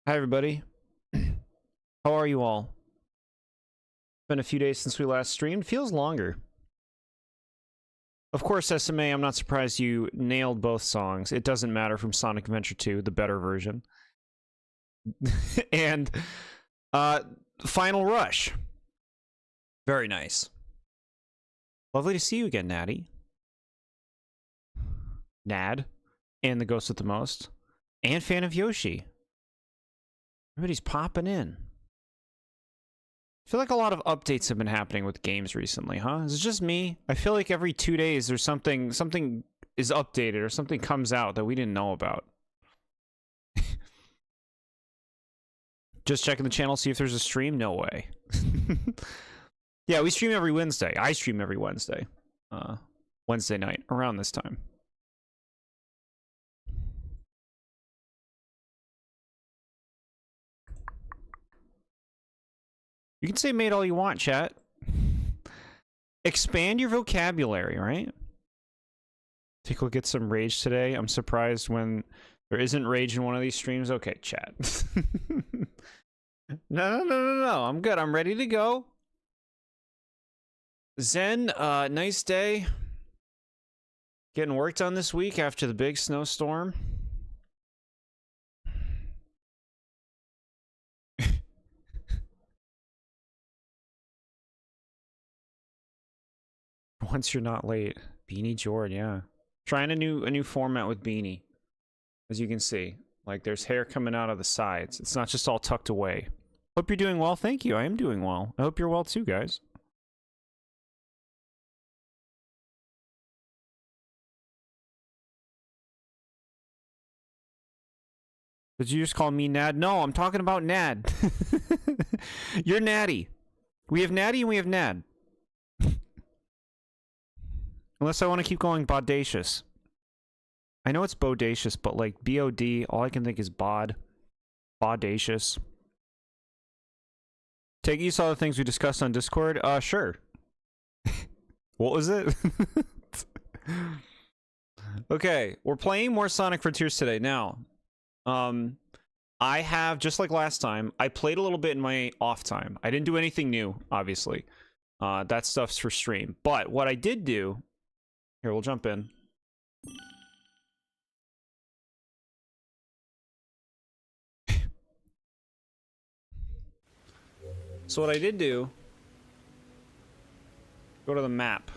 Hi, everybody. How are you all? Been a few days since we last streamed. Feels longer. Of course, SMA, I'm not surprised you nailed both songs. It doesn't matter from Sonic Adventure 2, the better version. And, Final Rush. Very nice. Lovely to see you again, Natty. Nad. And the Ghost with the Most. And fan of Yoshi. Everybody's popping in. I feel like a lot of updates have been happening with games recently, huh? Is it just me? I feel like every 2 days there's something is updated or something comes out that we didn't know about. Just checking the channel, see if there's a stream? No way. Yeah, we stream every Wednesday. I stream every Wednesday. Wednesday night, around this time. You can say mate all you want, chat. Expand your vocabulary, right? Think we'll get some rage today. I'm surprised when there isn't rage in one of these streams. Okay, chat. No. I'm good. I'm ready to go. Zen, nice day. Getting work done this week after the big snowstorm. Once you're not late. TheBoredJord, yeah. Trying a new format with Beanie. As you can see. Like, there's hair coming out of the sides. It's not just all tucked away. Hope you're doing well. Thank you. I am doing well. I hope you're well too, guys. Did you just call me Nad? No, I'm talking about Nad. You're Natty. We have Natty and we have Nad. Unless I want to keep going bodacious. I know it's bodacious, but like B-O-D, all I can think is bod. Bodacious. Take you saw the things we discussed on Discord? Sure. What was it? Okay, we're playing more Sonic Frontiers today. Now, I have, just like last time, I played a little bit in my off time. I didn't do anything new, obviously. That stuff's for stream. But what I did do... Here, we'll jump in. So what I did do... Go to the map.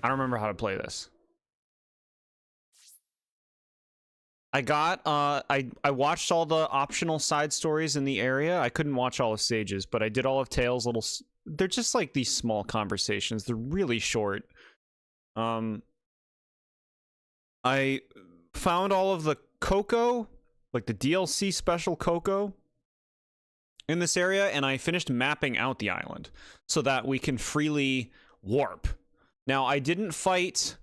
I don't remember how to play this. I got, I watched all the optional side stories in the area. I couldn't watch all of Sage's, but I did all of Tails' little... They're just like these small conversations. They're really short. I found all of the Coco, like the DLC special Coco, in this area, and I finished mapping out the island so that we can freely warp. Now, I didn't fight...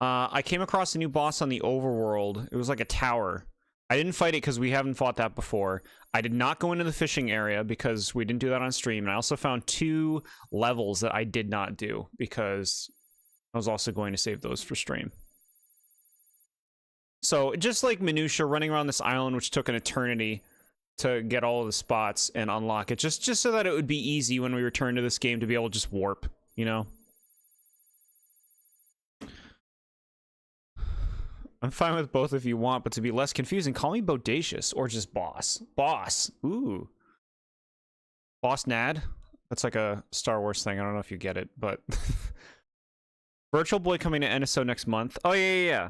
I came across a new boss on the overworld. It was like a tower. I didn't fight it because we haven't fought that before. I did not go into the fishing area because we didn't do that on stream. And I also found 2 levels that I did not do because I was also going to save those for stream. So just like minutia, running around this island, which took an eternity to get all of the spots and unlock it, just so that it would be easy when we return to this game to be able to just warp, you know? I'm fine with both if you want, but to be less confusing, call me Bodacious or just Boss. Boss. Ooh. Boss Nad? That's like a Star Wars thing. I don't know if you get it, but... Virtual Boy coming to NSO next month. Oh, yeah.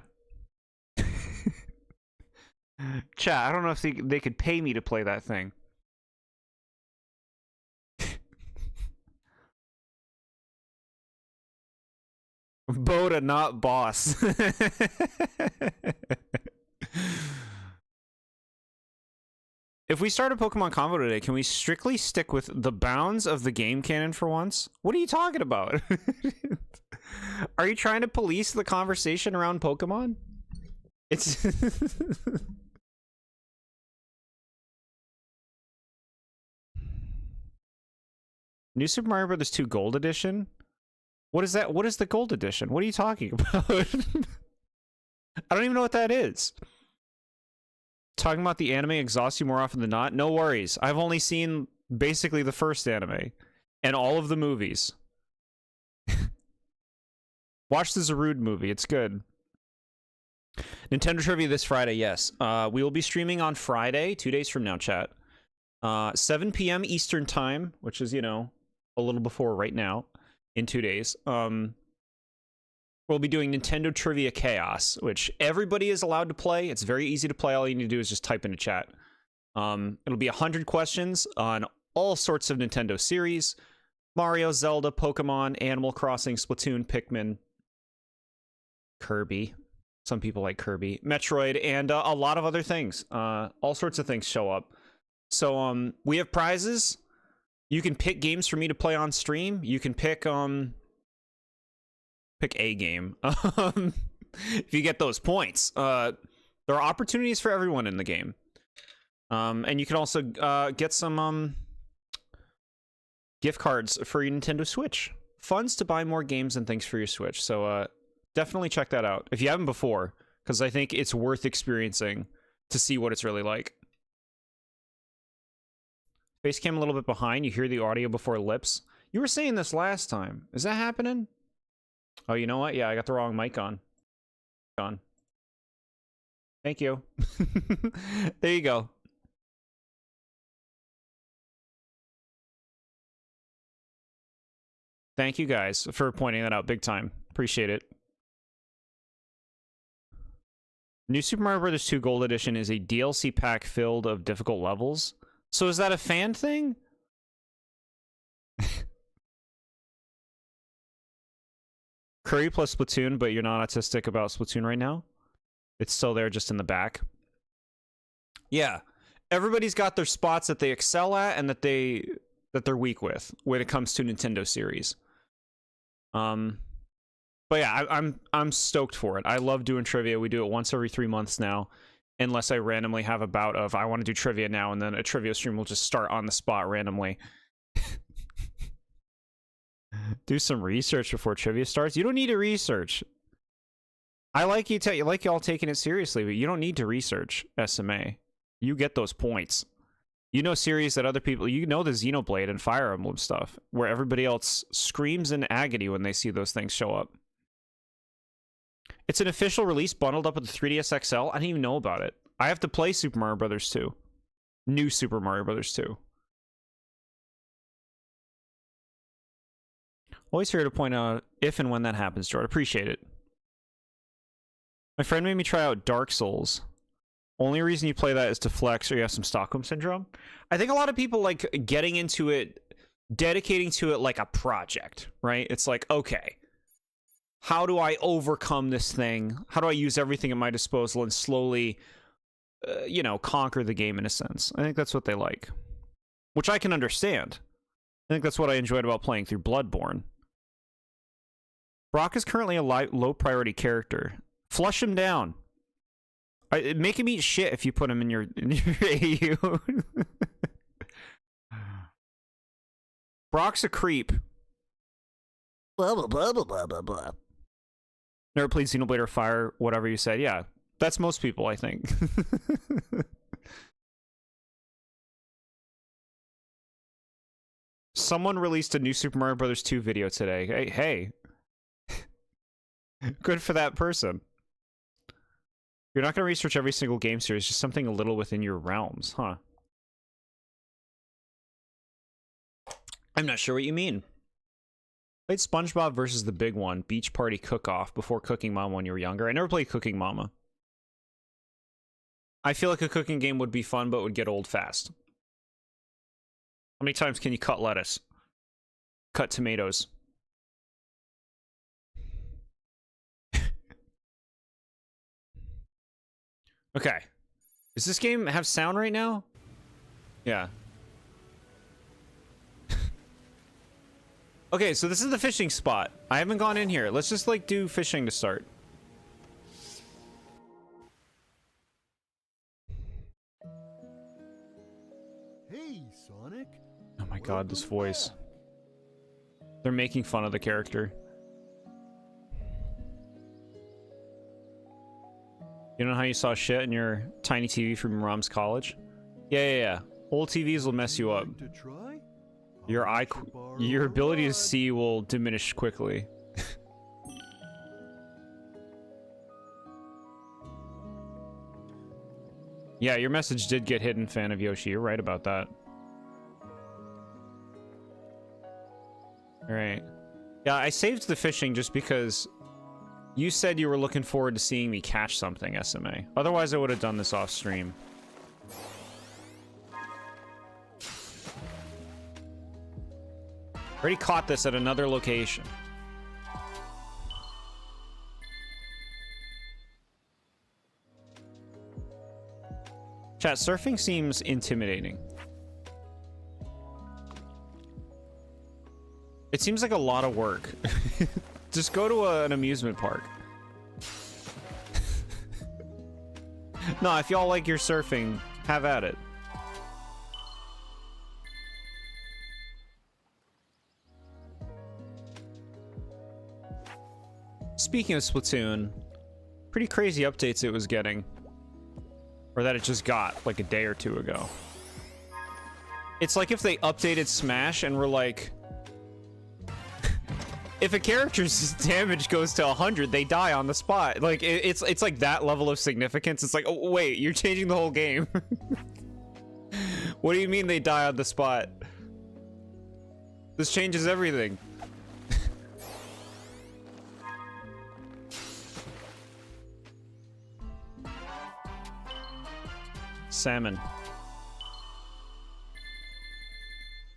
Chat, I don't know if they could pay me to play that thing. Boda, not boss. If we start a Pokemon Convo today, can we strictly stick with the bounds of the game canon for once? What are you talking about? Are you trying to police the conversation around Pokemon? It's... New Super Mario Bros. 2 Gold Edition? What is that? What is the Gold Edition? What are you talking about? I don't even know what that is. Talking about the anime exhausts you more often than not? No worries. I've only seen basically the first anime and all of the movies. Watch the Zarude movie. It's good. Nintendo trivia this Friday, yes. We will be streaming on Friday, 2 days from now, chat. 7 p.m. Eastern time, which is, you know, a little before right now, in 2 days. We'll be doing Nintendo Trivia Chaos, which everybody is allowed to play. It's very easy to play. All you need to do is just type into chat. It'll be 100 questions on all sorts of Nintendo series. Mario, Zelda, Pokemon, Animal Crossing, Splatoon, Pikmin, Kirby. Some people like Kirby. Metroid, and a lot of other things. All sorts of things show up. So, we have prizes. You can pick games for me to play on stream. You can pick a game. If you get those points. There are opportunities for everyone in the game. And you can also get some gift cards for your Nintendo Switch. Funds to buy more games and things for your Switch. So definitely check that out if you haven't before, because I think it's worth experiencing to see what it's really like. Facecam a little bit behind. You hear the audio before lips. You were saying this last time. Is that happening? Oh, you know what? Yeah, I got the wrong mic on. Thank you. There you go. Thank you guys for pointing that out big time. Appreciate it. New Super Mario Bros. 2 Gold Edition is a DLC pack filled of difficult levels. So is that a fan thing? Curry plus Splatoon, but you're not autistic about Splatoon right now? It's still there just in the back. Yeah. Everybody's got their spots that they excel at and that they're weak with when it comes to Nintendo series. But yeah, I'm stoked for it. I love doing trivia. We do it once every 3 months now. Unless I randomly have a bout of I want to do trivia now, and then a trivia stream will just start on the spot randomly. Do some research before trivia starts. You don't need to research. I like you like y'all taking it seriously, but you don't need to research SMA. You get those points. You know series that other people, you know the Xenoblade and Fire Emblem stuff, where everybody else screams in agony when they see those things show up. It's an official release bundled up with the 3DS XL. I didn't even know about it. I have to play Super Mario Bros. 2. New Super Mario Bros. 2. Always here to point out if and when that happens, Jordan. Appreciate it. My friend made me try out Dark Souls. Only reason you play that is to flex or you have some Stockholm Syndrome. I think a lot of people like getting into it, dedicating to it like a project, right? It's like, okay, how do I overcome this thing? How do I use everything at my disposal and slowly, you know, conquer the game in a sense? I think that's what they like, which I can understand. I think that's what I enjoyed about playing through Bloodborne. Brock is currently a low priority character. Flush him down. Make him eat shit if you put him in your AU. Brock's a creep. Blah, blah, blah, blah, blah, blah, blah. Never played Xenoblade or Fire, whatever you said. Yeah, that's most people, I think. Someone released a new Super Mario Bros. 2 video today. Hey. Good for that person. You're not going to research every single game series, just something a little within your realms, huh? I'm not sure what you mean. Played SpongeBob versus the Big One, Beach Party Cook-Off before Cooking Mama when you were younger. I never played Cooking Mama. I feel like a cooking game would be fun, but would get old fast. How many times can you cut lettuce? Cut tomatoes? Okay. Does this game have sound right now? Yeah. Okay, so this is the fishing spot. I haven't gone in here. Let's just, like, do fishing to start. Hey, Sonic. Oh my god, this voice. They're making fun of the character. You know how you saw shit in your tiny TV from your mom's college? Yeah. Old TVs will mess you up. Your ability to see will diminish quickly. Yeah, your message did get hidden, fan of Yoshi. You're right about that. Alright. Yeah, I saved the fishing just because you said you were looking forward to seeing me catch something, SMA. Otherwise, I would have done this off stream. Already caught this at another location. Chat, surfing seems intimidating. It seems like a lot of work. Just go to an amusement park. No, if y'all like your surfing, have at it. Speaking of Splatoon, pretty crazy updates it was getting. Or that it just got, like, a day or two ago. It's like if they updated Smash and were like... if a character's damage goes to 100, they die on the spot. Like, it's like that level of significance. It's like, oh, wait, you're changing the whole game. What do you mean they die on the spot? This changes everything. Salmon.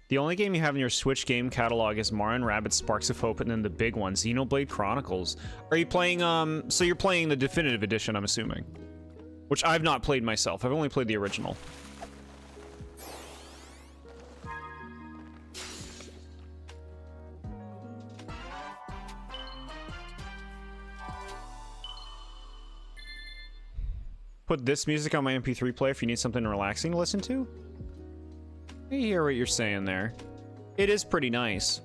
The only game you have in your Switch game catalog is Mario & Rabbids Sparks of Hope, and then the big one, Xenoblade Chronicles. Are you playing, so you're playing the definitive edition, I'm assuming? Which I've not played myself. I've only played the original. Put this music on my MP3 player if you need something relaxing to listen to? I hear what you're saying there. It is pretty nice.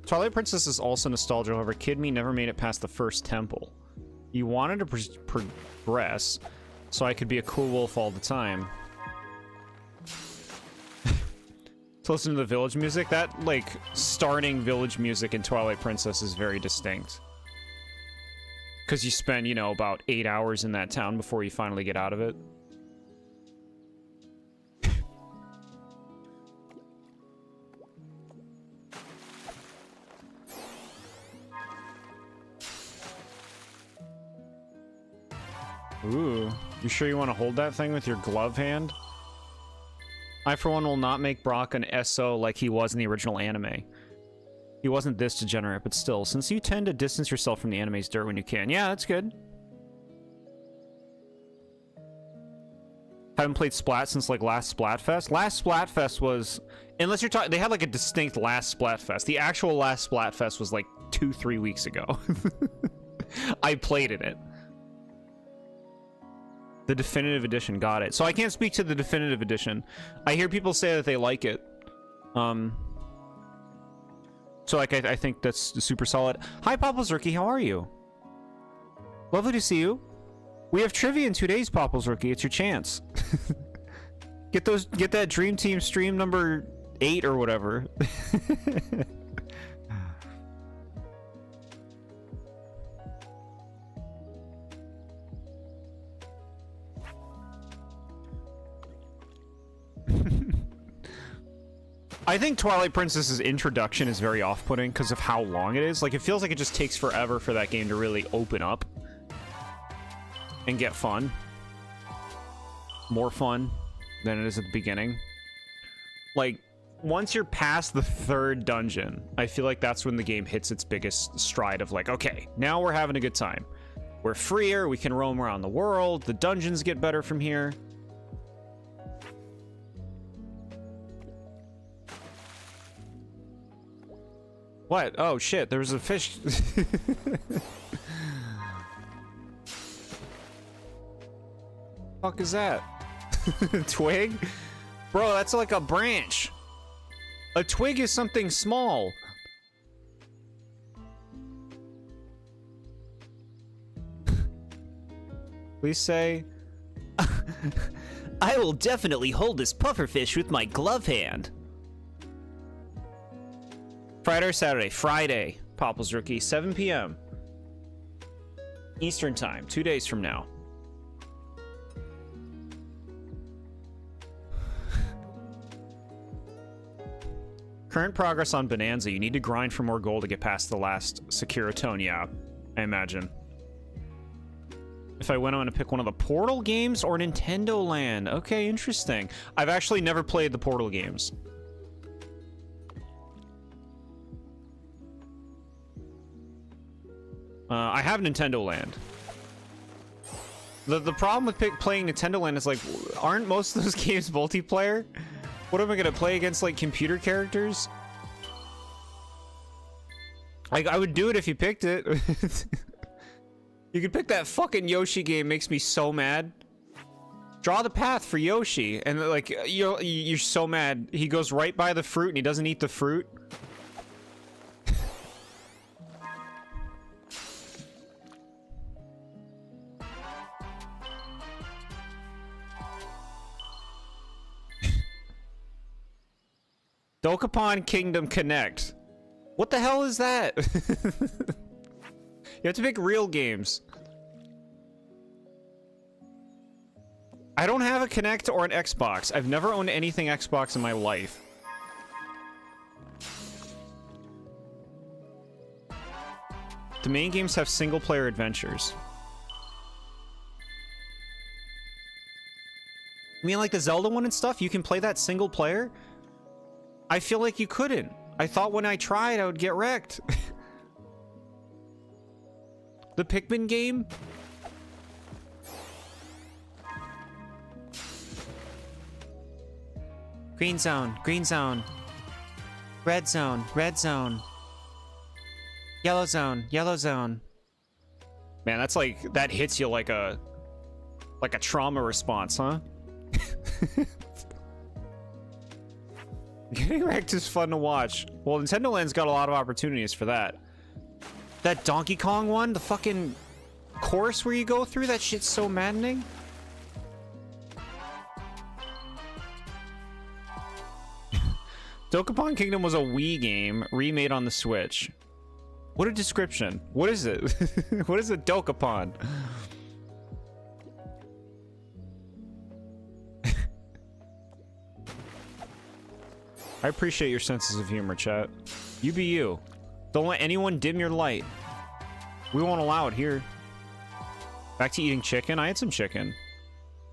Twilight Princess is also nostalgia, however, Kid Me never made it past the first temple. You wanted to progress, so I could be a cool wolf all the time. To listen to the village music, that, like, starting village music in Twilight Princess is very distinct. Because you spend, you know, about 8 hours in that town before you finally get out of it. Ooh, you sure you want to hold that thing with your glove hand? I, for one, will not make Brock an SO like he was in the original anime. He wasn't this degenerate, but still, since you tend to distance yourself from the anime's dirt when you can. Yeah, that's good. Haven't played Splat since, like, last Splatfest. Last Splatfest was... Unless you're talking... They had, like, a distinct last Splatfest. The actual last Splatfest was, like, 2-3 weeks ago. I played in it. The definitive edition, got it. So I can't speak to the definitive edition. I hear people say that they like it. So, like, I think that's super solid. Hi, Popples how are you? Lovely to see you. We have trivia in 2 days, Popples It's your chance. Get that Dream Team stream number 8 or whatever. I think Twilight Princess's introduction is very off-putting because of how long it is. Like, it feels like it just takes forever for that game to really open up and get fun. More fun than it is at the beginning. Like, once you're past the 3rd dungeon, I feel like that's when the game hits its biggest stride of like, okay, now we're having a good time. We're freer, we can roam around the world, the dungeons get better from here. What? Oh shit, there was a fish. Fuck is that? Twig? Bro, that's like a branch. A twig is something small. Please say... I will definitely hold this pufferfish with my glove hand. Friday or Saturday? Friday. Popple's Rookie, 7 p.m. Eastern Time, 2 days from now. Current progress on Bonanza. You need to grind for more gold to get past the last Securitone. Yeah, I imagine. If I went on to pick one of the Portal games or Nintendo Land. Okay, interesting. I've actually never played the Portal games. I have Nintendo Land. The problem with playing Nintendo Land is, like, aren't most of those games multiplayer? What am I gonna play against, like, computer characters? I would do it if you picked it. You could pick that fucking Yoshi game, makes me so mad. Draw the path for Yoshi, and like you're so mad. He goes right by the fruit and he doesn't eat the fruit. Dokapon Kingdom Connect. What the hell is that? You have to pick real games. I don't have a Kinect or an Xbox. I've never owned anything Xbox in my life. The main games have single-player adventures. You mean like the Zelda one and stuff? You can play that single-player? I feel like you couldn't. I thought when I tried, I would get wrecked. The Pikmin game? Green zone, green zone. Red zone, red zone. Yellow zone, yellow zone. Man, that's like, that hits you like a trauma response, huh? Getting wrecked is fun to watch. Well, Nintendo Land's got a lot of opportunities for that. That Donkey Kong one, the fucking course where you go through, that shit's so maddening. Dokapon Kingdom was a Wii game remade on the Switch. What a description. What is it? What is a Dokapon? I appreciate your senses of humor, chat. You be you. Don't let anyone dim your light. We won't allow it here. Back to eating chicken. I had some chicken.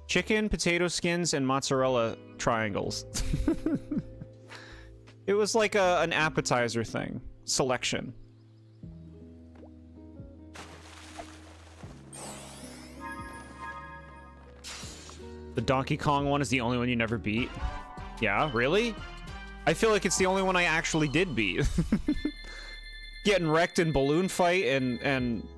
Chicken, potato skins, and mozzarella triangles. It was like an appetizer thing. Selection. The Donkey Kong one is the only one you never beat? Yeah, really? I feel like it's the only one I actually did beat. Getting wrecked in Balloon Fight and...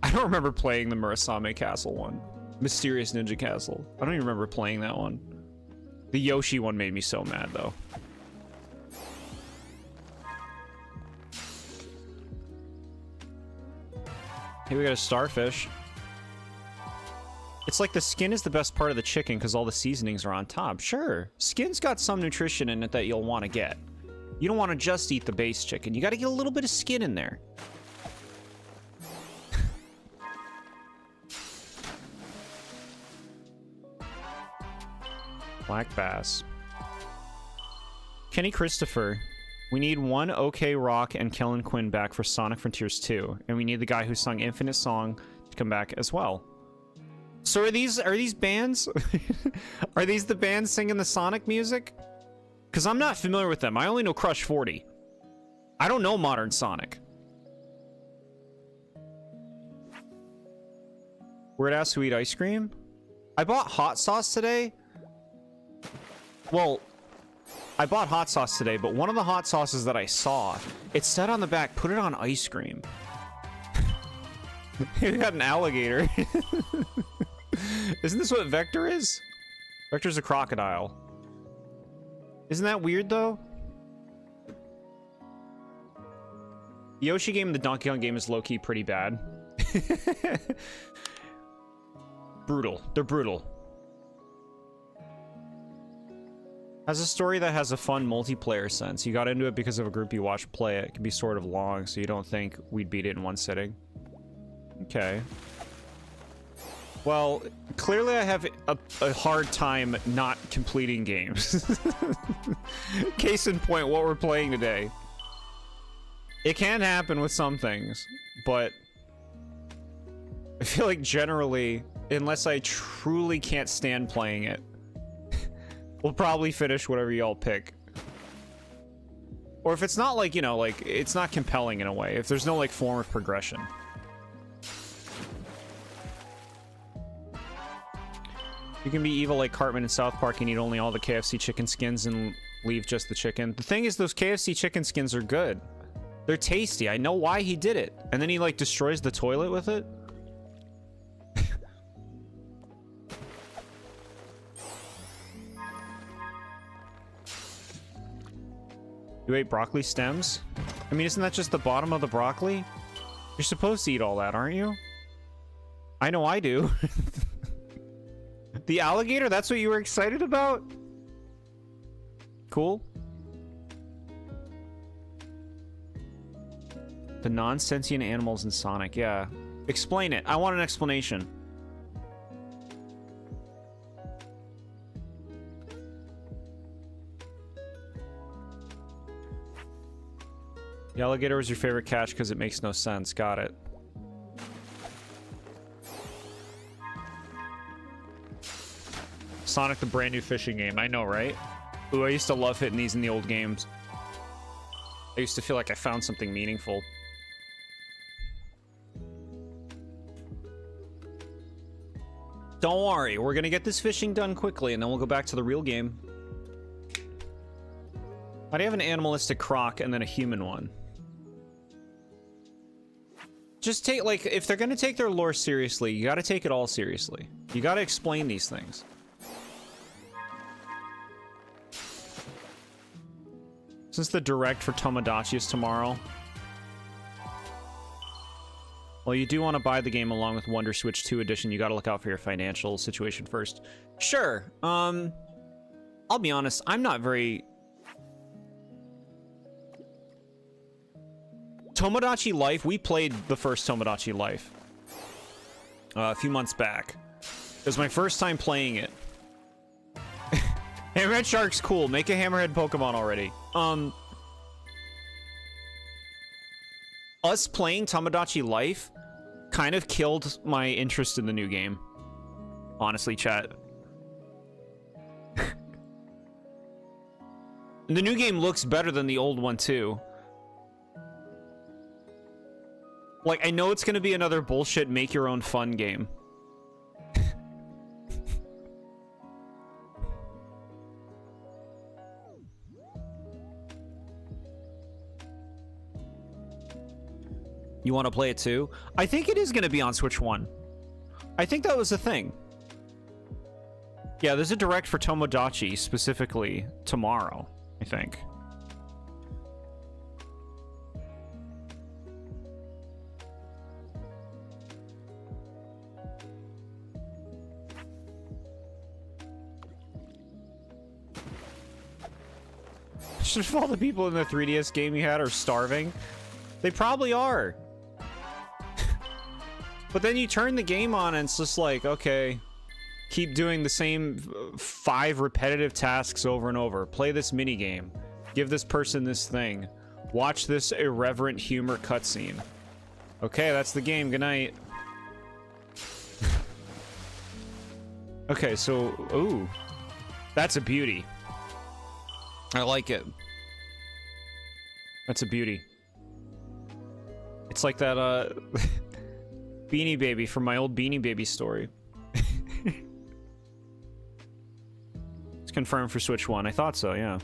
I don't remember playing the Murasame Castle one. Mysterious Ninja Castle. I don't even remember playing that one. The Yoshi one made me so mad, though. Hey, we got a starfish. It's like the skin is the best part of the chicken because all the seasonings are on top. Sure, skin's got some nutrition in it that you'll want to get. You don't want to just eat the base chicken. You got to get a little bit of skin in there. Black bass. Kenny Christopher. We need one OK Rock and Kellen Quinn back for Sonic Frontiers 2. And we need the guy who sung Infinite Song to come back as well. So are these bands? Are these the bands singing the Sonic music? Because I'm not familiar with them. I only know Crush 40. I don't know Modern Sonic. Weird ass sweet ice cream? I bought hot sauce today. Well, I bought hot sauce today, but one of the hot sauces that I saw, it said on the back, put it on ice cream. It got an alligator. Isn't this what Vector is? Vector's a crocodile. Isn't that weird, though? The Yoshi game and the Donkey Kong game is low-key pretty bad. Brutal. They're brutal. Has a story that has a fun multiplayer sense. You got into it because of a group you watch play it. It can be sort of long, so you don't think we'd beat it in one sitting. Okay. Well, clearly I have a hard time not completing games. Case in point, what we're playing today. It can happen with some things, but I feel like generally, unless I truly can't stand playing it, we'll probably finish whatever y'all pick. Or if it's not like, you know, like, it's not compelling in a way. If there's no, like, form of progression. You can be evil like Cartman in South Park and eat only all the KFC chicken skins and leave just the chicken. The thing is, those KFC chicken skins are good. They're tasty. I know why he did it. And then he, like, destroys the toilet with it. You ate broccoli stems? I mean, isn't that just the bottom of the broccoli? You're supposed to eat all that, aren't you? I know I do. The alligator? That's what you were excited about? Cool. The non-sentient animals in Sonic, yeah. Explain it. I want an explanation. The alligator was your favorite catch because it makes no sense. Got it. Sonic, the brand new fishing game. I know, right? Ooh, I used to love hitting these in the old games. I used to feel like I found something meaningful. Don't worry, we're gonna get this fishing done quickly and then we'll go back to the real game. Why do you have an animalistic croc and then a human one? Just take, like, if they're gonna take their lore seriously, you gotta take it all seriously. You gotta explain these things. Since the direct for Tomodachi is tomorrow. Well, you do want to buy the game along with Wonder Switch 2 edition. You gotta look out for your financial situation first. Sure. I'll be honest, I'm not very... Tomodachi Life, we played the first Tomodachi Life a few months back. It was my first time playing it. Hammerhead Shark's cool. Make a Hammerhead Pokemon already. Us playing Tomodachi Life kind of killed my interest in the new game. Honestly, chat. The new game looks better than the old one, too. Like, I know it's gonna be another bullshit make-your-own-fun game. You want to play it too? I think it is going to be on Switch 1. I think that was the thing. Yeah, there's a direct for Tomodachi specifically tomorrow, I think. If all the people in the 3DS game you had are starving, they probably are. But then you turn the game on and it's just like, okay, keep doing the same 5 repetitive tasks over and over. Play this mini game. Give this person this thing. Watch this irreverent humor cutscene. Okay, that's the game. Good night. Okay, so, ooh, that's a beauty. I like it. That's a beauty. It's like that, Beanie Baby from my old Beanie Baby story. It's confirmed for Switch 1. I thought so, yeah.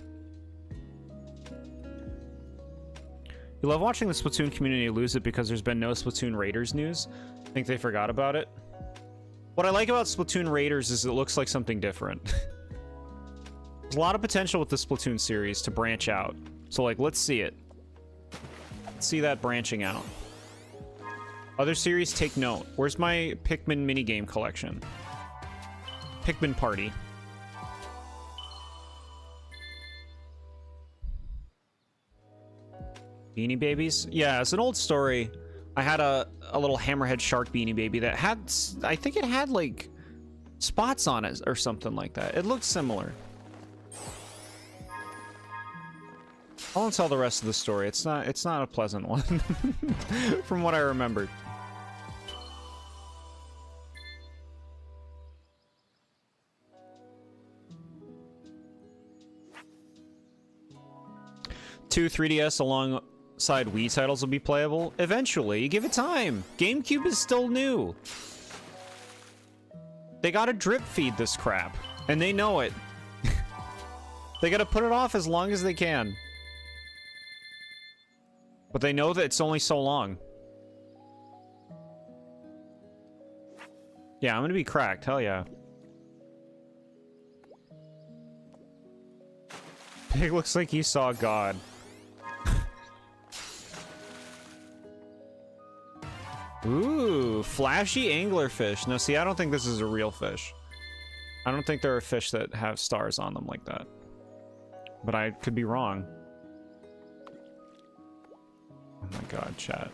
You love watching the Splatoon community lose it because there's been no Splatoon Raiders news. I think they forgot about it. What I like about Splatoon Raiders is it looks like something different. There's a lot of potential with the Splatoon series to branch out. So, like, let's see it. Let's see that branching out. Other series, take note. Where's my Pikmin minigame collection? Pikmin Party. Beanie Babies? Yeah, it's an old story. I had a little hammerhead shark Beanie Baby that had, I think it had like spots on it or something like that. It looked similar. I won't tell the rest of the story. It's not a pleasant one from what I remembered. Two 3DS alongside Wii titles will be playable eventually. Give it time. GameCube is still new. They gotta drip feed this crap, and they know it. They gotta put it off as long as they can. But they know that it's only so long. Yeah, I'm gonna be cracked. Hell yeah. Pig looks like he saw God. Ooh, flashy anglerfish. No, see, I don't think this is a real fish. I don't think there are fish that have stars on them like that. But I could be wrong. Oh my god, chat.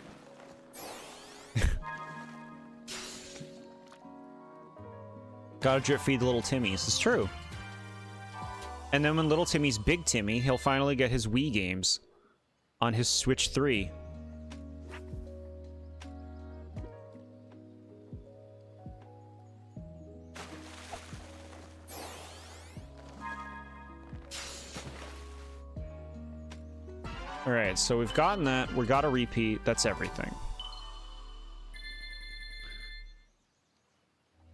Gotta drip feed the little Timmies. It's true. And then when little Timmy's big Timmy, he'll finally get his Wii games on his Switch 3. Alright, so we've gotten that. We got a repeat. That's everything.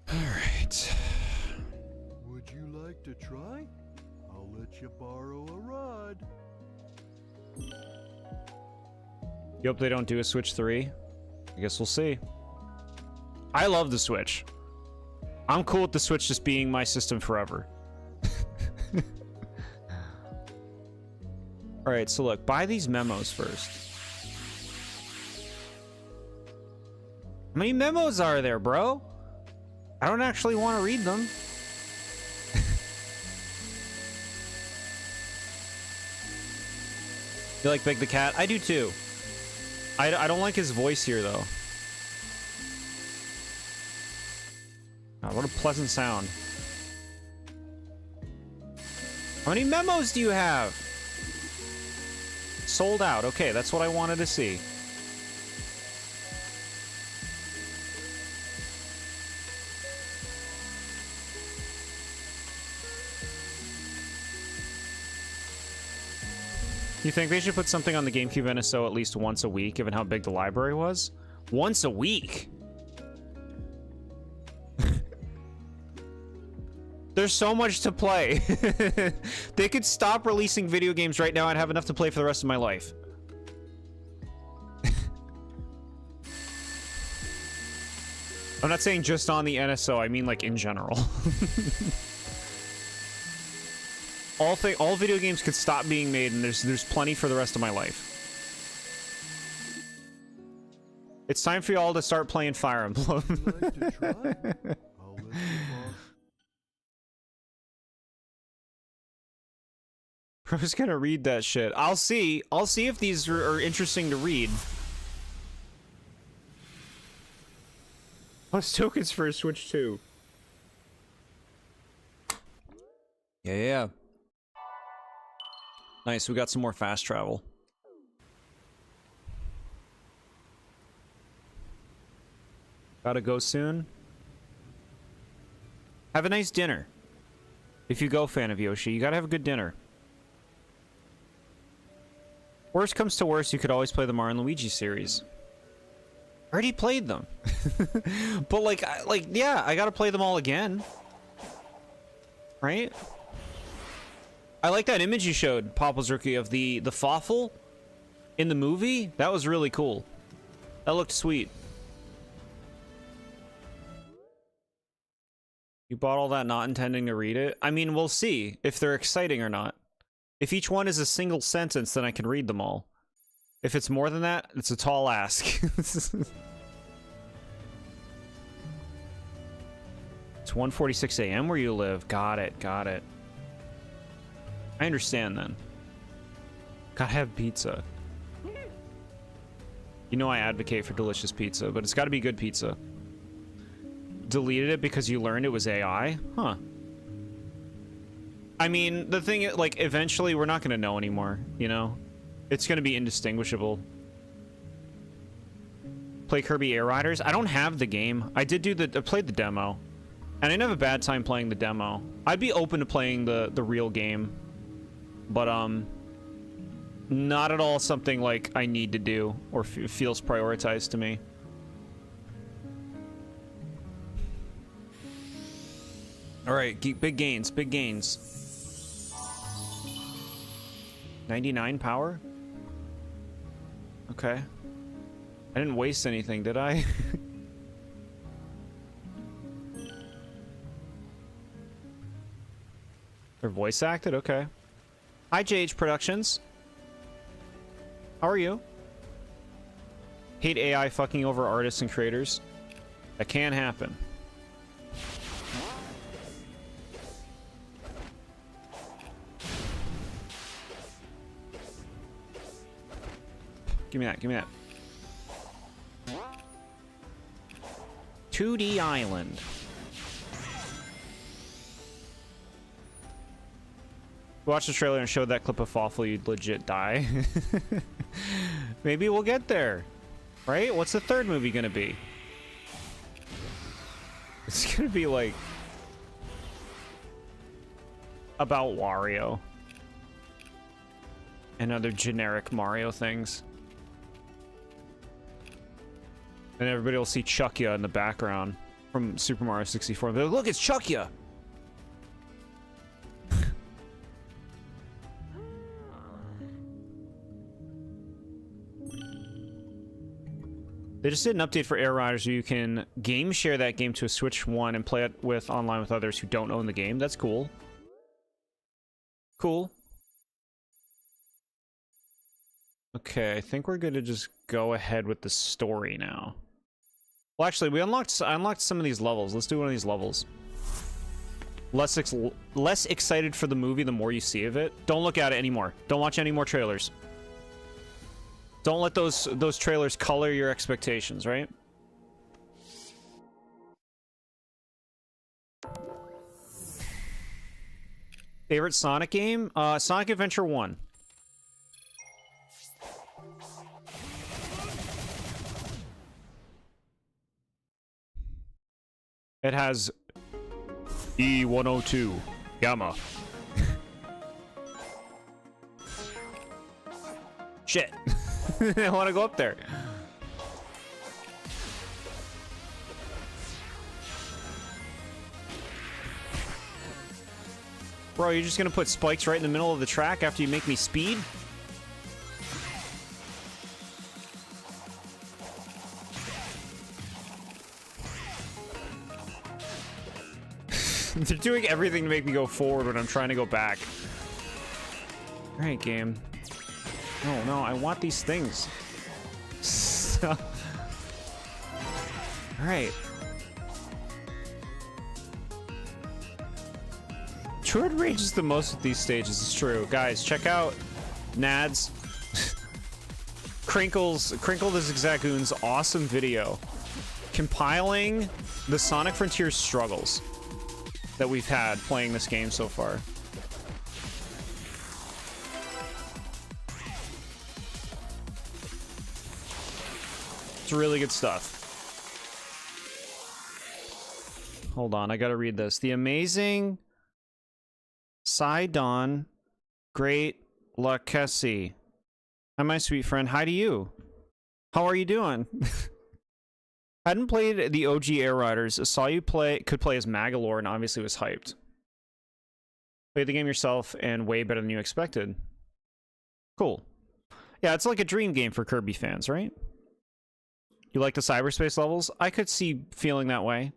Alright. Would you like to try? I'll let you borrow a rod. You hope they don't do a Switch 3? I guess we'll see. I love the Switch. I'm cool with the Switch just being my system forever. Alright, so look, buy these memos first. How many memos are there, bro? I don't actually want to read them. You like Big the Cat? I do too. I don't like his voice here, though. God, what a pleasant sound. How many memos do you have? Sold out. Okay, that's what I wanted to see. You think they should put something on the GameCube NSO at least once a week, given how big the library was? Once a week? There's so much to play. They could stop releasing video games right now and have enough to play for the rest of my life. I'm not saying just on the NSO, I mean like in general. All video games could stop being made and there's plenty for the rest of my life. It's time for y'all to start playing Fire Emblem. Would you like to try? I'll let you borrow. Bro's gonna read that shit. I'll see if these are interesting to read. Plus tokens for a Switch 2. Yeah. Nice, we got some more fast travel. Gotta go soon. Have a nice dinner. If you go, fan of Yoshi, you gotta have a good dinner. Worst comes to worst, you could always play the Mario and Luigi series. I already played them. But yeah, I gotta play them all again. Right? I like that image you showed, Papa's Rookie, of the Fawful in the movie. That was really cool. That looked sweet. You bought all that not intending to read it? I mean, we'll see if they're exciting or not. If each one is a single sentence, then I can read them all. If it's more than that, it's a tall ask. It's 1:46 a.m. where you live. Got it. Got it. I understand then. Gotta have pizza. You know I advocate for delicious pizza, but it's gotta be good pizza. Deleted it because you learned it was AI? Huh. I mean, the thing, like, eventually we're not gonna know anymore, you know? It's gonna be indistinguishable. Play Kirby Air Riders? I don't have the game. I played the demo. And I didn't have a bad time playing the demo. I'd be open to playing the real game. But, not at all something, like, I need to do or feels prioritized to me. Alright, big gains, big gains. 99 power? Okay. I didn't waste anything, did I? They're voice acted? Okay. Hi, JH Productions. How are you? Hate AI fucking over artists and creators. That can happen. Give me that, give me that. 2D Island. Watch the trailer and show that clip of Fawful, you'd legit die. Maybe we'll get there. Right? What's the third movie gonna be? It's gonna be like... about Wario. And other generic Mario things. And everybody will see Chuckya in the background from Super Mario 64. They're like, look, it's Chuckya! They just did an update for Air Riders where you can game share that game to a Switch 1 and play it with online with others who don't own the game. That's cool. Cool. Okay, I think we're going to just go ahead with the story now. Well, actually, I unlocked some of these levels. Let's do one of these levels. Less excited for the movie the more you see of it. Don't look at it anymore. Don't watch any more trailers. Don't let those trailers color your expectations, right? Favorite Sonic game? Sonic Adventure 1. It has E102 Gamma. Shit. I want to go up there. Bro, you're just gonna put spikes right in the middle of the track after you make me speed? They're doing everything to make me go forward when I'm trying to go back. Alright, game. No, I want these things. Alright. Jord rages the most with these stages, it's true. Guys, check out Nads. Crinkle the Zigzagoon's awesome video compiling the Sonic Frontiers struggles that we've had playing this game so far. It's really good stuff. Hold on, I gotta read this. The amazing Sidon Great Lakesi. Hi, my sweet friend. Hi to you. How are you doing? Hadn't played the OG Air Riders. Saw you could play as Magalore and obviously was hyped. Played the game yourself and way better than you expected. Cool. Yeah, it's like a dream game for Kirby fans, right? You like the cyberspace levels? I could see feeling that way.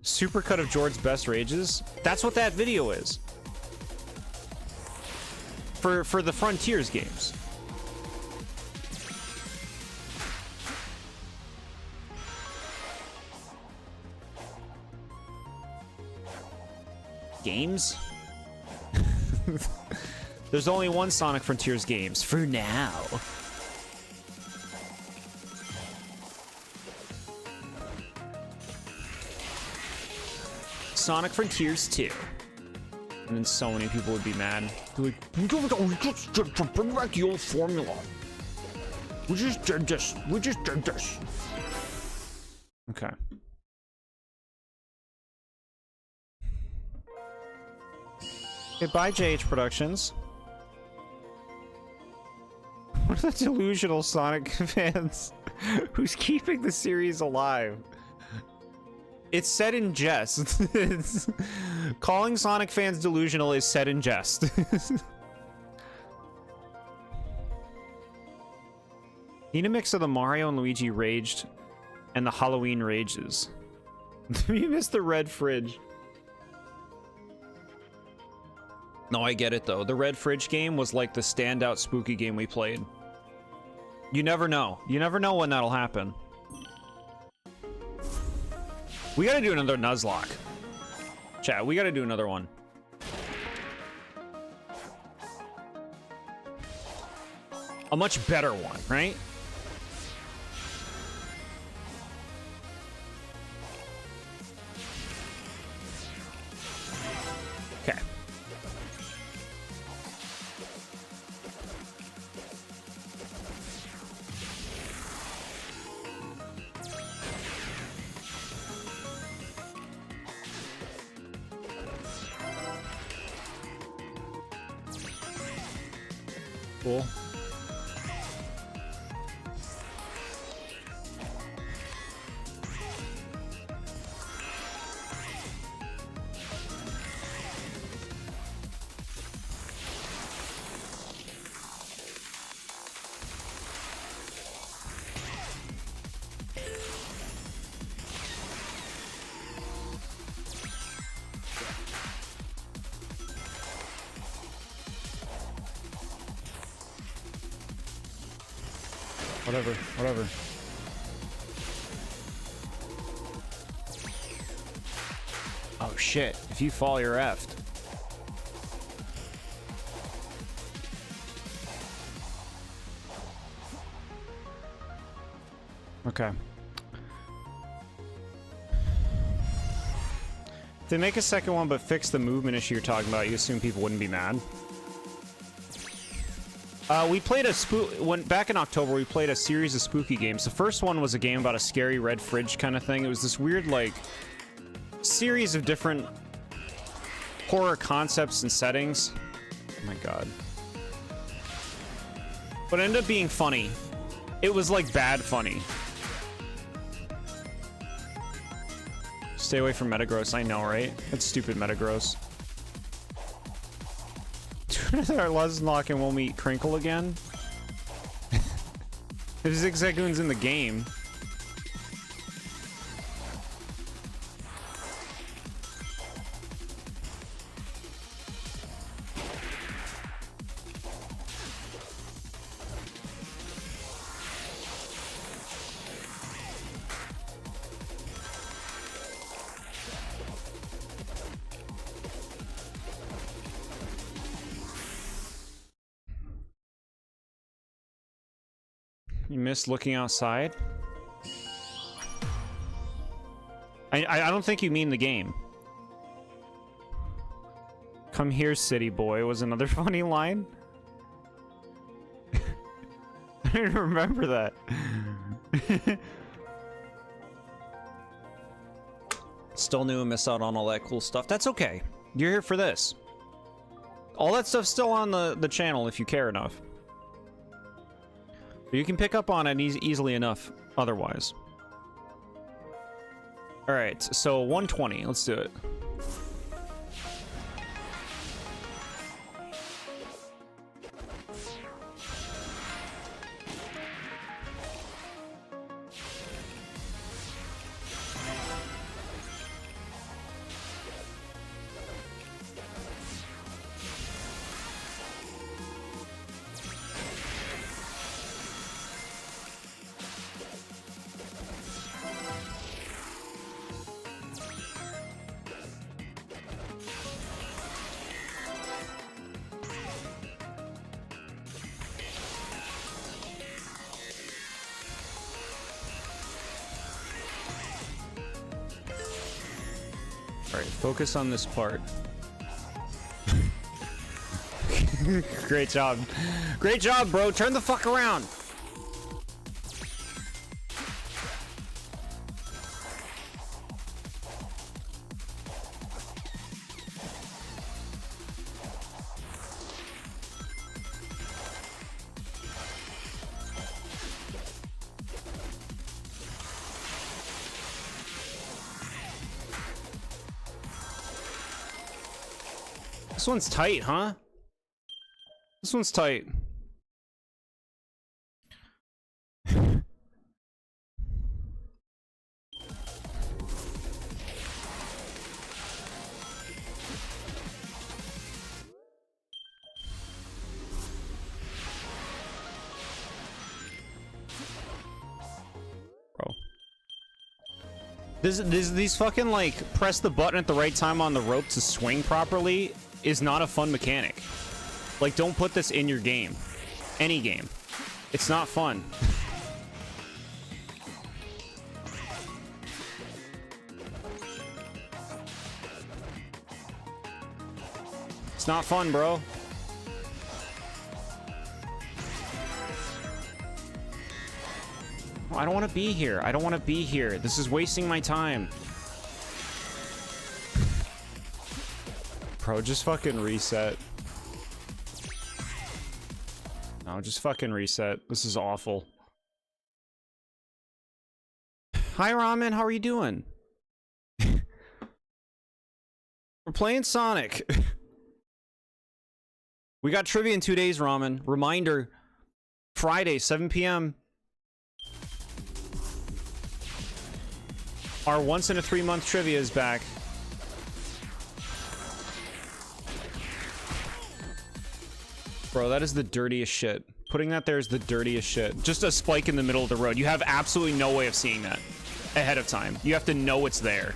Supercut of Jord's best rages? That's what that video is. For the Frontiers games. games? There's only one Sonic Frontiers games for now. Sonic Frontiers 2. And then so many people would be mad. They're like, just bring back the old formula. We just did this. We just did this. Okay. Okay, bye JH Productions. What are the delusional Sonic fans who's keeping the series alive? It's said in jest. Calling Sonic fans delusional is said in jest. Need a mix of the Mario and Luigi Raged and the Halloween Rages. You missed the Red Fridge. No, I get it though. The Red Fridge game was like the standout spooky game we played. You never know. You never know when that'll happen. We gotta do another Nuzlocke. Chat, we gotta do another one. A much better one, right? Okay. Cool. Whatever. Oh shit, if you fall, you're effed. Okay. If they make a second one but fix the movement issue you're talking about, you assume people wouldn't be mad? We played back in October, we played a series of spooky games. The first one was a game about a scary red fridge kind of thing. It was this weird, like, series of different horror concepts and settings. Oh my god. But it ended up being funny. It was, like, bad funny. Stay away from Metagross, I know, right? That's stupid Metagross. Our Nuzlocke and we'll meet Crinkle again. If Zigzagoon's in the game. You missed looking outside? I don't think you mean the game. Come here, city boy, was another funny line. I didn't remember that. Still new and miss out on all that cool stuff. That's okay. You're here for this. All that stuff's still on the channel if you care enough. You can pick up on it easily enough otherwise. Alright, so 120. Let's do it. All right, focus on this part. Great job. Great job, bro. Turn the fuck around. This one's tight, huh? This one's tight. Bro. These fucking, like, press the button at the right time on the rope to swing properly is not a fun mechanic. Like, don't put this in your game. Any game. It's not fun. It's not fun, bro. I don't want to be here. I don't want to be here. This is wasting my time. Bro, just fucking reset. No, just fucking reset. This is awful. Hi, Ramen. How are you doing? We're playing Sonic. We got trivia in 2 days, Ramen. Reminder, Friday, 7 p.m. Our once in a 3-month trivia is back. Bro, that is the dirtiest shit. Putting that there is the dirtiest shit. Just a spike in the middle of the road. You have absolutely no way of seeing that ahead of time. You have to know it's there.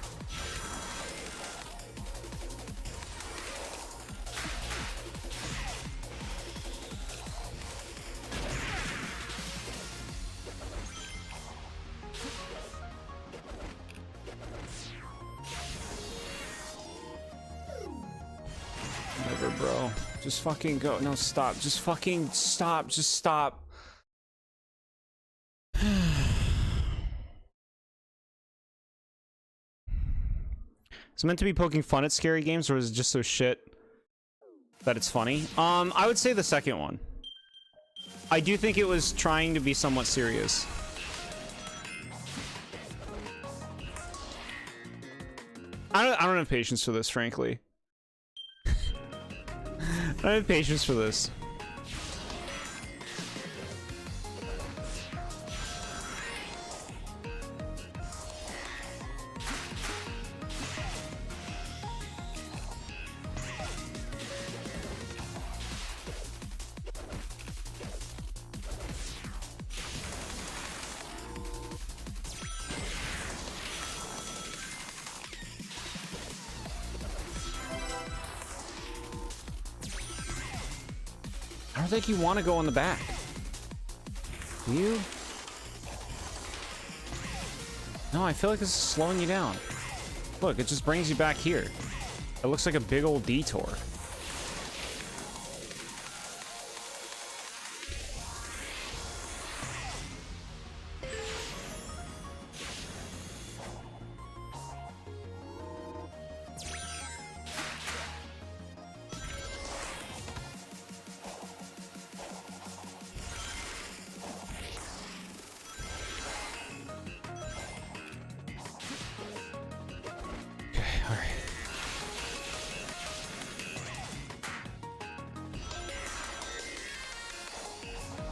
Whatever, bro. Just fucking go. No, stop. Just fucking stop. Just stop. Is it meant to be poking fun at scary games, or is it just so shit that it's funny? I would say the second one. I do think it was trying to be somewhat serious. I don't have patience for this, frankly. I don't have patience for this. I don't think you want to go on the back. Do you? No, I feel like this is slowing you down. Look, it just brings you back here. It looks like a big old detour.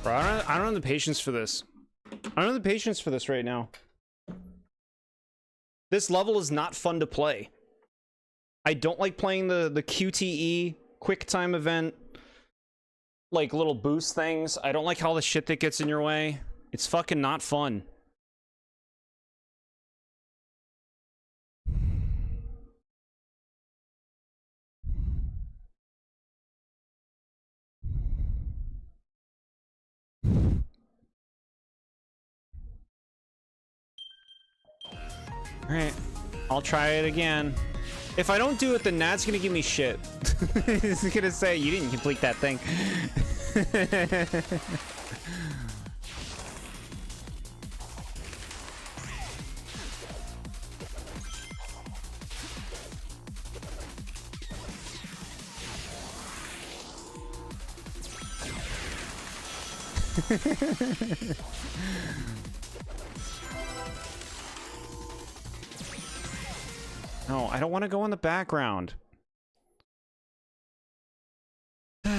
Bro, I don't have the patience for this. I don't have the patience for this right now. This level is not fun to play. I don't like playing the QTE, quick time event, like little boost things. I don't like all the shit that gets in your way. It's fucking not fun. Alright, I'll try it again. If I don't do it, then Nat's gonna give me shit. He's gonna say, you didn't complete that thing. No, I don't want to go in the background. We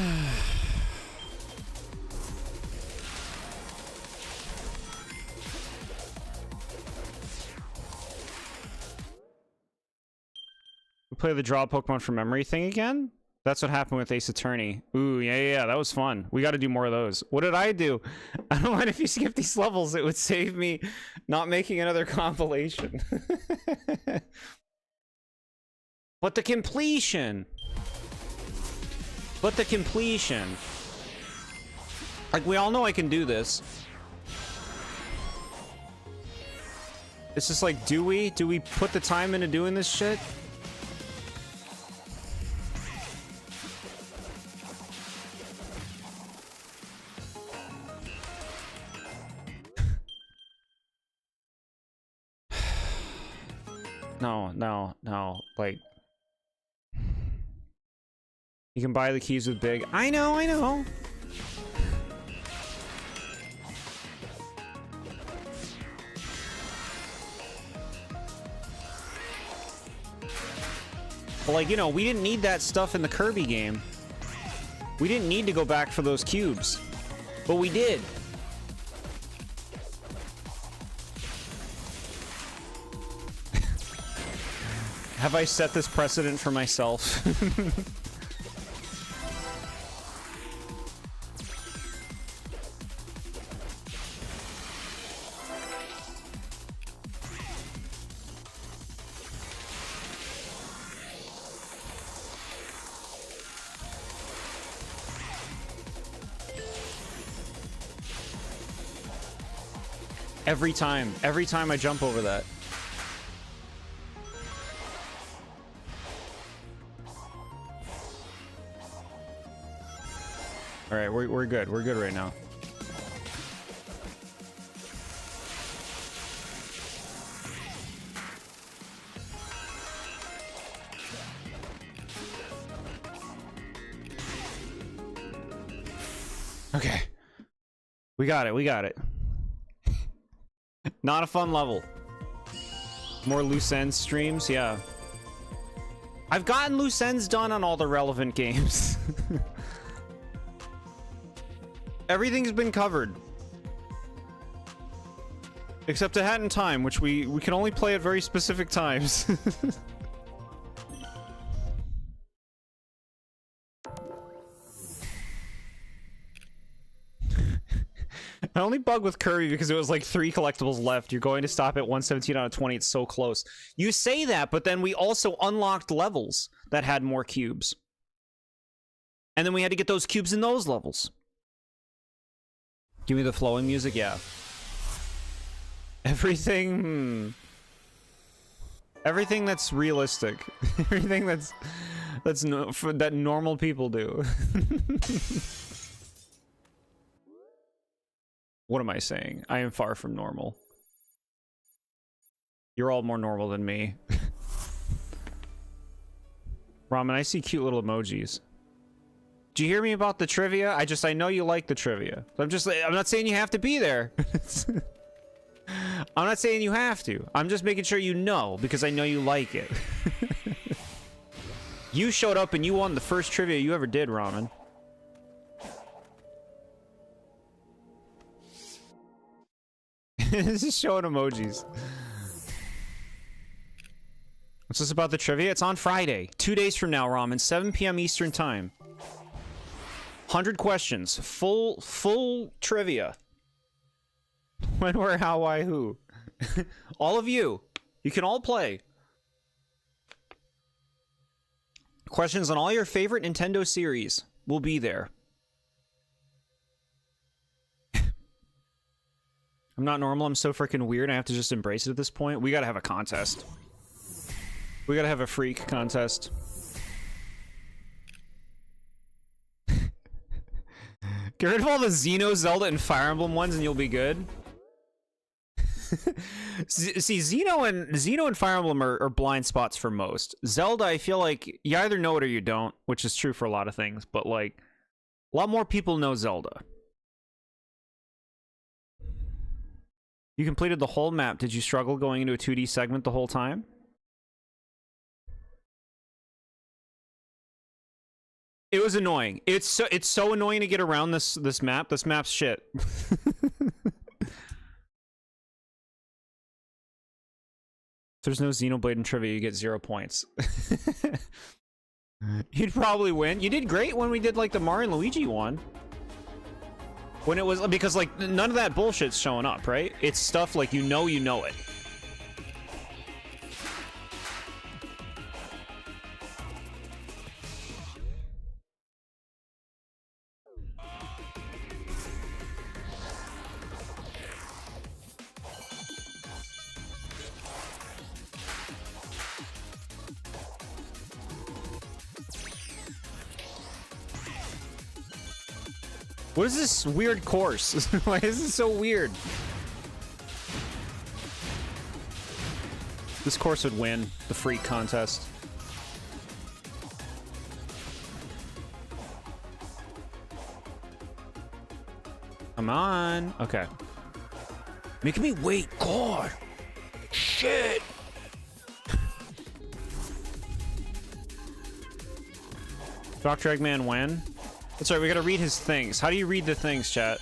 play the draw Pokemon from memory thing again? That's what happened with Ace Attorney. Ooh, yeah, that was fun. We got to do more of those. What did I do? I don't mind if you skip these levels. It would save me not making another compilation. But the completion. But the completion. Like, we all know I can do this. It's just like, do we? Do we put the time into doing this shit? No. Like, you can buy the keys with big. I know. But, like, you know, we didn't need that stuff in the Kirby game. We didn't need to go back for those cubes. But we did. Have I set this precedent for myself? Every time I jump over that. All right, we're good. We're good right now. Okay. We got it. Not a fun level. More loose ends streams, yeah. I've gotten loose ends done on all the relevant games. Everything's been covered. Except a Hat in Time, which we can only play at very specific times. I only bug with Kirby because it was like 3 collectibles left. You're going to stop at 117 out of 20. It's so close. You say that, but then we also unlocked levels that had more cubes. And then we had to get those cubes in those levels. Give me the flowing music, yeah. Everything that's realistic. Everything that normal people do. What am I saying? I am far from normal. You're all more normal than me. Ramen, I see cute little emojis. Do you hear me about the trivia? I know you like the trivia. I'm not saying you have to be there. I'm not saying you have to. I'm just making sure you know, because I know you like it. You showed up and you won the first trivia you ever did, Ramen. This is showing emojis. What's this about the trivia? It's on Friday. 2 days from now, Ramen. 7 p.m. Eastern Time. 100 questions. Full trivia. When, where, how, why, who. All of you. You can all play. Questions on all your favorite Nintendo series will be there. I'm not normal. I'm so freaking weird. I have to just embrace it at this point. We gotta have a contest. We gotta have a freak contest. Get rid of all the Xeno, Zelda, and Fire Emblem ones and you'll be good. See, Xeno and Fire Emblem are blind spots for most. Zelda, I feel like you either know it or you don't, which is true for a lot of things, but like, a lot more people know Zelda. You completed the whole map. Did you struggle going into a 2D segment the whole time? It was annoying. It's so annoying to get around this map. This map's shit. If there's no Xenoblade in trivia, you get 0 points. You'd probably win. You did great when we did like the Mario and Luigi one. When it was, because like none of that bullshit's showing up, right? It's stuff like you know it. What is this weird course? Why is this so weird? This course would win the freak contest. Come on. Okay. Making me wait. God. Shit. Dr. Eggman when? That's right, we gotta read his things. How do you read the things, chat?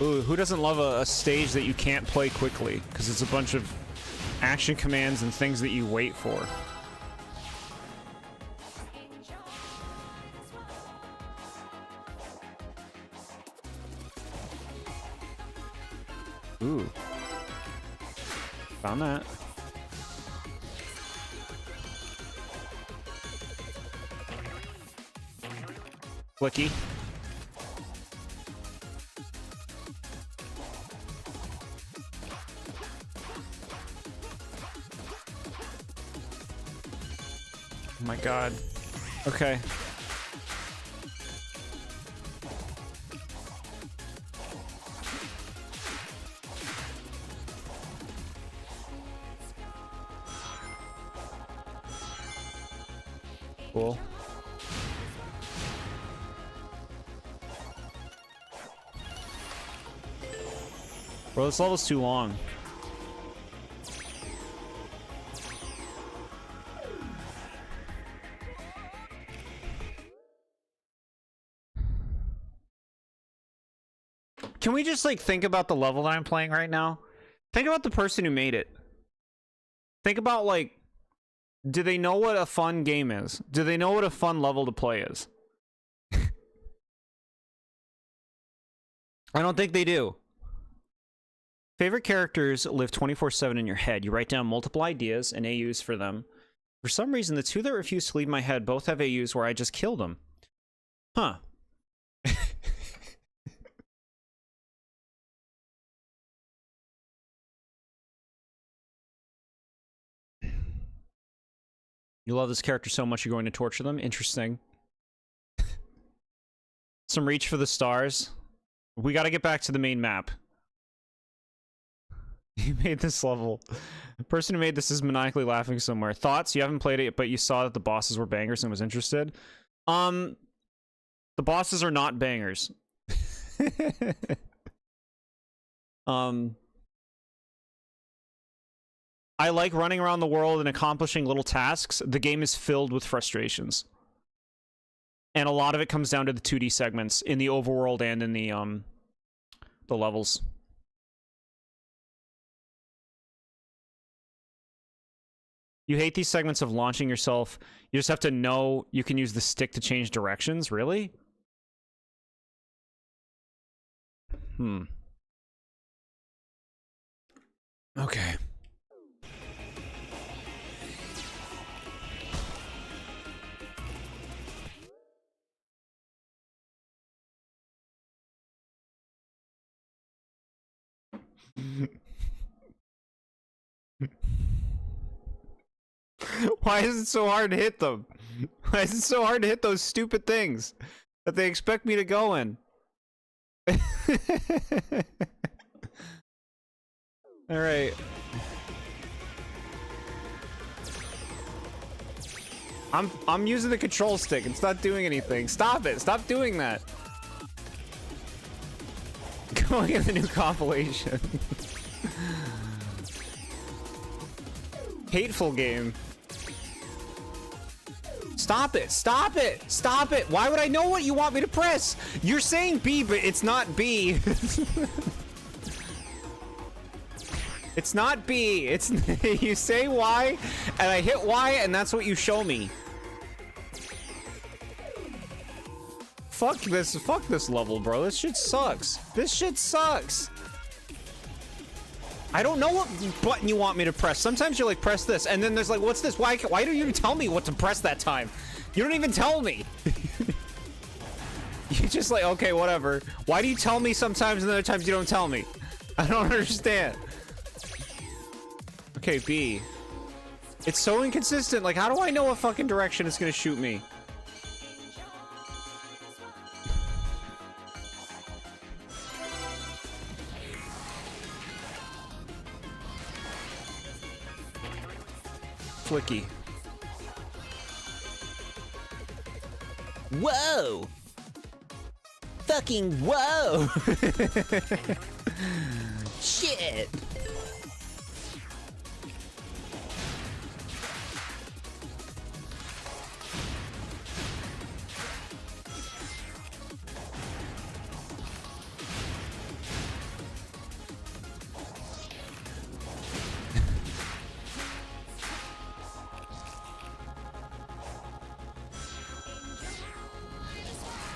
Ooh, who doesn't love a stage that you can't play quickly? Because it's a bunch of action commands and things that you wait for. Ooh. Found that. Flicky. Oh my god. Okay. Cool. Bro, this level's too long. Can we just, like, think about the level that I'm playing right now? Think about the person who made it. Think about, like, do they know what a fun game is? Do they know what a fun level to play is? I don't think they do. Favorite characters live 24/7 in your head. You write down multiple ideas and AUs for them. For some reason, the two that refuse to leave my head both have AUs where I just kill them. Huh. You love this character so much you're going to torture them? Interesting. Some reach for the stars. We gotta get back to the main map. You made this level. The person who made this is maniacally laughing somewhere. Thoughts? You haven't played it, but you saw that the bosses were bangers and was interested. The bosses are not bangers. I like running around the world and accomplishing little tasks. The game is filled with frustrations. And a lot of it comes down to the 2D segments in the overworld and in the levels. You hate these segments of launching yourself. You just have to know you can use the stick to change directions. Really? Okay. Why is it so hard to hit them? Why is it so hard to hit those stupid things that they expect me to go in? All right. I'm using the control stick. It's not doing anything. Stop it. Stop doing that. Going in the new compilation. Hateful game. Stop it. Stop it. Stop it. Why would I know what you want me to press? You're saying B, but it's not B. It's not B. It's you say Y, and I hit Y, and that's what you show me. Fuck this level, bro. This shit sucks. This shit sucks. I don't know what button you want me to press. Sometimes you're like, press this, and then there's like, what's this? Why don't you even tell me what to press that time? You don't even tell me. You're just like, okay, whatever. Why do you tell me sometimes and other times you don't tell me? I don't understand. Okay, B. It's so inconsistent. Like, how do I know what fucking direction it's gonna shoot me? Flicky. Whoa! Fucking whoa! Shit!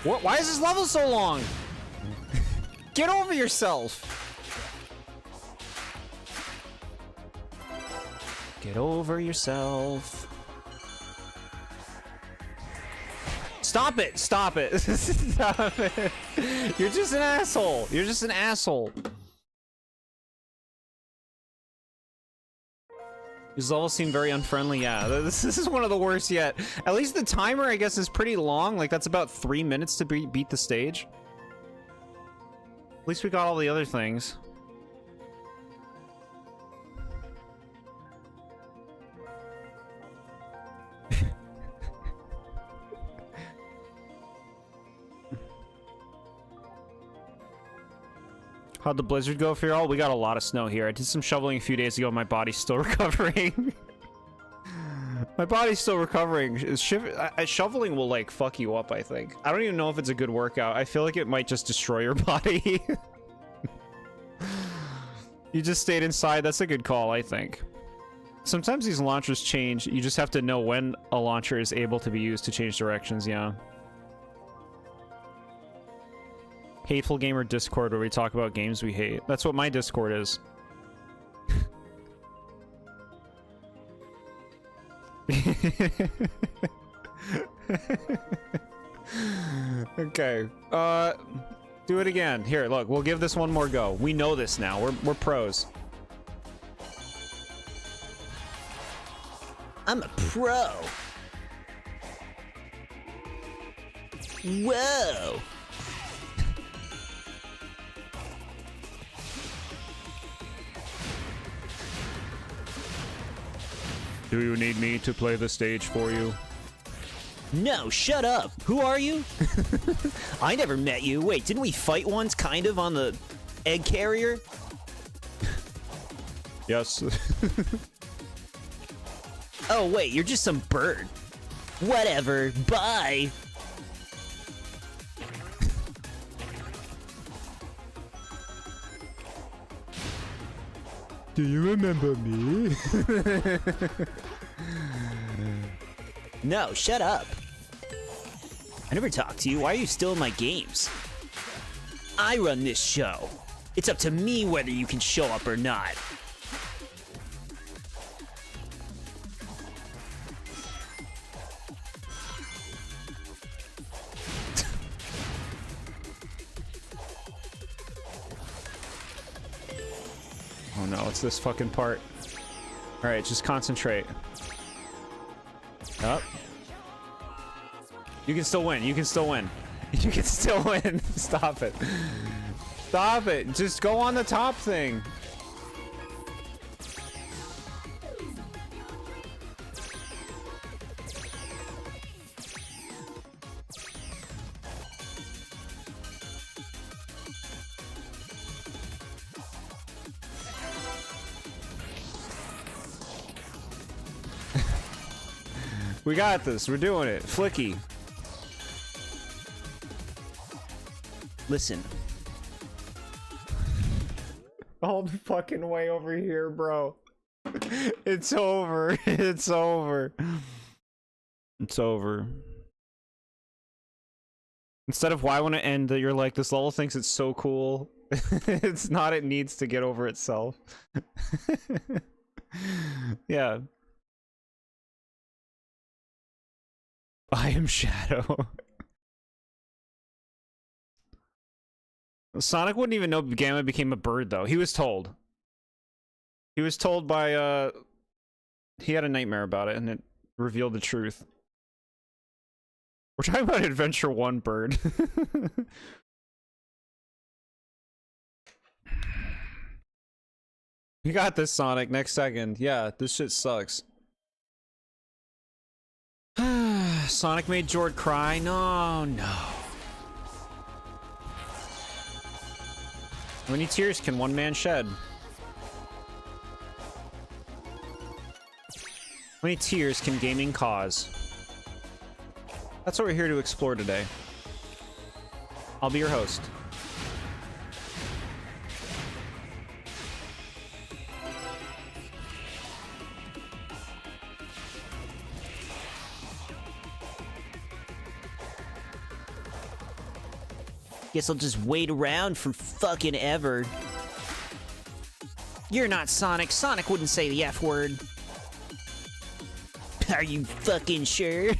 What? Why is this level so long? Get over yourself. Get over yourself. Stop it! Stop it! Stop it! You're just an asshole. You're just an asshole. These levels seem very unfriendly. Yeah, this is one of the worst yet. At least the timer, I guess, is pretty long. Like, that's about 3 minutes to beat the stage. At least we got all the other things. How'd the blizzard go for y'all? We got a lot of snow here. I did some shoveling a few days ago. My body's still recovering. My body's still recovering. Shoveling will, like, fuck you up, I think. I don't even know if it's a good workout. I feel like it might just destroy your body. You just stayed inside. That's a good call, I think. Sometimes these launchers change. You just have to know when a launcher is able to be used to change directions, yeah. Hateful Gamer Discord, where we talk about games we hate. That's what my Discord is. Okay. Do it again. Here, look, we'll give this one more go. We know this now. We're pros. I'm a pro. Whoa! Do you need me to play the stage for you? No, shut up. Who are you? I never met you. Wait, didn't we fight once, kind of, on the egg carrier? Yes. Oh, wait, you're just some bird. Whatever, bye. Do you remember me? No, shut up. I never talked to you. Why are you still in my games? I run this show. It's up to me whether you can show up or not. Oh no, it's this fucking part. Alright, just concentrate. Up. You can still win. You can still win. You can still win. Stop it. Stop it. Just go on the top thing. We got this. We're doing it. Flicky. Listen. All the fucking way over here, bro. It's over. It's over. It's over. Instead of why want to end that, you're like, this level thinks it's so cool. It's not. It needs to get over itself. Yeah. I am Shadow. Sonic wouldn't even know Gamma became a bird, though. He was told. He was told by, he had a nightmare about it, and it revealed the truth. We're talking about Adventure 1 bird. You got this, Sonic. Next second. Yeah, this shit sucks. Sonic made Jord cry? No, no. How many tears can one man shed? How many tears can gaming cause? That's what we're here to explore today. I'll be your host. Guess I'll just wait around for fucking ever. You're not Sonic. Sonic wouldn't say the F word. Are you fucking sure?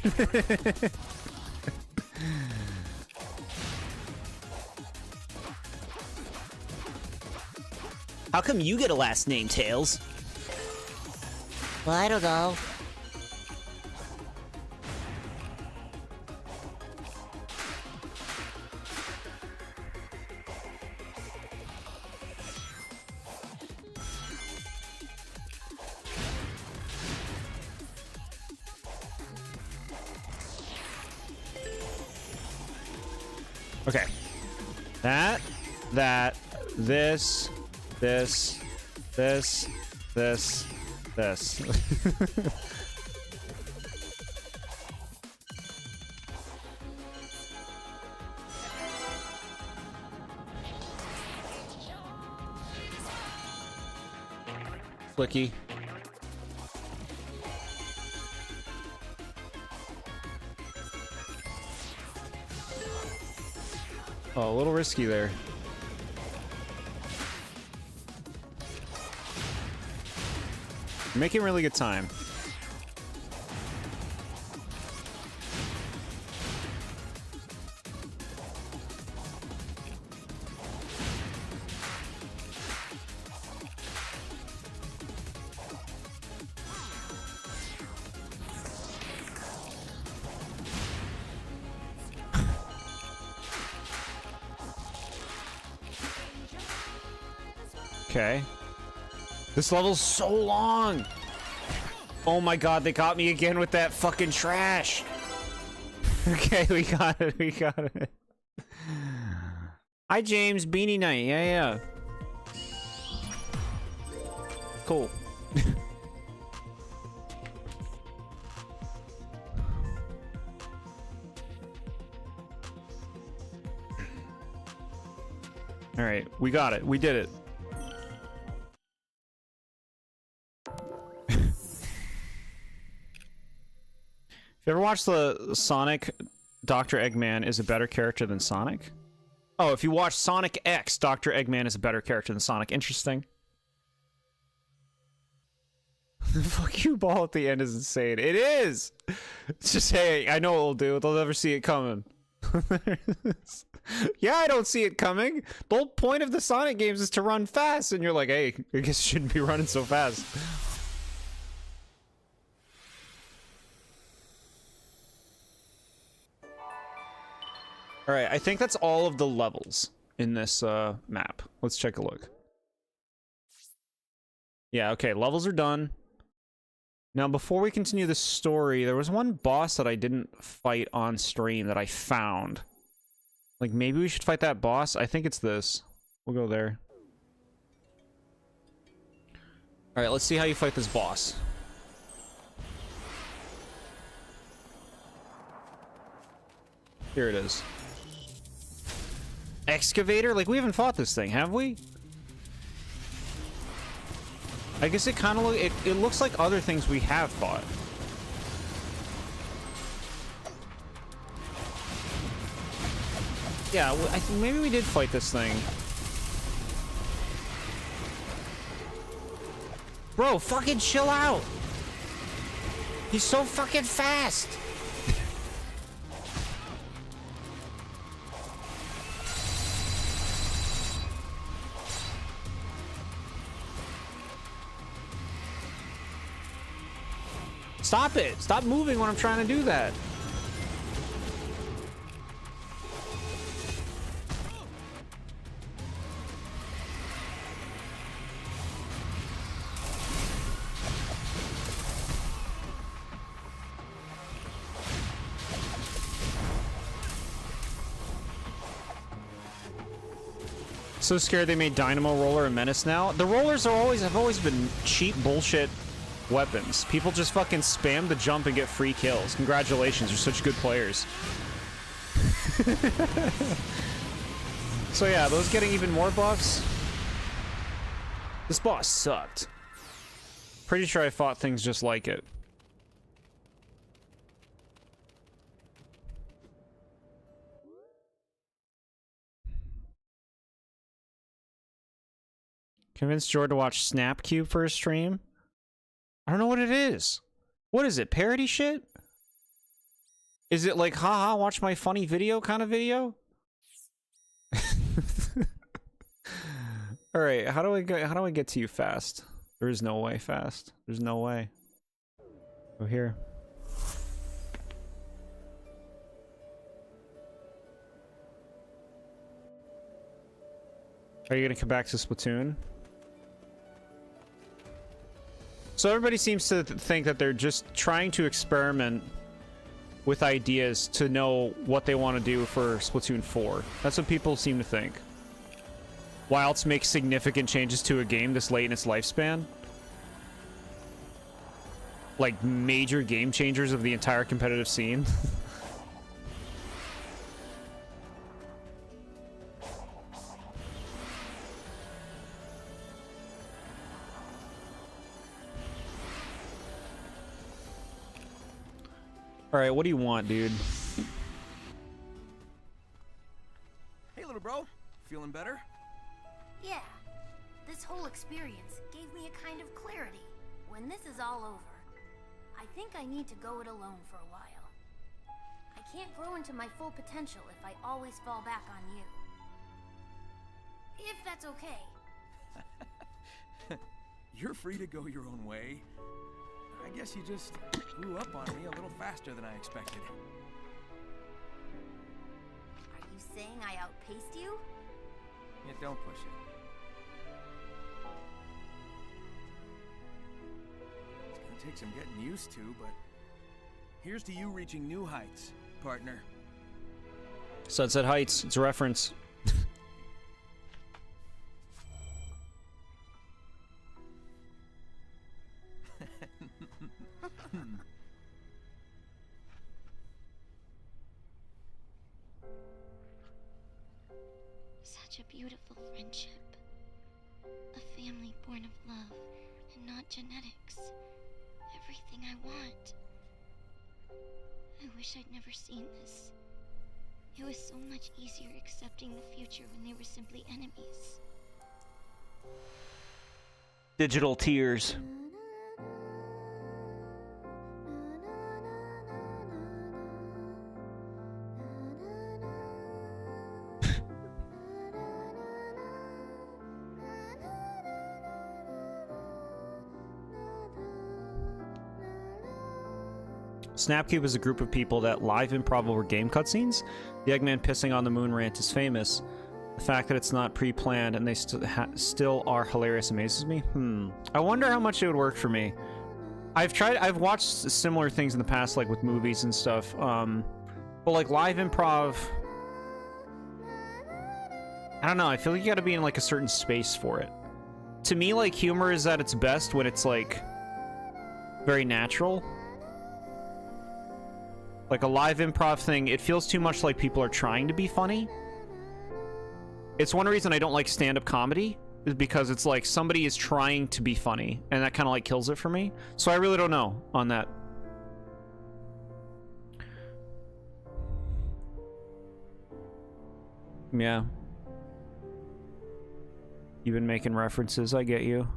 How come you get a last name, Tails? Well, I don't know. Okay. This. Flicky. Oh, a little risky there. Making really good time. Okay. This level's so long. Oh my god, they got me again with that fucking trash. Okay, we got it. We got it. Hi, James. Beanie Night. Yeah, yeah. Cool. All right, we got it. We did it. You ever watch the Sonic, Dr. Eggman is a better character than Sonic? Oh, if you watch Sonic X, Dr. Eggman is a better character than Sonic. Interesting. The fuck you ball at the end is insane. It is! It's just, hey, I know what we'll do. They'll never see it coming. Yeah, I don't see it coming. The whole point of the Sonic games is to run fast, and you're like, hey, I guess you shouldn't be running so fast. Alright, I think that's all of the levels in this map. Let's check a look. Yeah, okay, levels are done. Now, before we continue the story, there was one boss that I didn't fight on stream that I found. Like, maybe we should fight that boss? I think it's this. We'll go there. Alright, let's see how you fight this boss. Here it is. Excavator? Like, we haven't fought this thing, have we? I guess it kind of it looks like other things we have fought. Yeah, I think maybe we did fight this thing. Bro, fucking chill out. He's so fucking fast. Stop it! Stop moving when I'm trying to do that. So scared they made Dynamo Roller a menace now. The rollers are have always been cheap bullshit weapons. People just fucking spam the jump and get free kills. Congratulations, you're such good players. So yeah, those getting even more buffs. This boss sucked. Pretty sure I fought things just like it. Convinced Jord to watch Snapcube for a stream? I don't know what it is. What is it? Parody shit? Is it like, haha, watch my funny video kind of video? All right, how do I get to you fast? There is no way fast. There's no way. Go here. Are you gonna come back to Splatoon? So everybody seems to think that they're just trying to experiment with ideas to know what they want to do for Splatoon 4. That's what people seem to think. Whilst make significant changes to a game this late in its lifespan. Like major game changers of the entire competitive scene. Alright, what do you want, dude? Hey, little bro. Feeling better? Yeah. This whole experience gave me a kind of clarity. When this is all over, I think I need to go it alone for a while. I can't grow into my full potential if I always fall back on you. If that's okay. You're free to go your own way. I guess you just grew up on me a little faster than I expected. Are you saying I outpaced you? Yeah, don't push it. It's gonna take some getting used to, but here's to you reaching new heights, partner. Sunset Heights, it's a reference. Such a beautiful friendship. A family born of love and not genetics. Everything I want. I wish I'd never seen this. It was so much easier accepting the future when they were simply enemies. Digital tears. Snapcube is a group of people that live improv over game cutscenes. The Eggman pissing on the moon rant is famous. The fact that it's not pre-planned and they still are hilarious amazes me. I wonder how much it would work for me. I've watched similar things in the past, like with movies and stuff. But like live improv, I don't know. I feel like you gotta be in like a certain space for it. To me, like humor is at its best when it's like very natural. Like a live improv thing, it feels too much like people are trying to be funny. It's one reason I don't like stand-up comedy, is because it's like somebody is trying to be funny, and that kind of like kills it for me. So I really don't know on that. Yeah. You've been making references, I get you.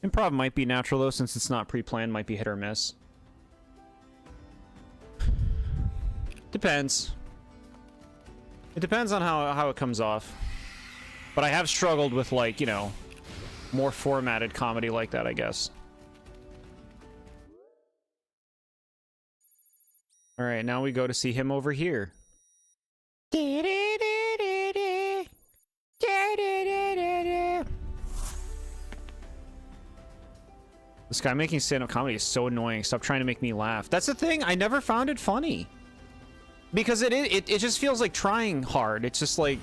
Improv might be natural though, since it's not pre-planned, might be hit or miss. Depends. It depends on how it comes off. But I have struggled with, like, you know, more formatted comedy like that, I guess. Alright, now we go to see him over here. This guy making stand-up comedy is so annoying. Stop trying to make me laugh. That's the thing. I never found it funny. Because it just feels like trying hard. It's just like...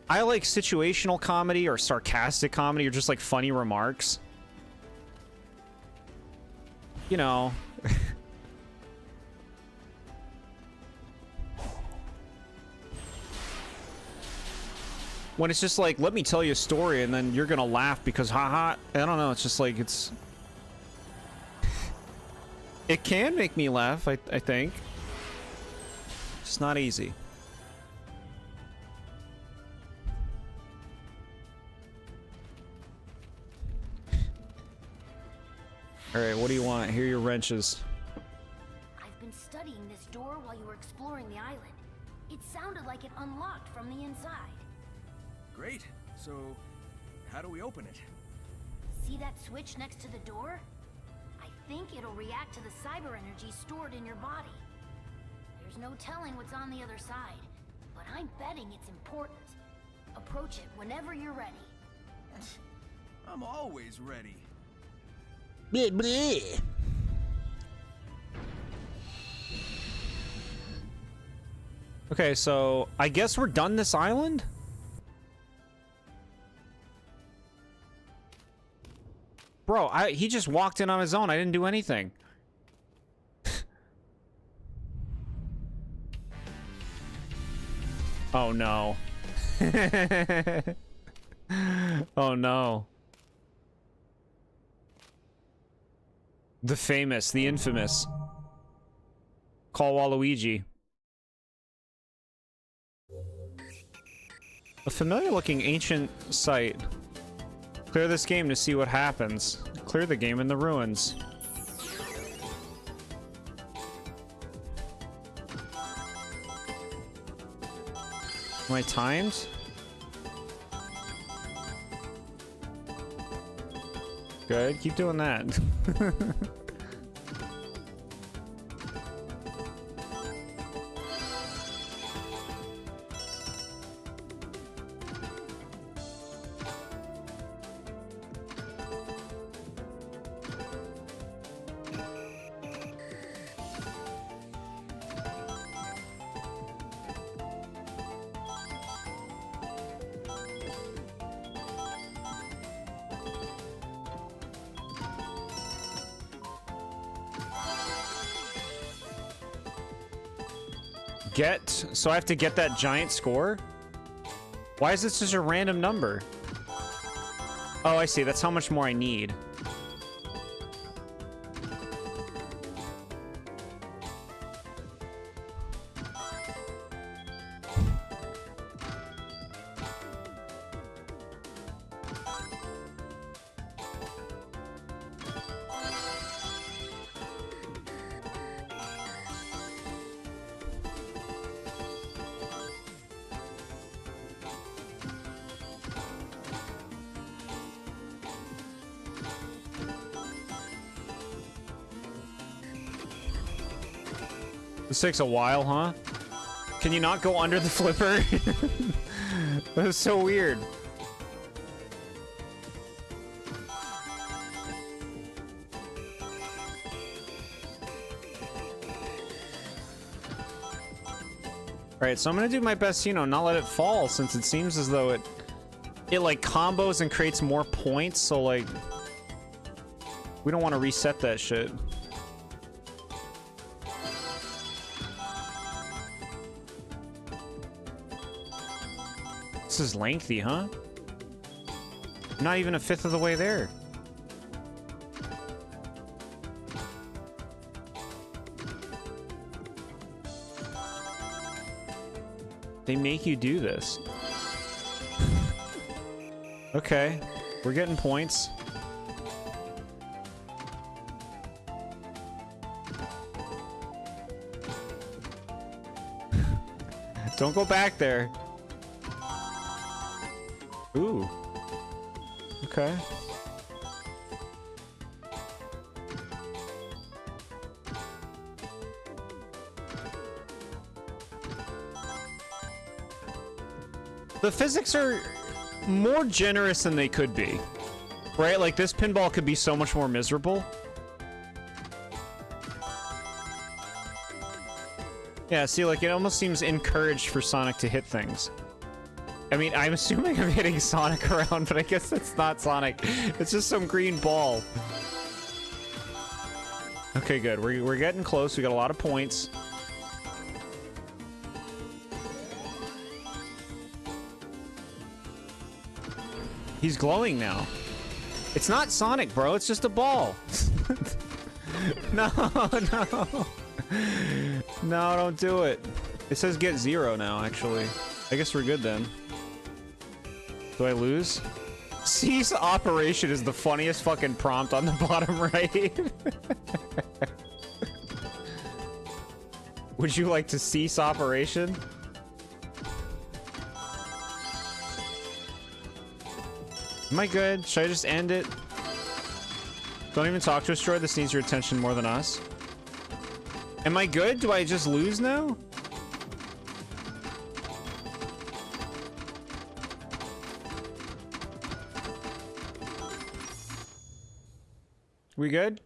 I like situational comedy or sarcastic comedy or just like funny remarks. You know. When it's just like, let me tell you a story and then you're gonna laugh because haha. I don't know, it's just like, it's... It can make me laugh, I think. It's not easy. Alright, what do you want? Here are your wrenches. I've been studying this door while you were exploring the island. It sounded like it unlocked from the inside. Great. So, how do we open it? See that switch next to the door? I think it'll react to the cyber energy stored in your body. There's no telling what's on the other side, but I'm betting it's important. Approach it whenever you're ready. I'm always ready. Bleh, bleh. Okay, so I guess we're done this island? Bro, he just walked in on his own. I didn't do anything. Oh no. Oh no. The famous, the infamous. Call Waluigi. A familiar looking ancient site. Clear this game to see what happens. Clear the game in the ruins. Am I timed? Good, keep doing that. So I have to get that giant score? Why is this just a random number? Oh, I see. That's how much more I need. This takes a while, huh? Can you not go under the flipper? That was so weird. Alright, so I'm gonna do my best, you know, not let it fall, since it seems as though it like combos and creates more points, so like we don't want to reset that shit. This is lengthy, huh? Not even a fifth of the way there. They make you do this. Okay, we're getting points. Don't go back there. Ooh. Okay. The physics are more generous than they could be. Right? Like, this pinball could be so much more miserable. Yeah, see, like, it almost seems encouraged for Sonic to hit things. I mean, I'm assuming I'm hitting Sonic around, but I guess that's not Sonic. It's just some green ball. Okay, good. We're getting close. We got a lot of points. He's glowing now. It's not Sonic, bro. It's just a ball. No, no. No, don't do it. It says get 0 now, actually. I guess we're good then. Do I lose? Cease operation is the funniest fucking prompt on the bottom right. Would you like to cease operation? Am I good? Should I just end it? Don't even talk to us, Jord. This needs your attention more than us. Am I good? Do I just lose now? We good?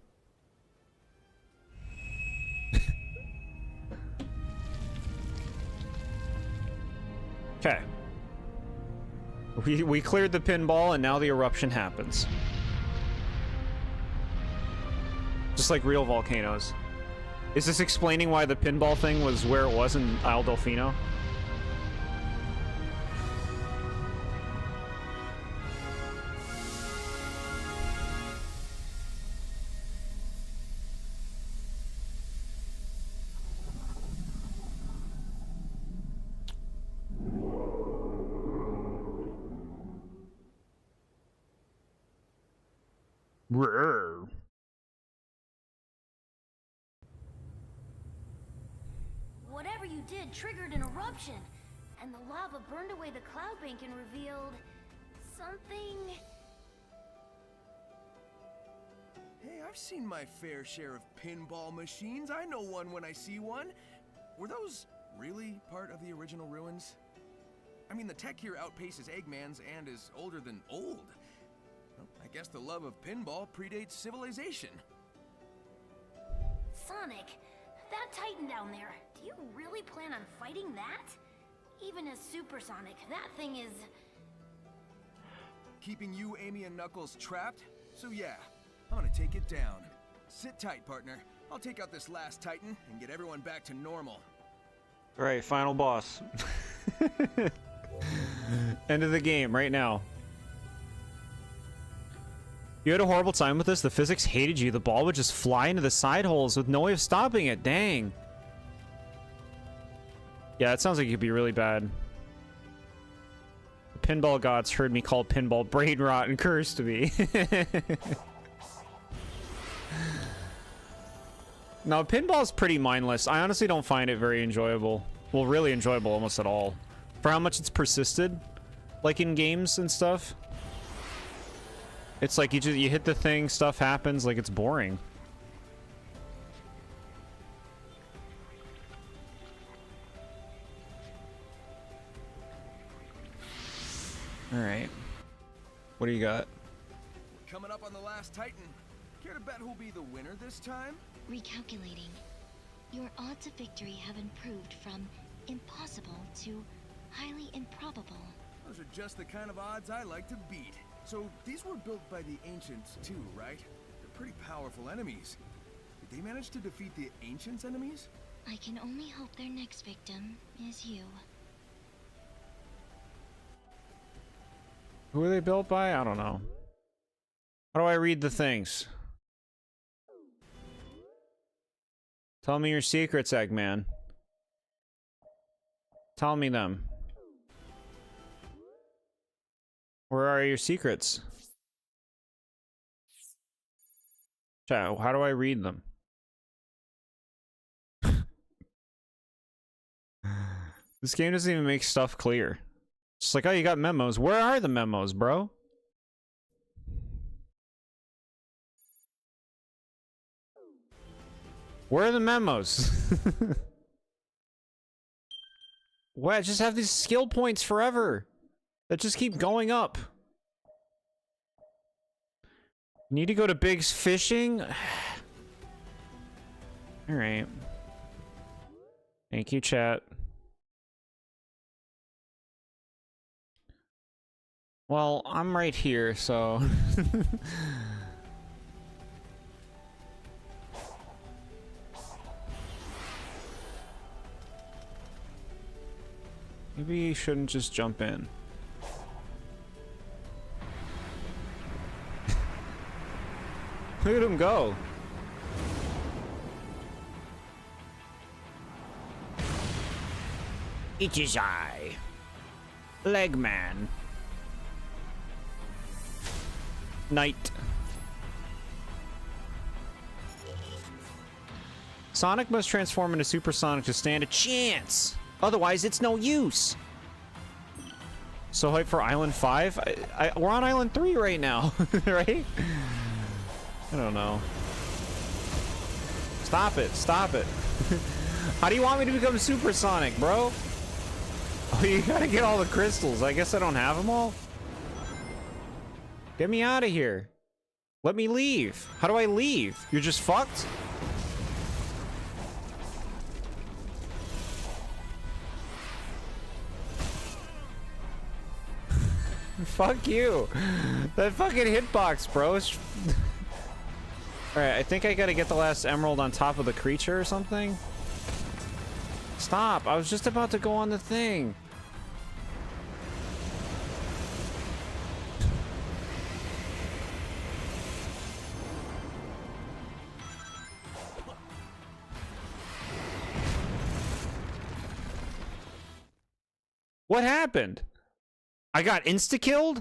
Okay. We cleared the pinball and now the eruption happens. Just like real volcanoes. Is this explaining why the pinball thing was where it was in Isle Delfino? Roar. Whatever you did triggered an eruption, and the lava burned away the cloud bank and revealed something. Hey, I've seen my fair share of pinball machines. I know one when I see one. Were those really part of the original ruins? I mean, the tech here outpaces Eggman's and is older than old. Well, I guess the love of pinball predates civilization. Sonic, that Titan down there, do you really plan on fighting that? Even as Super Sonic, that thing is... Keeping you, Amy, and Knuckles trapped? So yeah, I'm gonna take it down. Sit tight, partner. I'll take out this last Titan and get everyone back to normal. All right, final boss. End of the game right now. You had a horrible time with this? The physics hated you. The ball would just fly into the side holes with no way of stopping it. Dang. Yeah, it sounds like it could be really bad. The pinball gods heard me call pinball brain rot and cursed me. No, pinball's pretty mindless. I honestly don't find it very enjoyable. Well, really enjoyable almost at all. For how much it's persisted, like in games and stuff. It's like you hit the thing, stuff happens, like it's boring. Alright. What do you got? We're coming up on the last Titan. Care to bet who'll be the winner this time? Recalculating. Your odds of victory have improved from impossible to highly improbable. Those are just the kind of odds I like to beat. So these were built by the Ancients too, right? They're pretty powerful enemies. Did they manage to defeat the Ancients' enemies? I can only hope their next victim is you. Who are they built by? I don't know. How do I read the things? Tell me your secrets, Eggman. Tell me them. Where are your secrets? Chat, how do I read them? This game doesn't even make stuff clear. It's like, oh, you got memos. Where are the memos, bro? Where are the memos? What? Just have these skill points forever that just keep going up. Need to go to Big's fishing? Alright. Thank you, chat. Well, I'm right here, so... Maybe you shouldn't just jump in. Look at him go. It is I, Legman. Knight. Sonic must transform into Supersonic to stand a chance. Otherwise, it's no use. So hype for Island 5? We're on Island 3 right now, right? I don't know. Stop it. Stop it. How do you want me to become Supersonic, bro? Oh, you gotta get all the crystals. I guess I don't have them all. Get me out of here. Let me leave. How do I leave? You're just fucked? Fuck you. That fucking hitbox, bro. Alright, I think I gotta get the last emerald on top of the creature or something. Stop. I was just about to go on the thing. What happened? I got insta-killed?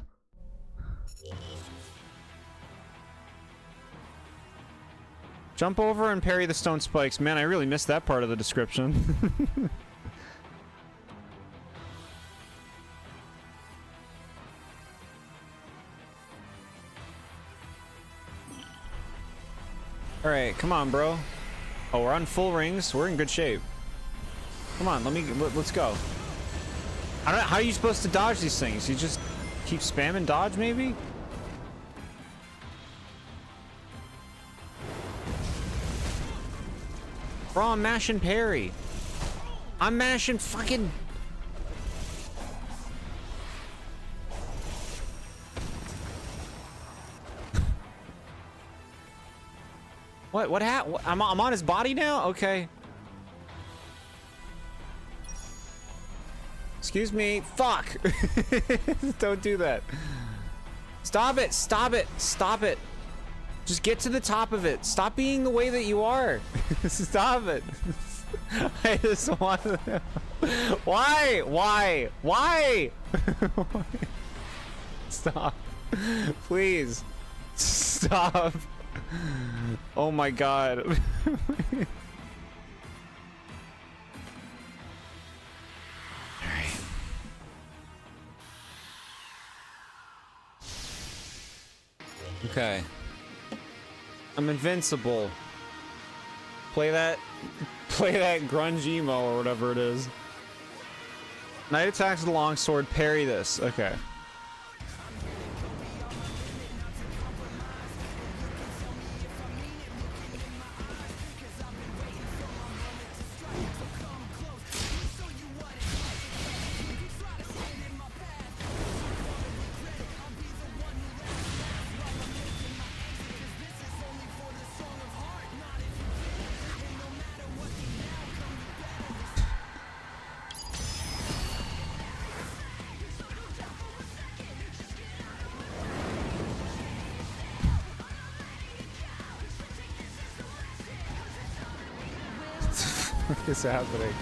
Jump over and parry the stone spikes. Man, I really missed that part of the description. Alright, come on, bro. Oh, we're on full rings. We're in good shape. Come on, let's go. I don't know, how are you supposed to dodge these things? You just keep spamming dodge, maybe? Bro, I'm mashing parry. I'm mashing fucking... What happened? I'm on his body now? Okay. Excuse me. Fuck. Don't do that. Stop it. Stop it. Stop it. Just get to the top of it. Stop being the way that you are. Stop it. I just want to know. Why? Why? Why? Stop. Please. Stop. Oh my god. Okay. I'm invincible. Play that grunge emo or whatever it is. Knight attacks with the longsword, parry this. Okay. What is happening?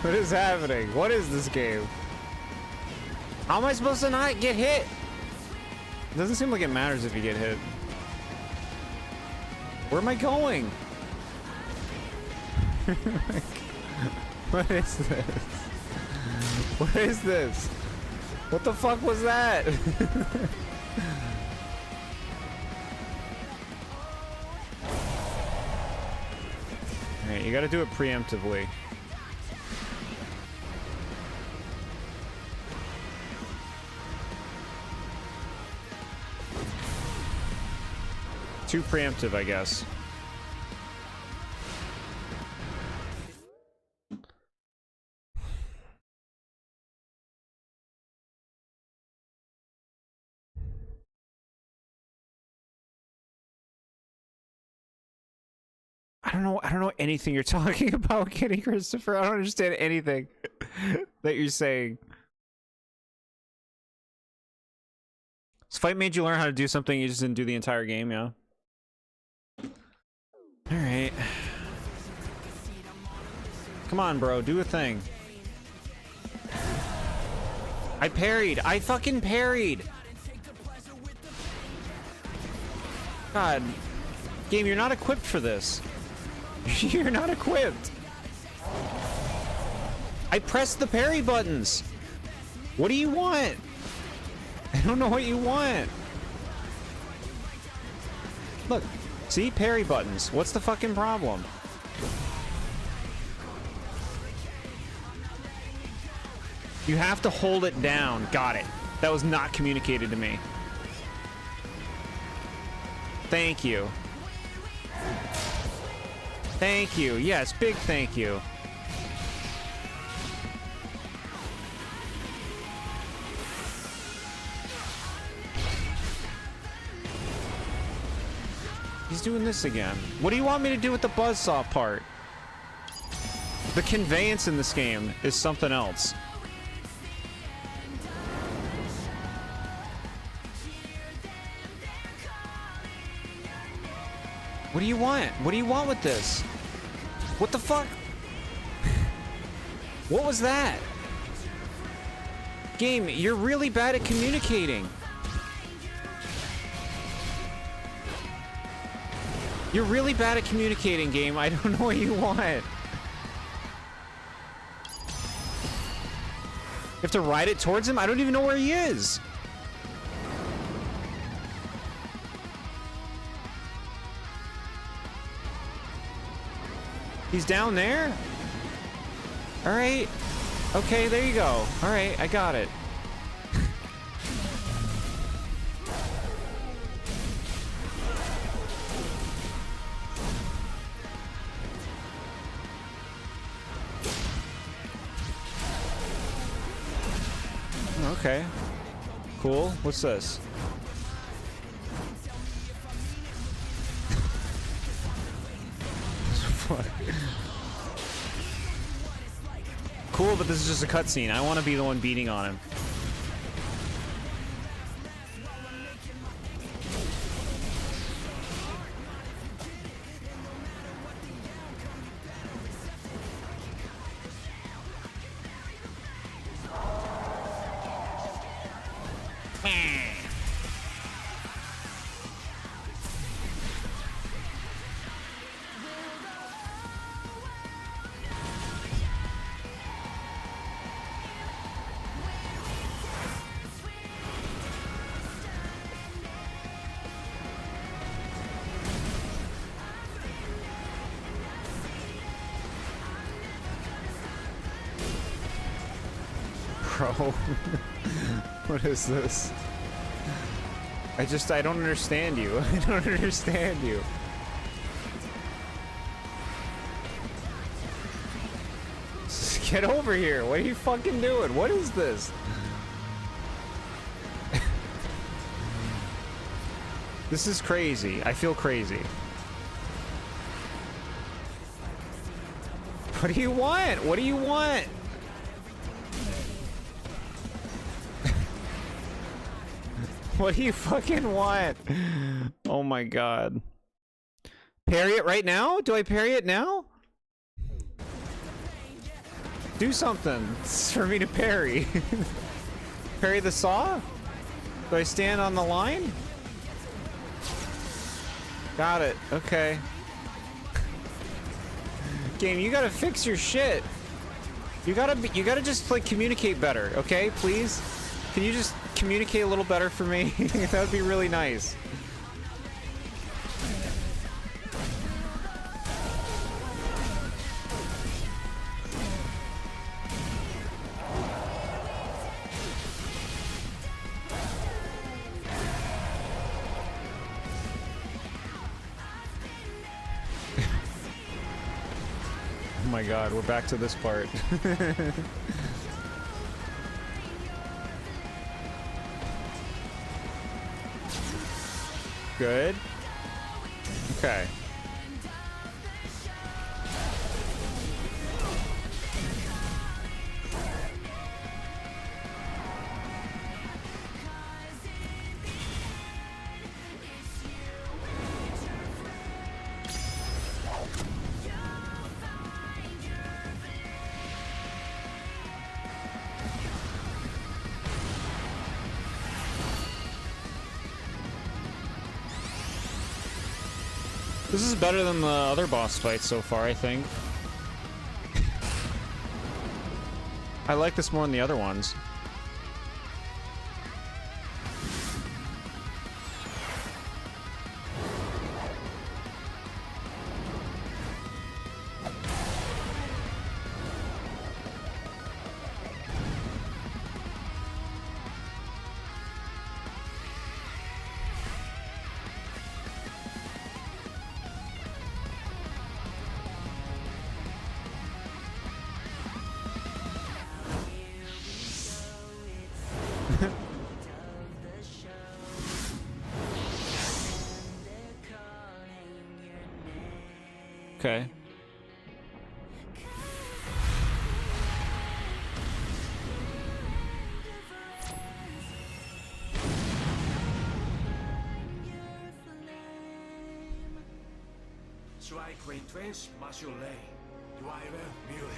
What is happening? What is this game? How am I supposed to not get hit? It doesn't seem like it matters if you get hit. Where am I going? What is this? What is this? What the fuck was that? Alright, you gotta do it preemptively. Too preemptive, I guess. I don't know anything you're talking about, Kenny Christopher. I don't understand anything that you're saying. This fight made you learn how to do something you just didn't do the entire game, yeah? Alright. Come on, bro, do a thing. I parried! I fucking parried! God. Game, you're not equipped for this. You're not equipped. I pressed the parry buttons. What do you want? I don't know what you want. Look, see? Parry buttons. What's the fucking problem? You have to hold it down. Got it. That was not communicated to me. Thank you. Thank you. Yes, big thank you. He's doing this again. What do you want me to do with the buzzsaw part? The conveyance in this game is something else. What do you want? What do you want with this? What the fuck? What was that? Game, you're really bad at communicating. You're really bad at communicating, game. I don't know what you want. You have to ride it towards him? I don't even know where he is. He's down there? Alright. Okay, there you go. Alright, I got it. Okay. Cool. What's this? Cool, but this is just a cutscene. I want to be the one beating on him. Bro, what is this? I don't understand you. I don't understand you. Just get over here. What are you fucking doing? What is this? This is crazy. I feel crazy. What do you want? What do you want? What do you fucking want? Oh my god. Parry it right now? Do I parry it now? Do something. It's for me to parry. Parry the saw? Do I stand on the line? Got it. Okay. Game, you gotta fix your shit. You gotta just like communicate better, okay? Please? Can you just communicate a little better for me? That would be really nice. Oh my god, we're back to this part. Good. Okay. This is better than the other boss fights so far, I think. I like this more than the other ones. Okay. Strike retrench Marshal Lane. Driver Mule.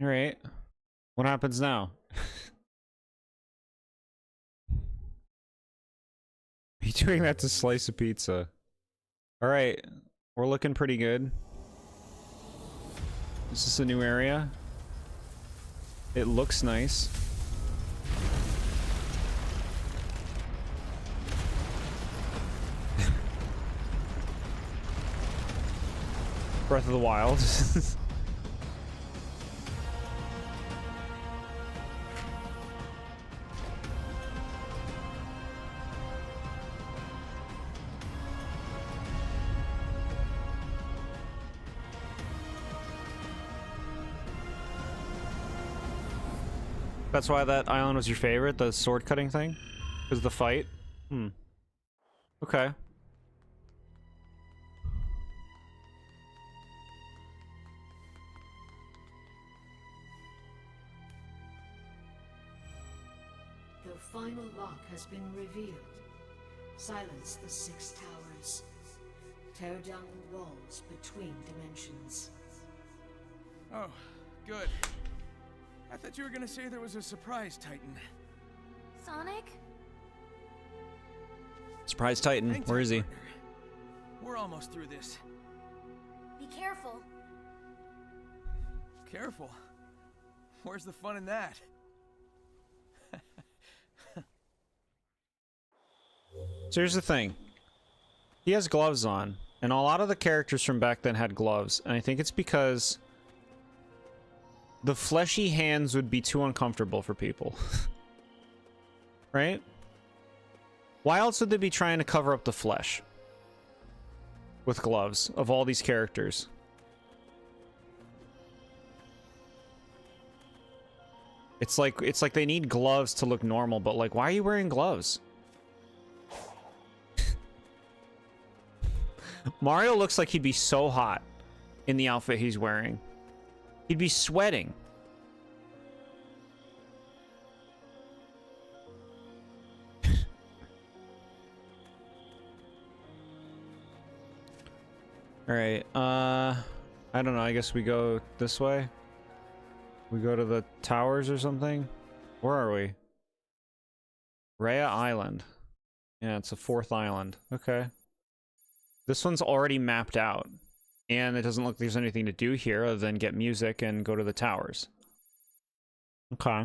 All right. What happens now? Are you doing that to slice a pizza? All right. We're looking pretty good. Is this a new area? It looks nice. Breath of the Wild. That's why that island was your favorite, the sword cutting thing? Because the fight? Hmm. Okay. The final lock has been revealed. Silence the 6 towers. Tear down the walls between dimensions. Oh, good. I thought you were gonna say there was a surprise, Titan. Sonic? Surprise Titan, Hang where tight, is he? partner. We're almost through this. Be careful. Careful. Where's the fun in that? So here's the thing. He has gloves on, and a lot of the characters from back then had gloves, and I think it's because the fleshy hands would be too uncomfortable for people. Right? Why else would they be trying to cover up the flesh with gloves of all these characters? It's like they need gloves to look normal, but like, why are you wearing gloves? Mario looks like he'd be so hot in the outfit he's wearing. He'd be sweating. All right. I don't know. I guess we go this way. We go to the towers or something. Where are we? Rhea Island. Yeah, it's a 4th island. Okay. This one's already mapped out. And it doesn't look like there's anything to do here other than get music and go to the towers. Okay.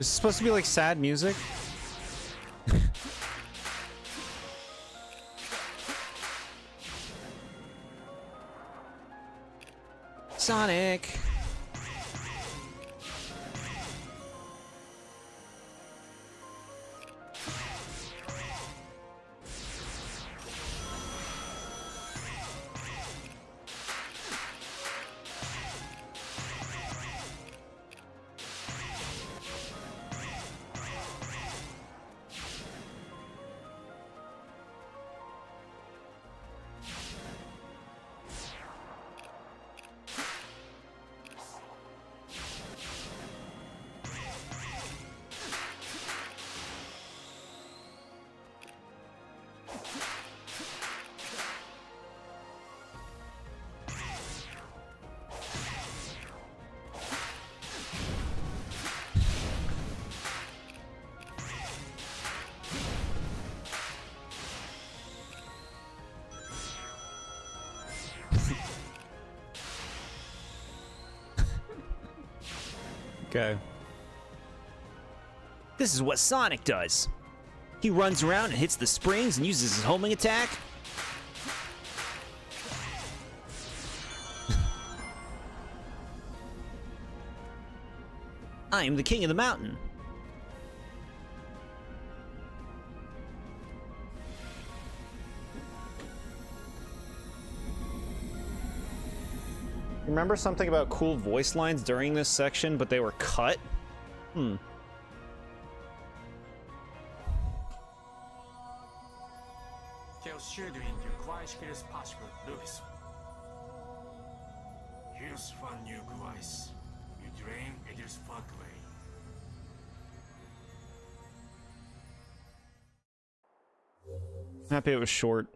Is this supposed to be like sad music? Sonic! Okay. This is what Sonic does. He runs around and hits the springs and uses his homing attack. I am the king of the mountain. Remember something about cool voice lines during this section, but they were cut? Hmm. Tell Shadowing to quais que eles passam por Lubis. Here's fun new guys. You drain it is fuckway. Happy it was short.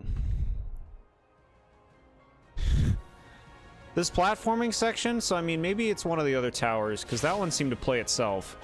This platforming section, so I mean, maybe it's one of the other towers, because that one seemed to play itself.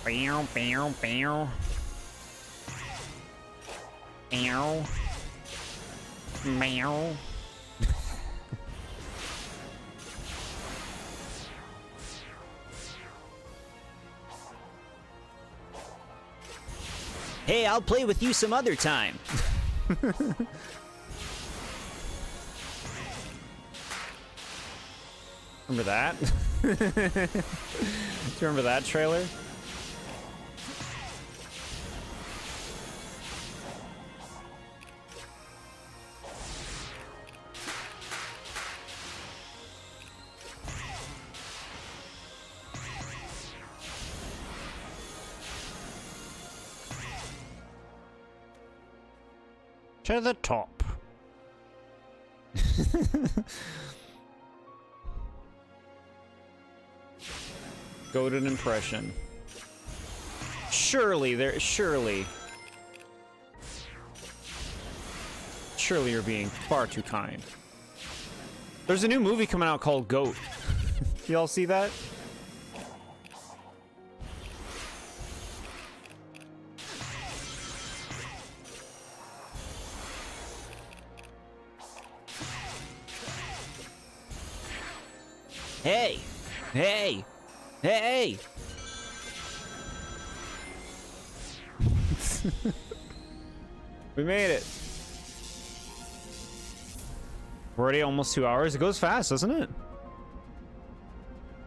Bow, bow, bow. Meow. Meow. Hey, I'll play with you some other time. Remember that? Do you remember that trailer? To the top. Goated impression. Surely you're being far too kind. There's a new movie coming out called Goat. Y'all see that? Hey! Hey! Hey! We made it. We're already almost 2 hours. It goes fast, doesn't it?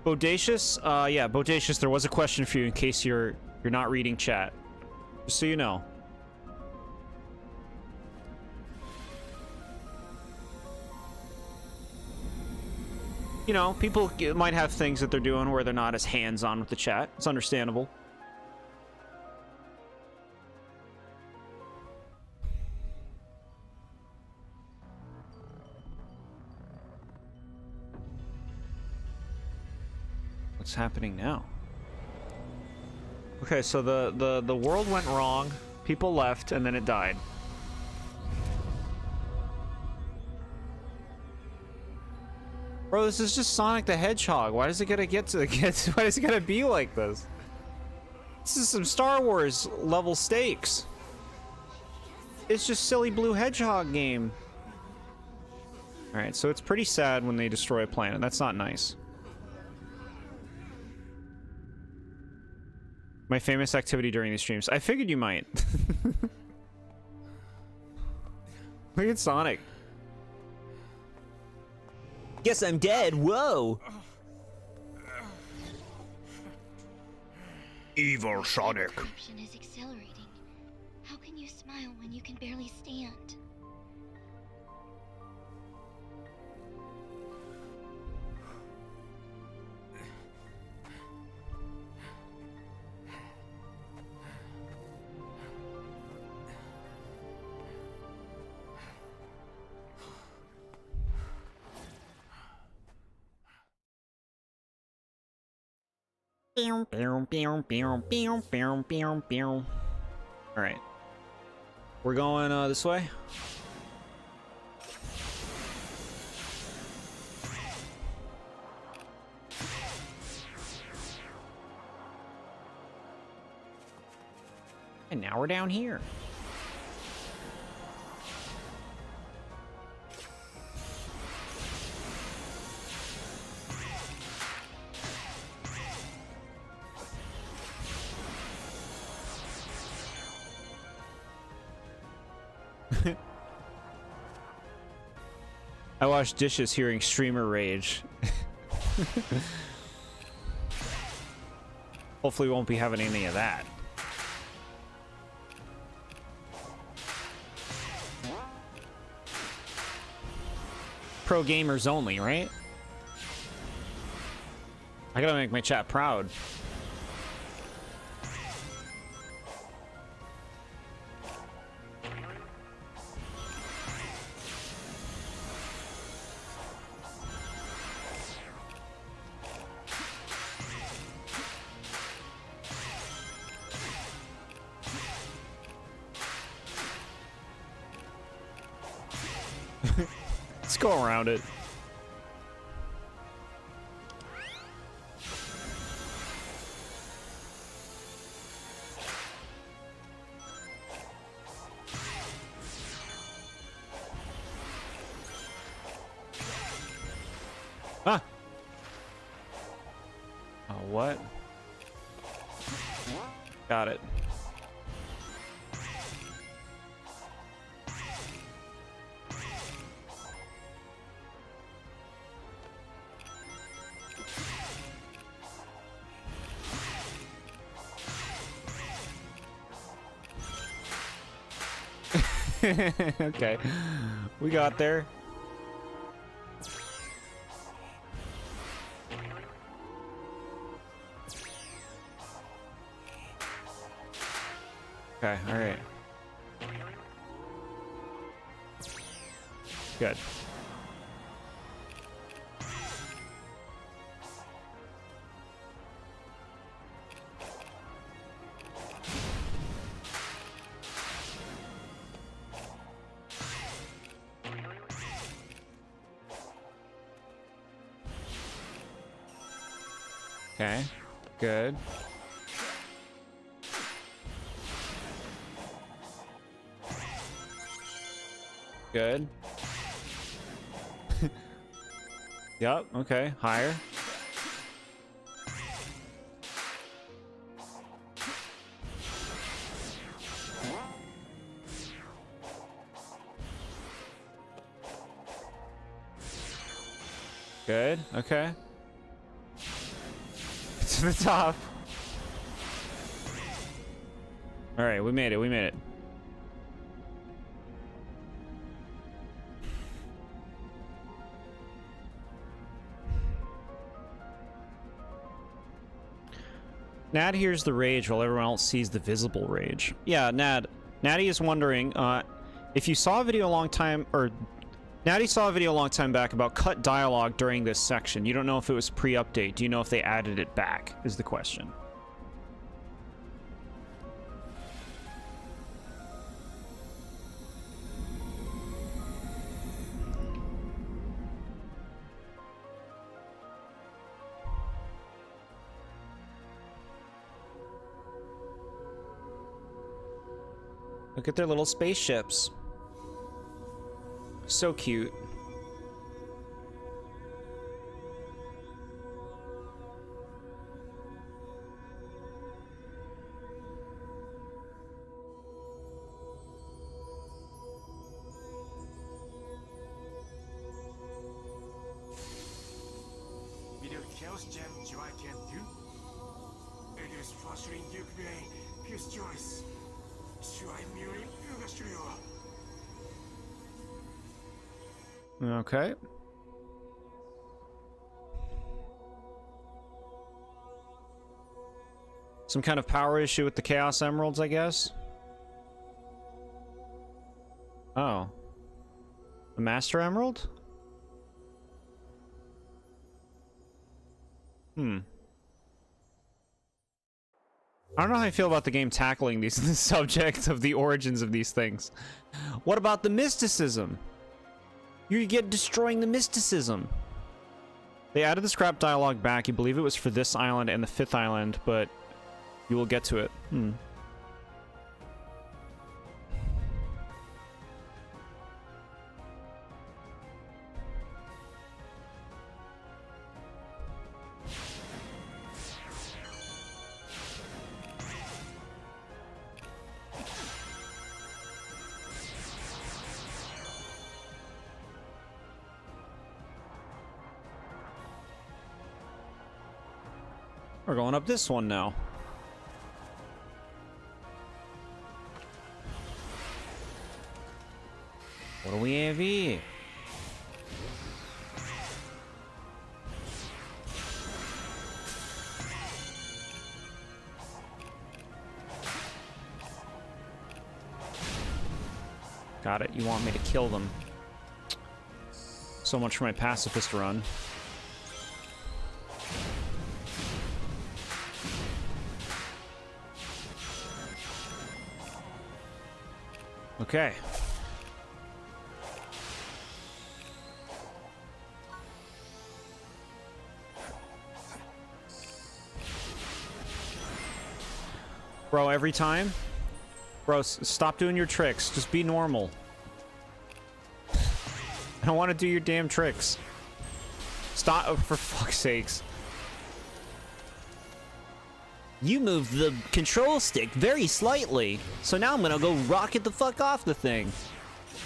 Bodacious? Yeah, Bodacious, there was a question for you in case you're not reading chat. Just so you know. you know, people might have things that they're doing where they're not as hands-on with the chat. It's understandable. What's happening now? Okay, so the world went wrong. People left, and then it died. Bro, this is just Sonic the Hedgehog. Why does it gotta why does it gotta be like this? This is some Star Wars level stakes. It's just silly blue hedgehog game. Alright, so it's pretty sad when they destroy a planet. That's not nice. My famous activity during these streams. I figured you might. Look at Sonic. Guess I'm dead. Whoa. Evil Sonic. Contraption is accelerating. How can you smile when you can barely stand? Alright. We're going this way. And now we're down here. I wash dishes hearing streamer rage. Hopefully we won't be having any of that. Pro gamers only, right? I gotta make my chat proud. Let's go around it. Ah. Oh, what? Got it. Okay, we got there. Okay, all right. Good. Okay, good. Good. Yep, okay, higher. Good, okay. To the top. All right, we made it. We made it. Nad hears the rage while everyone else sees the visible rage. Yeah, Natty is wondering, if you saw a video a long time, or Natty saw a video a long time back about cut dialogue during this section. You don't know if it was pre-update. Do you know if they added it back, is the question. Look at their little spaceships. So cute. Video Chaos Gem Joy can do. It is frustrating you play Fuse Choice. Try muting Okay. Some kind of power issue with the Chaos Emeralds, I guess. Oh. The Master Emerald? I don't know how I feel about the game tackling these the subject of the origins of these things. What about the mysticism? You get destroying the mysticism. They added the scrap dialogue back. You believe it was for this island and the 5th island, but you will get to it. We're going up this one now. What do we have here? Got it. You want me to kill them. So much for my pacifist run. Okay. Bro, every time? Bro, stop doing your tricks. Just be normal. I don't want to do your damn tricks. Stop, oh, for fuck's sakes. You moved the control stick very slightly, so now I'm gonna go rocket the fuck off the thing.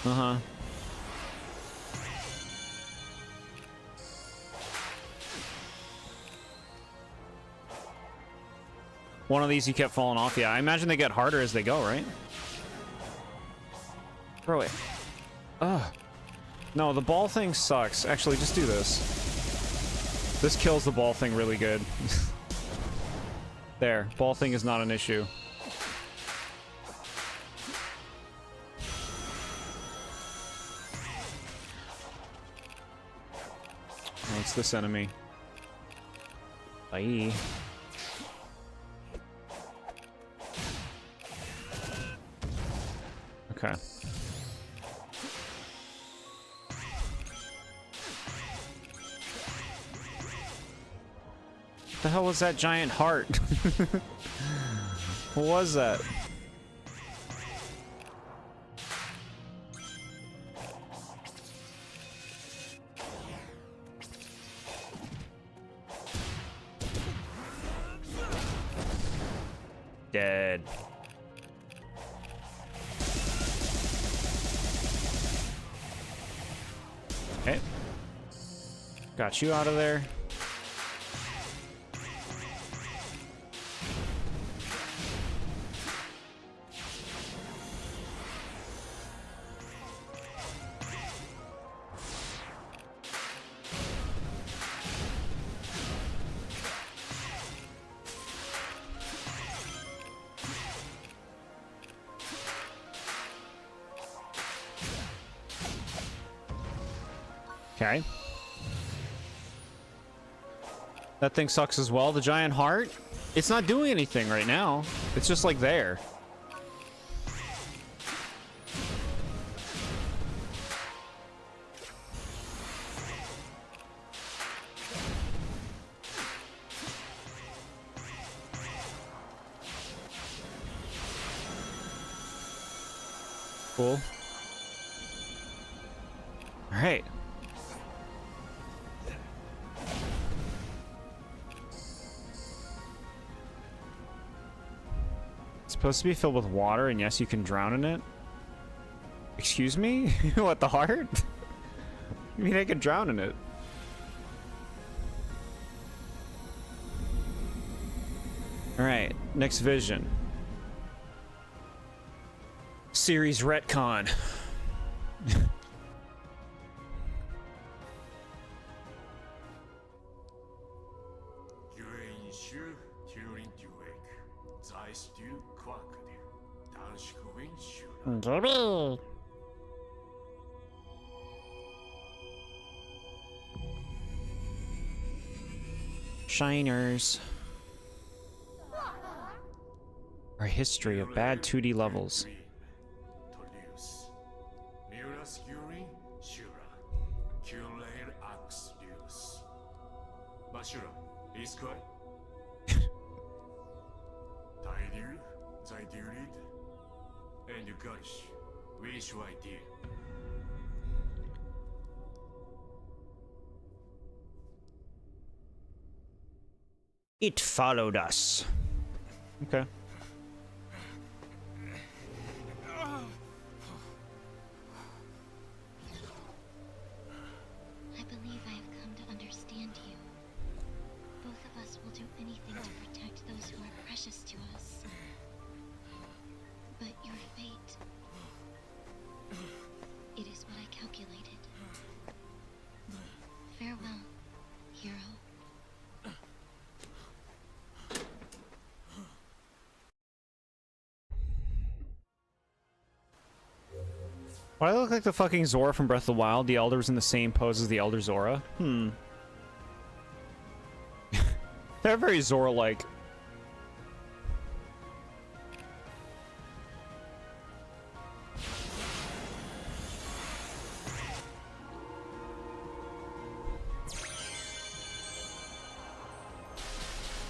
Uh-huh. One of these you kept falling off. Yeah, I imagine they get harder as they go, right? Bro, it. Ugh. No, the ball thing sucks. Actually, just do this. This kills the ball thing really good. There, ball thing is not an issue. Oh, it's this enemy. Bye. Okay. What the hell was that giant heart? What was that? Dead. Okay. Got you out of there. Okay. That thing sucks as well. The giant heart, it's not doing anything right now. It's just like there. Cool. All right. It's supposed to be filled with water, and yes, you can drown in it. Excuse me? What, the heart? You mean I can drown in it? All right, next vision. Series retcon. Shiners. Our history of bad 2D levels. It followed us. Okay. I believe I have come to understand you. Both of us will do anything to protect those who are precious to us. But your fate... it is what I calculated. Farewell, hero. Why do I look like the fucking Zora from Breath of the Wild? The Elder's in the same pose as the Elder Zora? They're very Zora-like.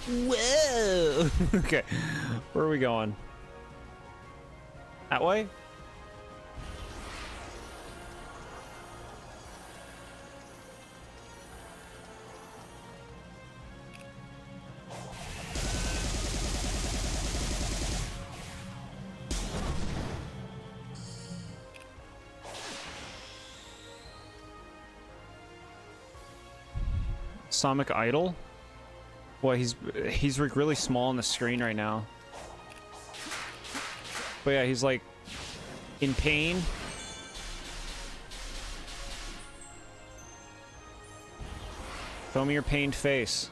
Whoa! Okay, where are we going? That way? Sonic Idol? Boy, he's like really small on the screen right now. But yeah, he's like in pain. Show me your pained face.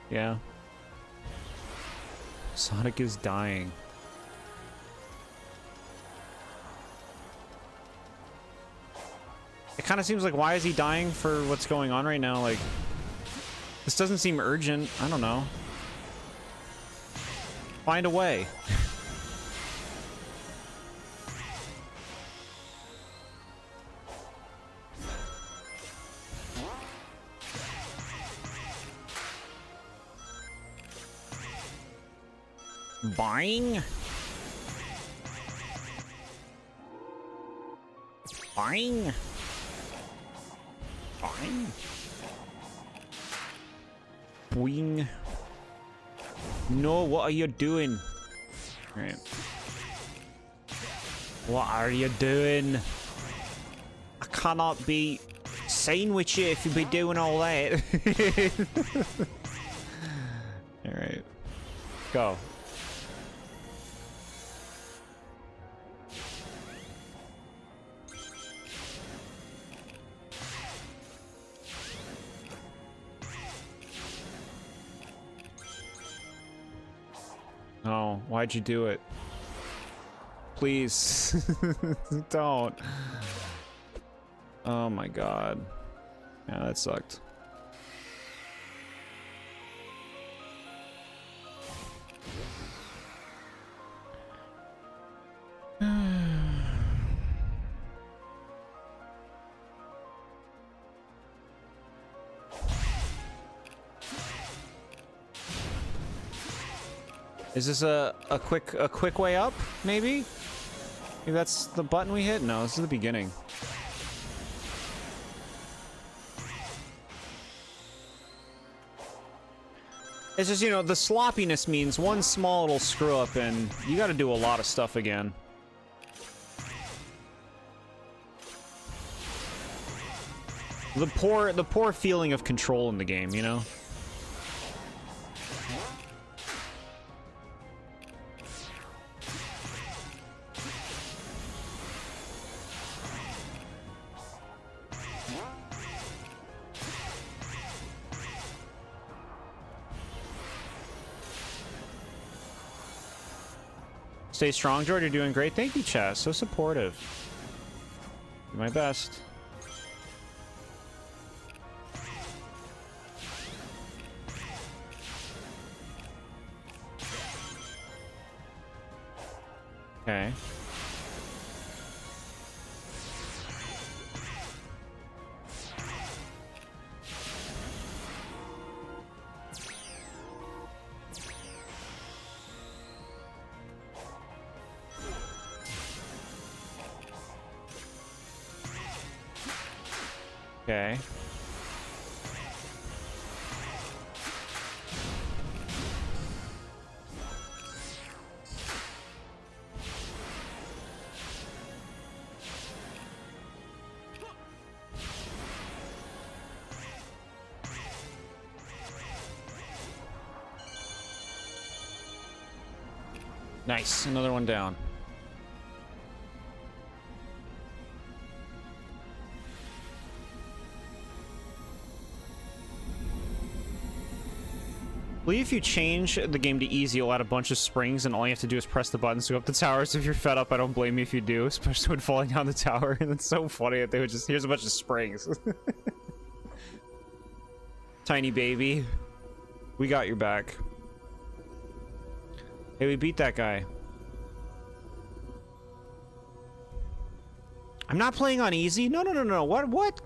Yeah. Sonic is dying. It kind of seems like, why is he dying for what's going on right now? Like, this doesn't seem urgent. I don't know. Find a way. Buying? Buying? Buying? Boing. No, what are you doing? Right. What are you doing? I cannot be sane with you if you be doing all that. Alright. Go. Oh, why'd you do it? Please. Don't. Oh my god. Yeah, that sucked. Is this a quick way up, maybe? Maybe that's the button we hit? No, this is the beginning. It's just, you know, the sloppiness means one small little screw up and you gotta do a lot of stuff again. The poor feeling of control in the game, you know? Stay strong, Jord. You're doing great. Thank you, Chaz. So supportive. Do my best. Okay. Okay. Nice, another one down. I believe if you change the game to easy, you'll add a bunch of springs, and all you have to do is press the buttons to go up the towers. If you're fed up, I don't blame you if you do, especially when falling down the tower. And it's so funny that they would just, here's a bunch of springs. Tiny baby. We got your back. Hey, we beat that guy. I'm not playing on easy? No. What?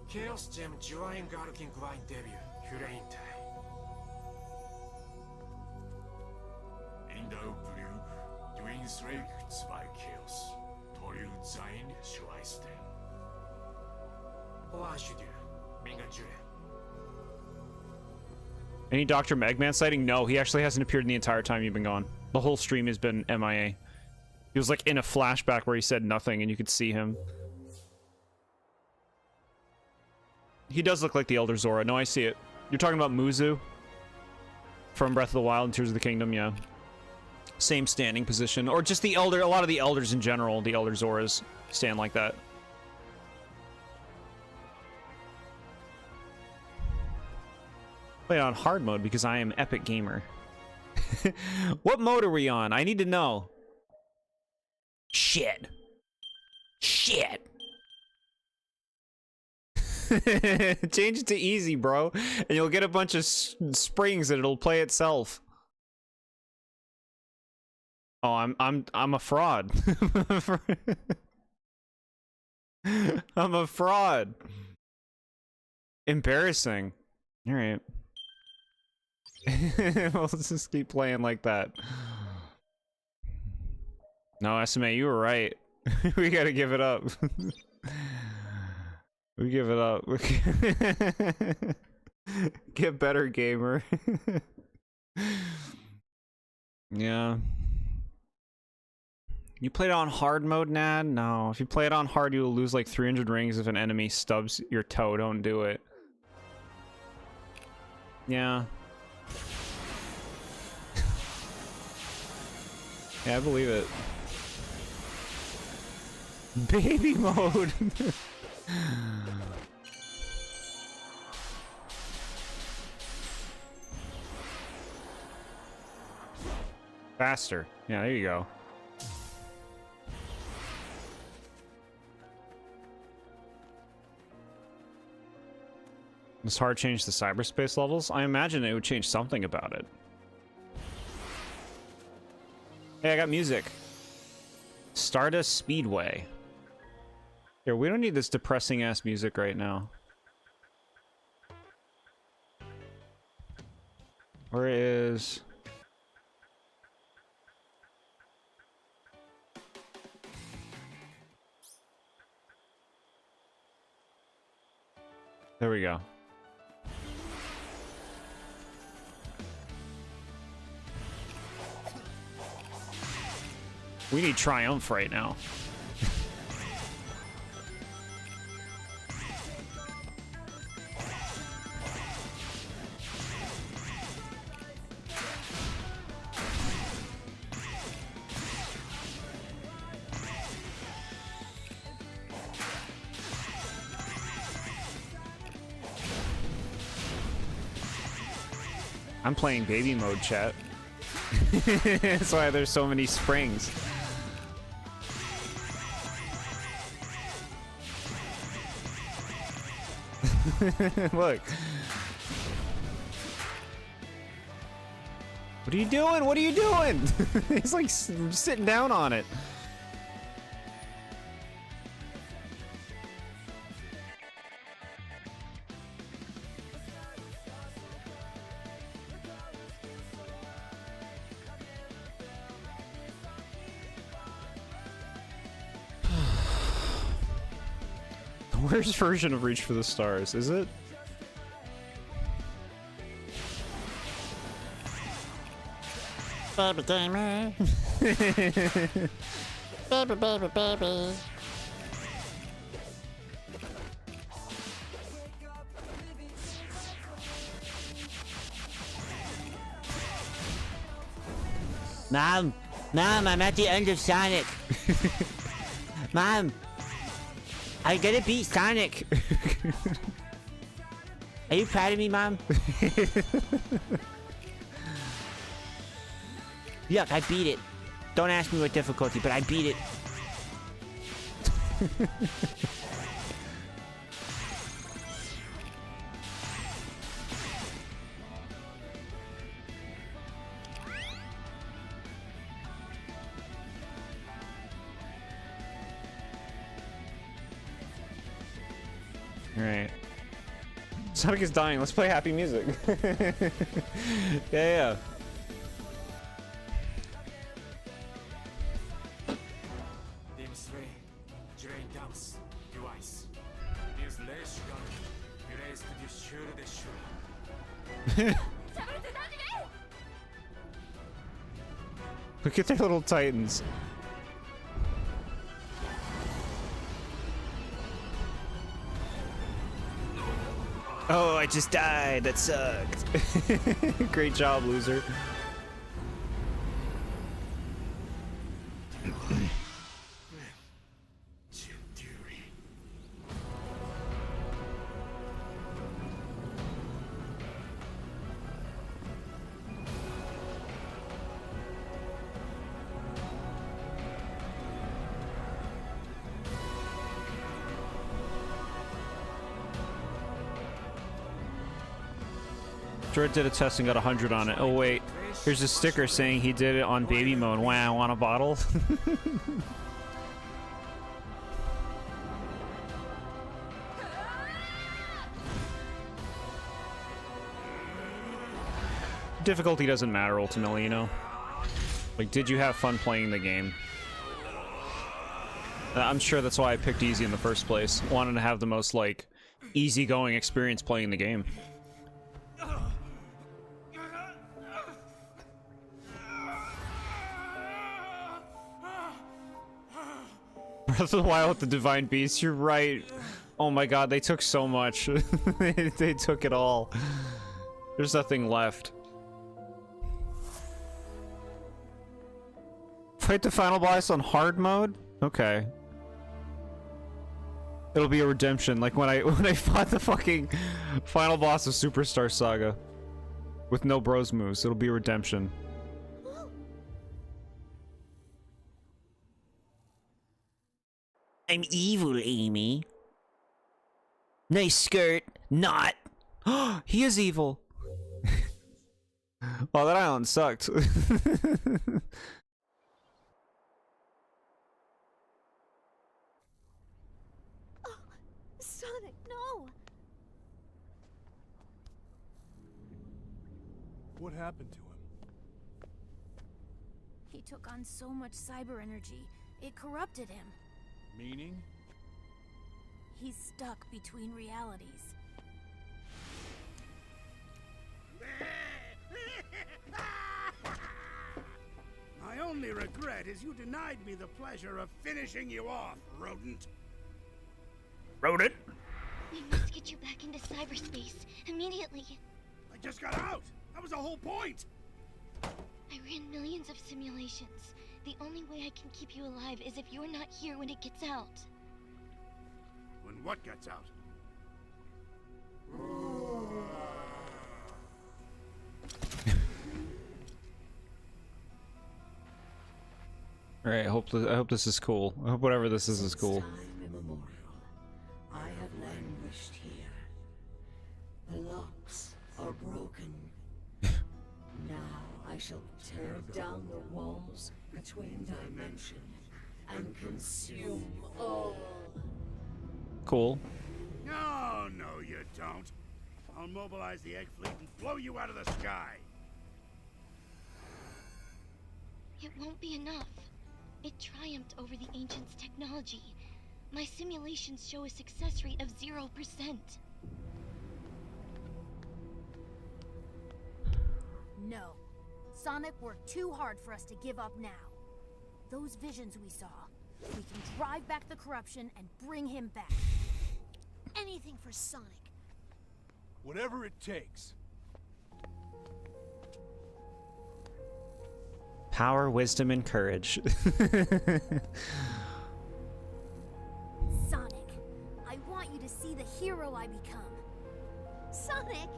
Chaos Gem Join Garkin Grind Debut, Hurain Tai. In the blue, Twins Rakes by Chaos, Toru Zain Schweisten. Oashudu, Mingajure. Any Dr. Megman sighting? No, he actually hasn't appeared in the entire time you've been gone. The whole stream has been MIA. He was like in a flashback where he said nothing and you could see him. He does look like the Elder Zora. No, I see it. You're talking about Muzu from Breath of the Wild and Tears of the Kingdom, yeah. Same standing position. Or just the Elder, a lot of the Elders in general, the Elder Zoras stand like that. Play it on hard mode because I am epic gamer. What mode are we on? I need to know. Shit. Change it to easy, bro, and you'll get a bunch of springs and it'll play itself. Oh, I'm a fraud. I'm a fraud. Embarrassing. All right. We'll just keep playing like that. No, SMA, you were right. We gotta give it up. We give it up. Get better, gamer. Yeah. You played it on hard mode, Nad? No. If you play it on hard, you'll lose like 300 rings if an enemy stubs your toe. Don't do it. Yeah. Yeah, I believe it. Baby mode. Faster. Yeah, there you go. Does hard change the cyberspace levels? I imagine it would change something about it. Hey, I got music. Stardust Speedway. Here, we don't need this depressing ass music right now. Where is... There we go. We need Triumph right now. I'm playing baby mode, chat. That's why there's so many springs. Look. What are you doing? What are you doing? He's like sitting down on it. The worst version of Reach for the Stars, is it? Baby gamer. baby. Mom, I'm at the end of Sonic. Mom, I gotta beat Sonic. Are you proud of me, Mom? Look, I beat it. Don't ask me what difficulty, but I beat it. Alright. Sonic is dying. Let's play happy music. Yeah. Look at their little titans. Oh, I just died. That sucked. Great job, loser. Jord did a test and got 100 on it. Oh wait, here's a sticker saying he did it on baby mode. Wow, on a bottle? Difficulty doesn't matter ultimately, you know? Like, did you have fun playing the game? I'm sure that's why I picked easy in the first place. Wanted to have the most, like, easygoing experience playing the game. Breath of the Wild with the Divine Beast, you're right. Oh my god, they took so much. They took it all. There's nothing left. Fight the final boss on hard mode? Okay. It'll be a redemption, like when I fought the fucking final boss of Superstar Saga. With no bros moves, it'll be a redemption. I'm evil, Amy. Nice skirt. Not. He is evil. Oh, that island sucked. Sonic, no! What happened to him? He took on so much cyber energy, it corrupted him. Meaning? He's stuck between realities. My only regret is you denied me the pleasure of finishing you off, rodent. Rodent? We must get you back into cyberspace immediately. I just got out. That was the whole point. I ran millions of simulations. The only way I can keep you alive is if you're not here when it gets out. When what gets out? All right, I hope this is cool. I hope whatever this is cool. Since time immemorial, I have languished here. The locks are broken. Now I shall tear down the walls between dimensions and consume all. Cool. No, no, you don't. I'll mobilize the egg fleet and blow you out of the sky. It won't be enough. It triumphed over the Ancients' technology. My simulations show a success rate of 0%. No. Sonic worked too hard for us to give up now. Those visions we saw, we can drive back the corruption and bring him back. Anything for Sonic. Whatever it takes. Power, wisdom, and courage. Sonic, I want you to see the hero I become. Sonic,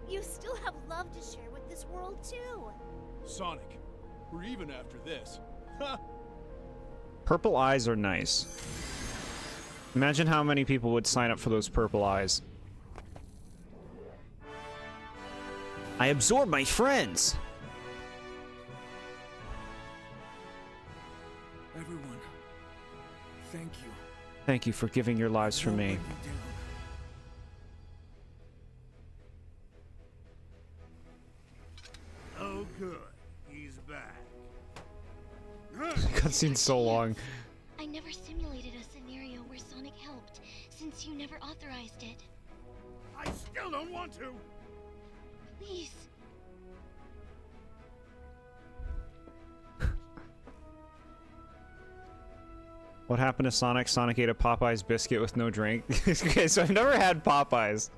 you still have love to share with this world too. Sonic, we're even after this. Ha! Purple eyes are nice. Imagine how many people would sign up for those purple eyes. I absorb my friends. Everyone, thank you. Thank you for giving your lives for me. Don't let me down. Oh, good. He's back. Cutscene's so long. I never simulated a scenario where Sonic helped, since you never authorized it. I still don't want to. Please. What happened to Sonic? Sonic ate a Popeye's biscuit with no drink. Okay, so I've never had Popeyes.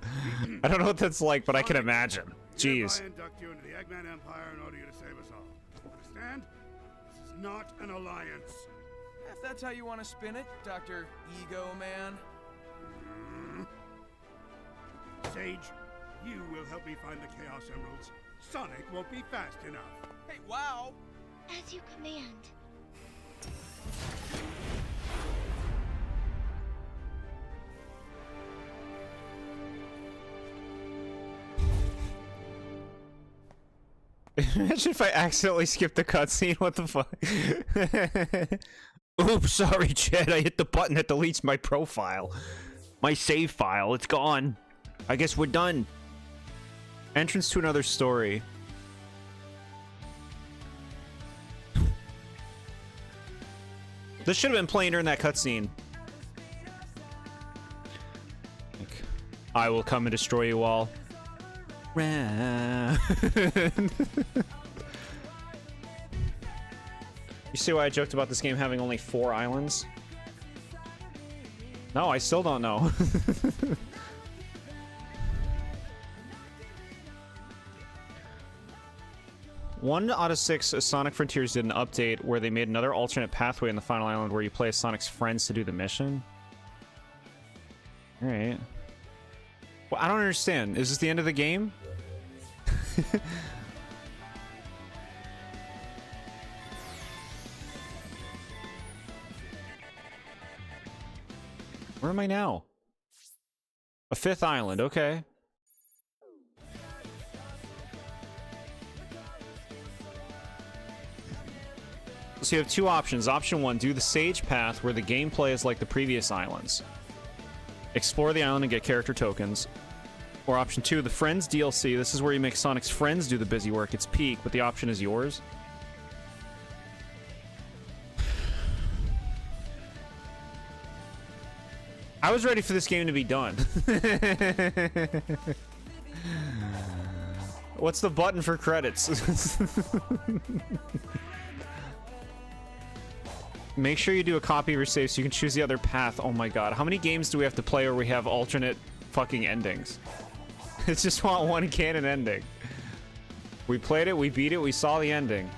I don't know what that's like, but I can imagine. Jeez. I induct you into the Eggman Empire in order you to save us all. Understand? This is not an alliance. If that's how you want to spin it, Dr. Ego Man. Sage, you will help me find the Chaos Emeralds. Sonic won't be fast enough. Hey, wow! As you command. Imagine if I accidentally skipped the cutscene. What the fuck? Oops, sorry, Chad. I hit the button that deletes my profile. My save file. It's gone. I guess we're done. Entrance to another story. This should have been playing during that cutscene. I will come and destroy you all. You see why I joked about this game having only 4 islands? No, I still don't know. One out of 6 Sonic Frontiers did an update where they made another alternate pathway in the final island where you play as Sonic's friends to do the mission. Alright. Well, I don't understand. Is this the end of the game? Where am I now? A 5th island, okay. So you have two options. Option 1, do the Sage path where the gameplay is like the previous islands. Explore the island and get character tokens. Or option 2, the Friends DLC. This is where you make Sonic's friends do the busy work. It's peak, but the option is yours. I was ready for this game to be done. What's the button for credits? Make sure you do a copy of your save so you can choose the other path. Oh my god. How many games do we have to play where we have alternate fucking endings? It's just want one canon ending. We played it, we beat it, we saw the ending.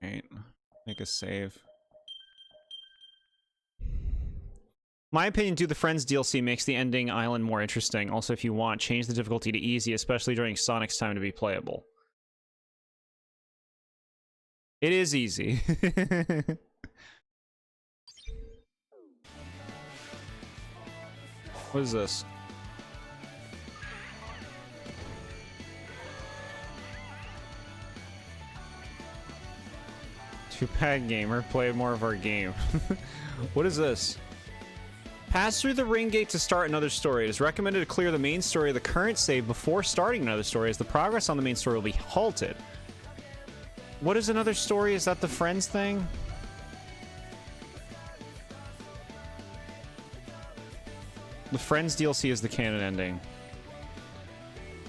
Right. Make a save. My opinion, do the Friends DLC makes the ending island more interesting. Also, if you want, change the difficulty to easy, especially during Sonic's time to be playable. It is easy. What is this? Too bad, gamer. Play more of our game. What is this? Pass through the ring gate to start another story. It is recommended to clear the main story of the current save before starting another story, as the progress on the main story will be halted. What is another story? Is that the Friends thing? The Friends DLC is the canon ending.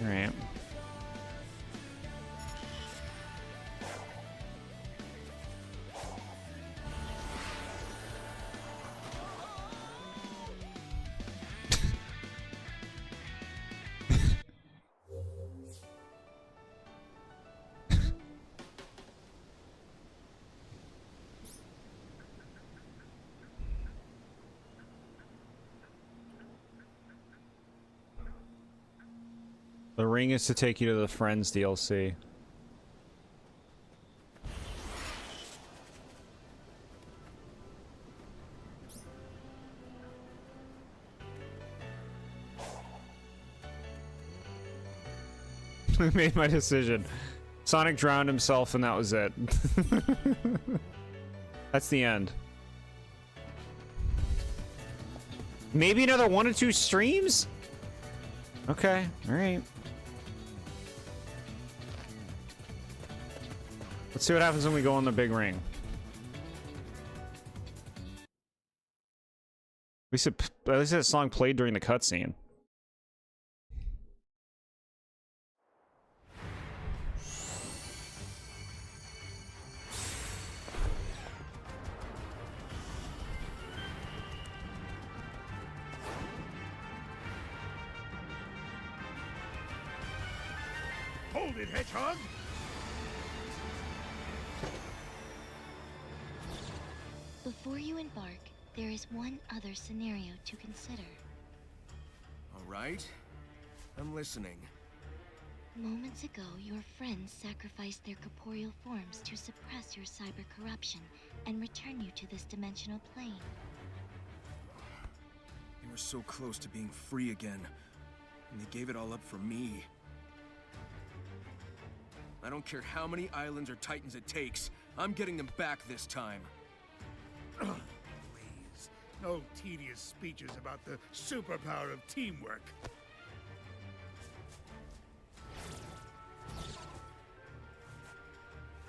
Alright. The ring is to take you to the Friends DLC. I made my decision. Sonic drowned himself and that was it. That's the end. Maybe another 1 or 2 streams? Okay, alright. Let's see what happens when we go on the big ring. At least that song played during the cutscene. Hold it, Hedgehog! Before you embark, there is one other scenario to consider. All right. I'm listening. Moments ago, your friends sacrificed their corporeal forms to suppress your cyber corruption and return you to this dimensional plane. They were so close to being free again, and they gave it all up for me. I don't care how many islands or titans it takes. I'm getting them back this time. Please, no tedious speeches about the superpower of teamwork.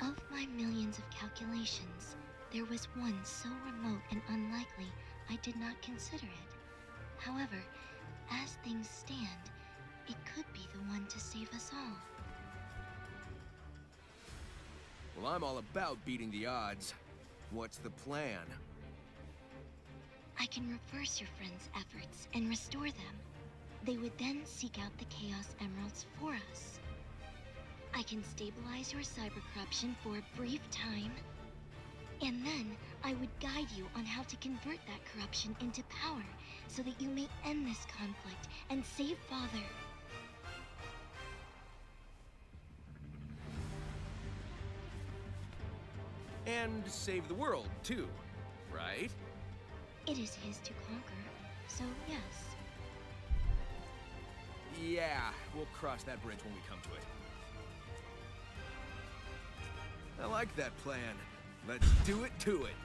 Of my millions of calculations, there was one so remote and unlikely I did not consider it. However, as things stand, it could be the one to save us all. Well, I'm all about beating the odds. What's the plan? I can reverse your friends' efforts and restore them. They would then seek out the Chaos Emeralds for us. I can stabilize your cyber corruption for a brief time, and then I would guide you on how to convert that corruption into power so that you may end this conflict and save Father. And save the world, too, right? It is his to conquer, so yes. Yeah, we'll cross that bridge when we come to it. I like that plan. Let's do it to it.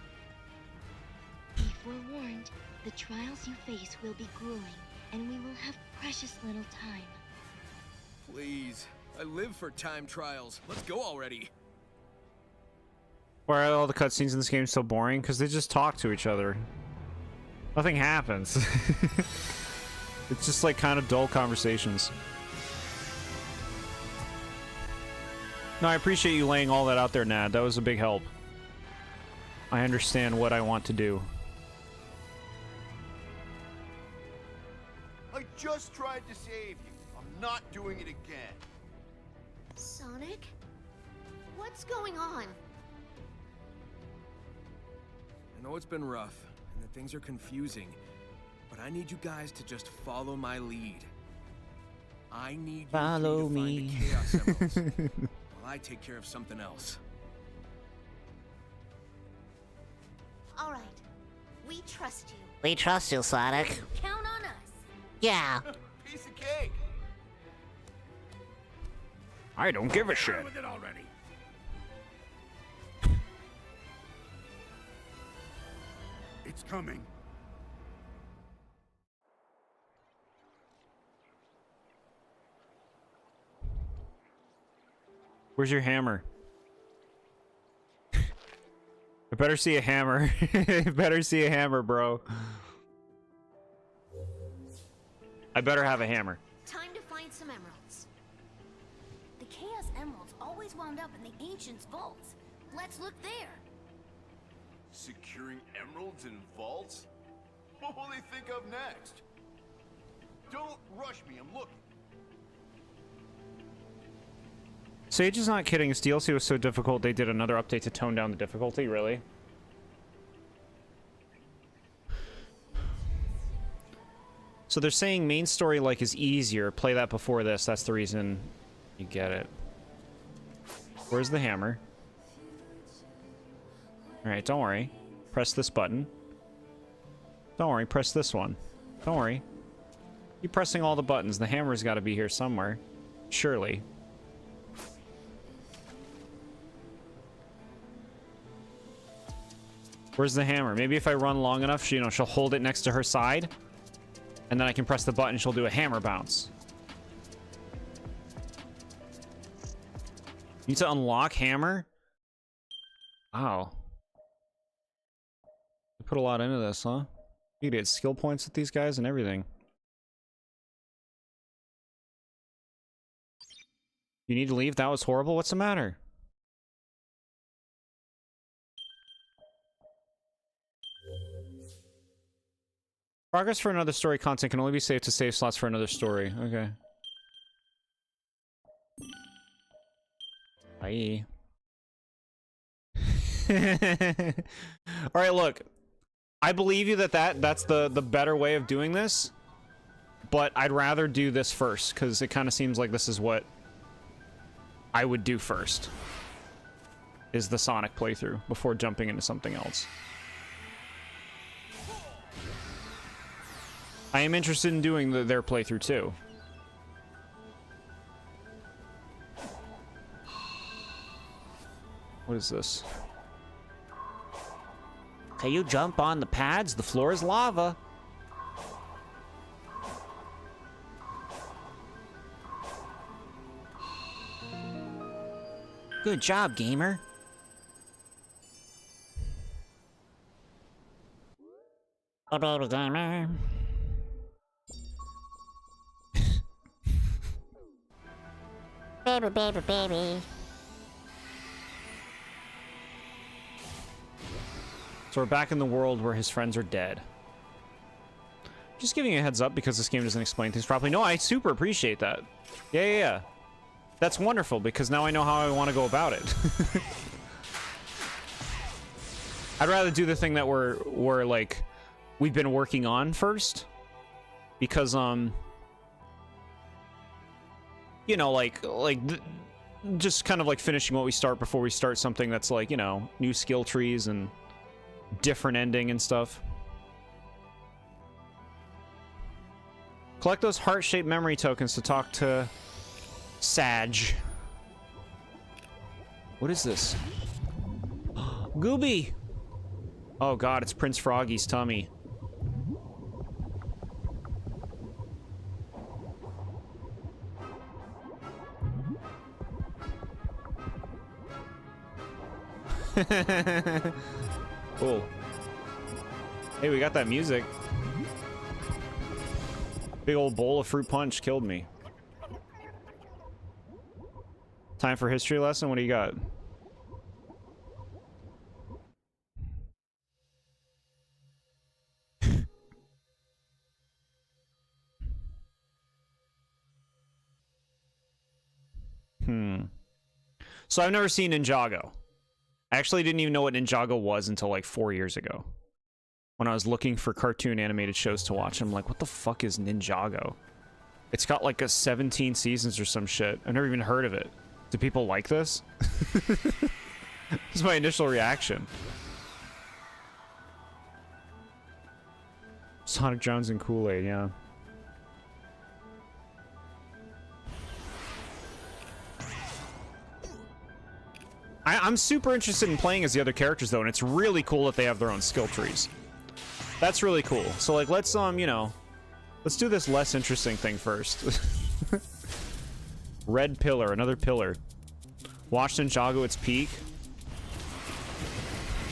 Be forewarned, the trials you face will be grueling, and we will have precious little time. Please, I live for time trials. Let's go already. Why are all the cutscenes in this game so boring? Because they just talk to each other. Nothing happens. It's just like kind of dull conversations. No, I appreciate you laying all that out there, Nad. That was a big help. I understand what I want to do. I just tried to save you. I'm not doing it again. Sonic? What's going on? I know it's been rough, and that things are confusing, but I need you guys to just follow my lead. I need you Follow to me. find the Chaos Emeralds, while I take care of something else. All right. We trust you. We trust you, Sonic. Count on us. Yeah. Piece of cake. I don't give a Share shit. with it already. It's coming. Where's your hammer? I better see a hammer. I better see a hammer, bro. I better have a hammer. Time to find some emeralds. The Chaos Emeralds always wound up in the Ancients' vaults. Let's look there. Securing emeralds in vaults? What will they think of next? Don't rush me, I'm looking. Sage is not kidding. His DLC was so difficult they did another update to tone down the difficulty, really? So they're saying main story like is easier. Play that before this. That's the reason you get it. Where's the hammer? Alright, don't worry. Press this button. Don't worry, press this one. Don't worry. Keep pressing all the buttons. The hammer's got to be here somewhere. Surely. Where's the hammer? Maybe if I run long enough, she'll hold it next to her side. And then I can press the button, she'll do a hammer bounce. Need to unlock hammer? Wow. They put a lot into this, huh? You get skill points with these guys and everything. You need to leave? That was horrible? What's the matter? Progress for another story content can only be saved to save slots for another story. Okay. Bye. Alright, look. I believe you that's the better way of doing this. But I'd rather do this first, because it kind of seems like this is what I would do first. Is the Sonic playthrough, before jumping into something else. I am interested in doing their playthrough too. What is this? Can you jump on the pads? The floor is lava. Good job, gamer. Oh, baby gamer. Baby, baby, baby. So we're back in the world where his friends are dead. Just giving you a heads up because this game doesn't explain things properly. No, I super appreciate that. Yeah. That's wonderful because now I know how I want to go about it. I'd rather do the thing that we're like we've been working on first, because you know, just kind of like finishing what we start before we start something that's like, you know, new skill trees and different ending and stuff. Collect those heart-shaped memory tokens to talk to Sag. What is this? Gooby! Oh god, it's Prince Froggy's tummy. Cool. Hey, we got that music. Big old bowl of fruit punch killed me. Time for history lesson? What do you got? So I've never seen Ninjago. I actually didn't even know what Ninjago was until like 4 years ago. When I was looking for cartoon animated shows to watch, I'm like, what the fuck is Ninjago? It's got like 17 seasons or some shit. I've never even heard of it. Do people like this? This is my initial reaction. Sonic Jones and Kool-Aid, yeah. I'm super interested in playing as the other characters though, and it's really cool that they have their own skill trees. That's really cool. So like, let's you know, let's do this less interesting thing first. Red pillar, another pillar. Watch Ninjago its peak.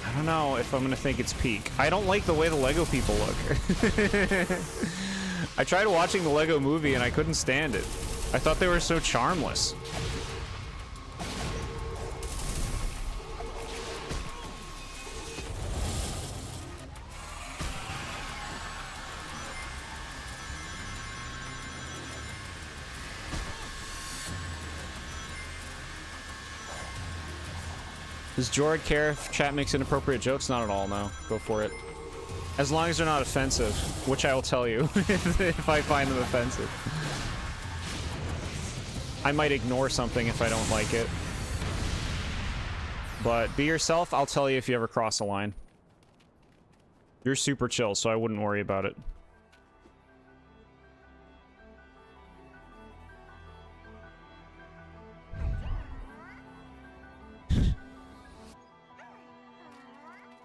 I don't know if I'm gonna think it's peak. I don't like the way the Lego people look. I tried watching the Lego movie and I couldn't stand it. I thought they were so charmless. Does Jord care if chat makes inappropriate jokes? Not at all, no. Go for it. As long as they're not offensive, which I will tell you if I find them offensive. I might ignore something if I don't like it. But be yourself, I'll tell you if you ever cross a line. You're super chill, so I wouldn't worry about it.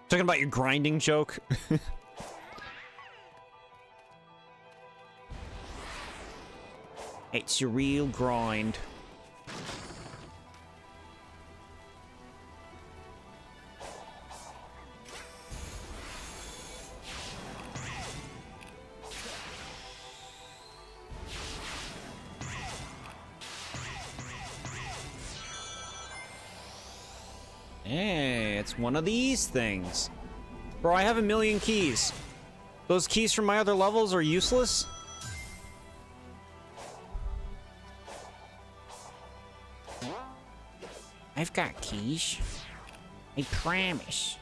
Talking about your grinding joke. It's a real grind. Hey, it's one of these things. Bro, I have 1,000,000 keys. Those keys from my other levels are useless? I've got keys. I promise.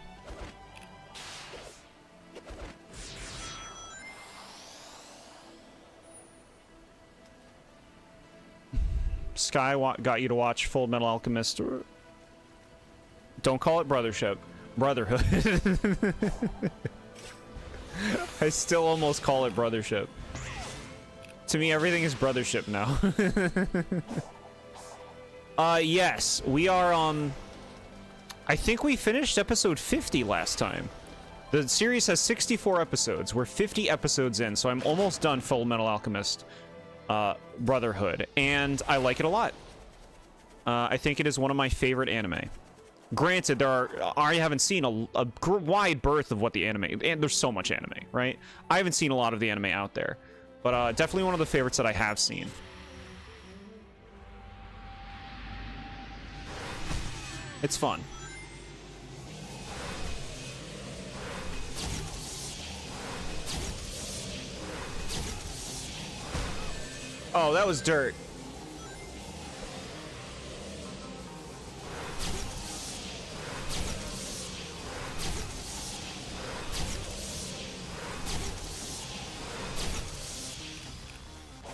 Sky got you to watch Full Metal Alchemist. Don't call it brothership. Brotherhood. I still almost call it brothership. To me, everything is brothership now. Yes, we are, I think we finished episode 50 last time. The series has 64 episodes. We're 50 episodes in, so I'm almost done Full Metal Alchemist Brotherhood, and I like it a lot. I think it is one of my favorite anime. Granted, I haven't seen a wide berth of what the anime, and there's so much anime, right? I haven't seen a lot of the anime out there, but definitely one of the favorites that I have seen. It's fun. Oh, that was dirt.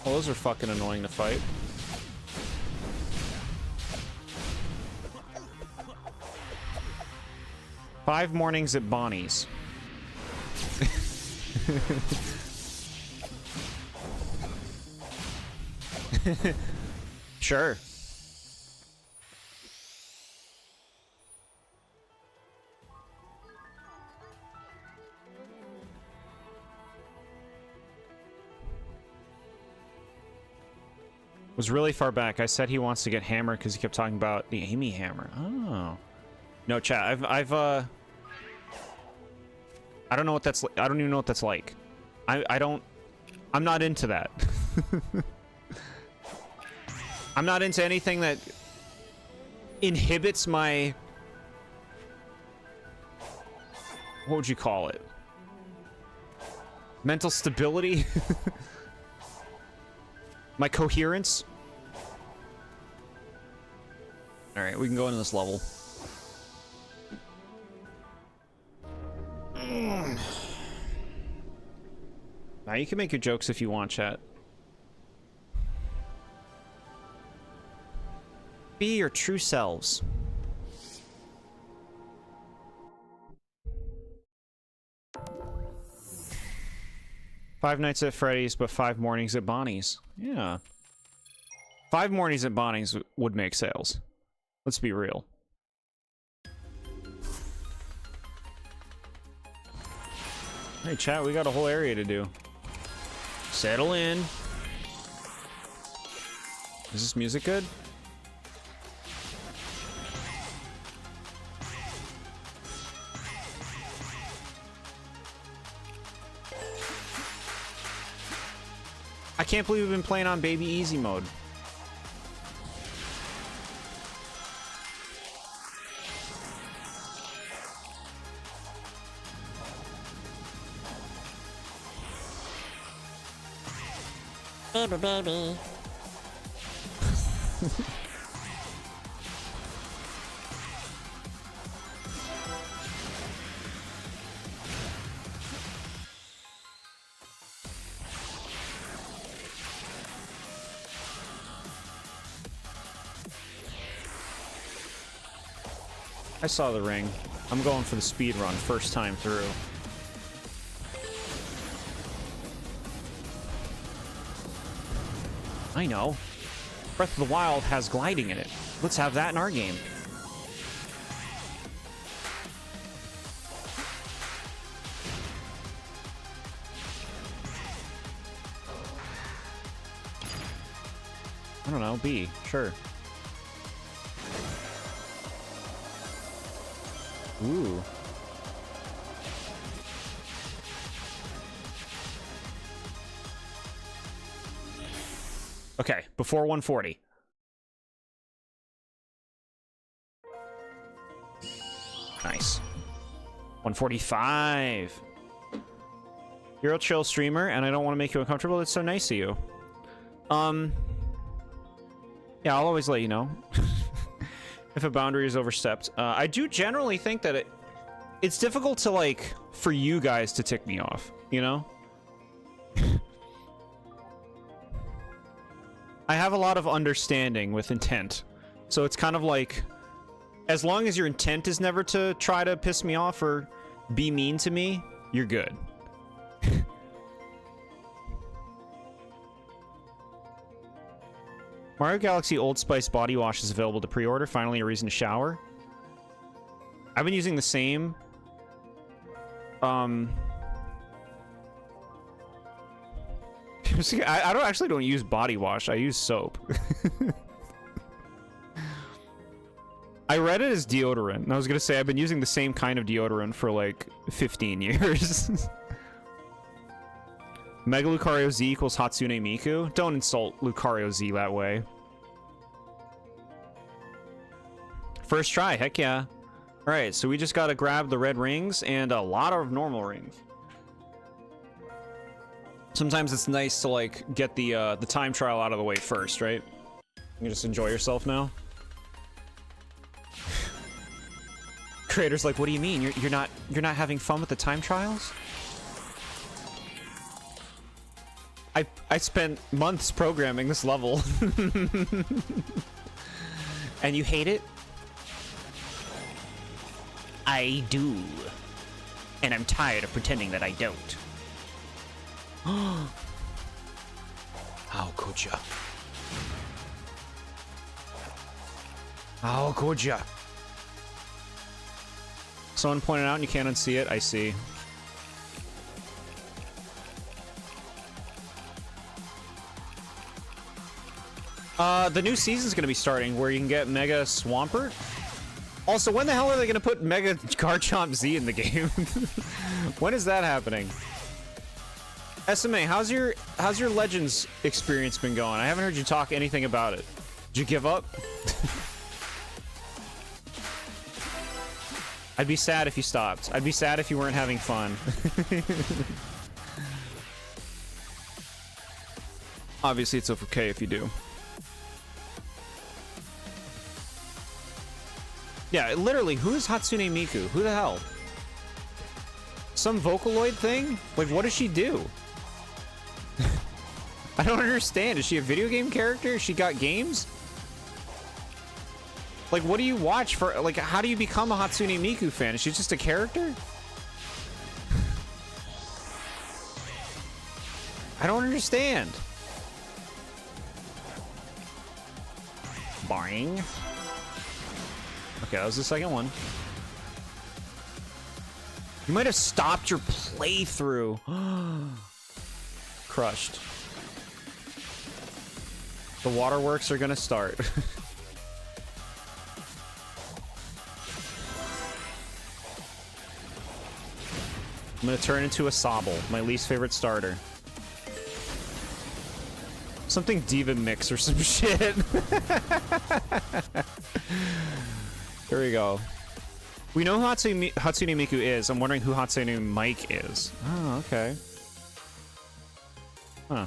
Well, those are fucking annoying to fight. Five mornings at Bonnie's. Sure. Was really far back. I said he wants to get hammered because he kept talking about the Amy hammer. Oh. No, chat. I don't know what that's like. I don't even know what that's like. I'm not into that. I'm not into anything that inhibits my... What would you call it? Mental stability? My coherence? Alright, we can go into this level. Now you can make your jokes if you want, chat. Be your true selves. Five nights at Freddy's, but 5 mornings at Bonnie's. Yeah. 5 mornings at Bonnie's would make sales. Let's be real. Hey, chat, we got a whole area to do. Settle in. Is this music good? I can't believe we've been playing on baby easy mode. I saw the ring. I'm going for the speed run first time through. I know. Breath of the Wild has gliding in it. Let's have that in our game. I don't know, B, sure. Ooh. Okay, before 140. Nice. 145. You're a chill streamer, and I don't want to make you uncomfortable. It's so nice of you. Yeah, I'll always let you know. If a boundary is overstepped. I do generally think that it's difficult to, like, for you guys to tick me off, you know? I have a lot of understanding with intent. So it's kind of like, as long as your intent is never to try to piss me off or be mean to me, you're good. Mario Galaxy Old Spice body wash is available to pre-order. Finally, a reason to shower. I've been using the same. I don't use body wash. I use soap. I read it as deodorant, and I was gonna say I've been using the same kind of deodorant for like 15 years. Mega Lucario Z equals Hatsune Miku. Don't insult Lucario Z that way. First try, heck yeah. Alright, so we just gotta grab the red rings and a lot of normal rings. Sometimes it's nice to, like, get the time trial out of the way first, right? You can just enjoy yourself now. Creator's like, what do you mean? You're not having fun with the time trials? I spent months programming this level. And you hate it? I do. And I'm tired of pretending that I don't. How could ya? Oh, good ya. Someone pointed out and you can't unsee it. I see. The new season's gonna be starting where you can get Mega Swampert. Also, when the hell are they gonna put Mega Garchomp Z in the game? When is that happening? SMA, how's your Legends experience been going? I haven't heard you talk anything about it. Did you give up? I'd be sad if you stopped. I'd be sad if you weren't having fun. Obviously, it's okay if you do. Yeah, literally, who's Hatsune Miku? Who the hell? Some Vocaloid thing? Like, what does she do? I don't understand. Is she a video game character? She got games? Like, what do you watch for? Like, how do you become a Hatsune Miku fan? Is she just a character? I don't understand. Boing. Okay, that was the second one. You might have stopped your playthrough. Crushed. The waterworks are gonna start. I'm gonna turn into a Sobble, my least favorite starter. Something Diva Mix or some shit. There we go. We know who Hatsune Miku is. I'm wondering who Hatsune Mike is. Oh, okay. Huh.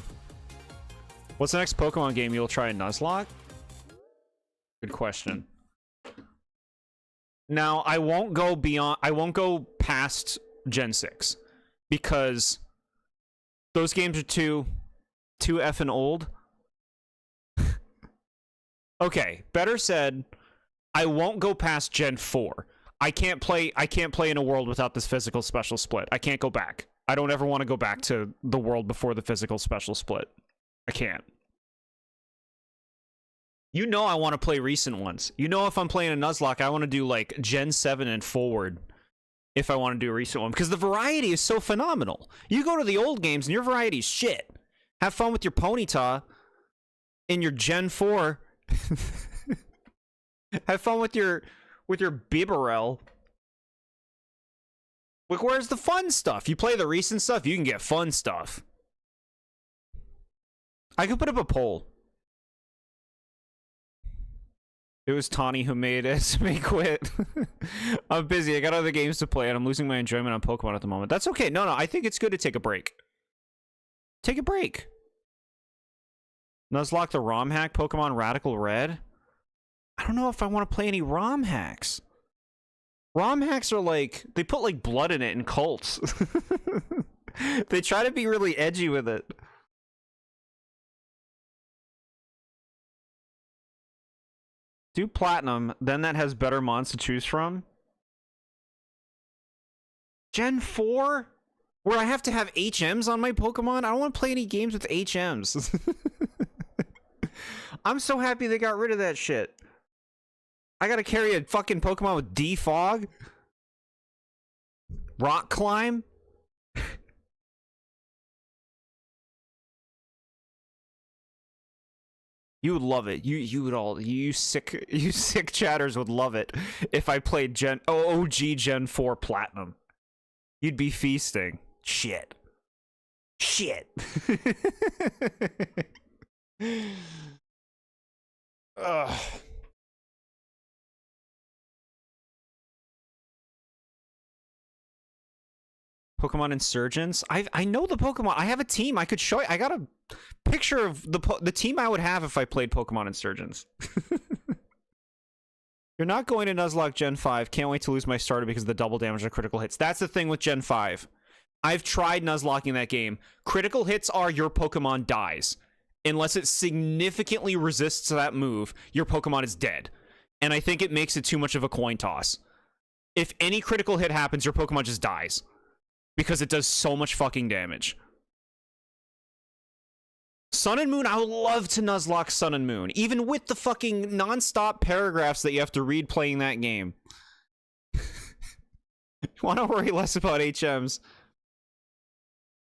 What's the next Pokemon game you'll try? Nuzlocke? Good question. Now, I won't go past Gen 6 because those games are too effing old. Okay, better said, I won't go past Gen 4. I can't play in a world without this physical special split. I can't go back. I don't ever want to go back to the world before the physical special split. I can't. You know I want to play recent ones. You know if I'm playing a Nuzlocke, I want to do like Gen 7 and forward if I want to do a recent one. Because the variety is so phenomenal. You go to the old games and your variety is shit. Have fun with your Ponyta in your Gen 4. Have fun with your Bibarel. Like, where's the fun stuff? You play the recent stuff, you can get fun stuff. I could put up a poll. It was Tawny who made me quit. I'm busy. I got other games to play, and I'm losing my enjoyment on Pokemon at the moment. That's okay. No, I think it's good to take a break. Take a break. Nuzlocke the ROM hack, Pokemon Radical Red. I don't know if I want to play any ROM hacks. ROM hacks are like, they put like blood in it in cults. They try to be really edgy with it. Do Platinum, then that has better mons to choose from. Gen 4? Where I have to have HMs on my Pokemon? I don't want to play any games with HMs. I'm so happy they got rid of that shit. I gotta carry a fucking Pokemon with Defog? Rock Climb? You would love it. You sick chatters would love it if I played OG Gen 4 Platinum. You'd be feasting. Shit. Ugh. Pokemon Insurgents. I know the Pokemon. I have a team. I could show you. I got a picture of the team I would have if I played Pokemon Insurgents. You're not going to Nuzlocke Gen 5. Can't wait to lose my starter because of the double damage of critical hits. That's the thing with Gen 5. I've tried Nuzlocking that game. Critical hits are your Pokemon dies. Unless it significantly resists that move, your Pokemon is dead. And I think it makes it too much of a coin toss. If any critical hit happens, your Pokemon just dies. Because it does so much fucking damage. Sun and Moon, I would love to Nuzlocke Sun and Moon, even with the fucking non-stop paragraphs that you have to read playing that game. You want to worry less about HMs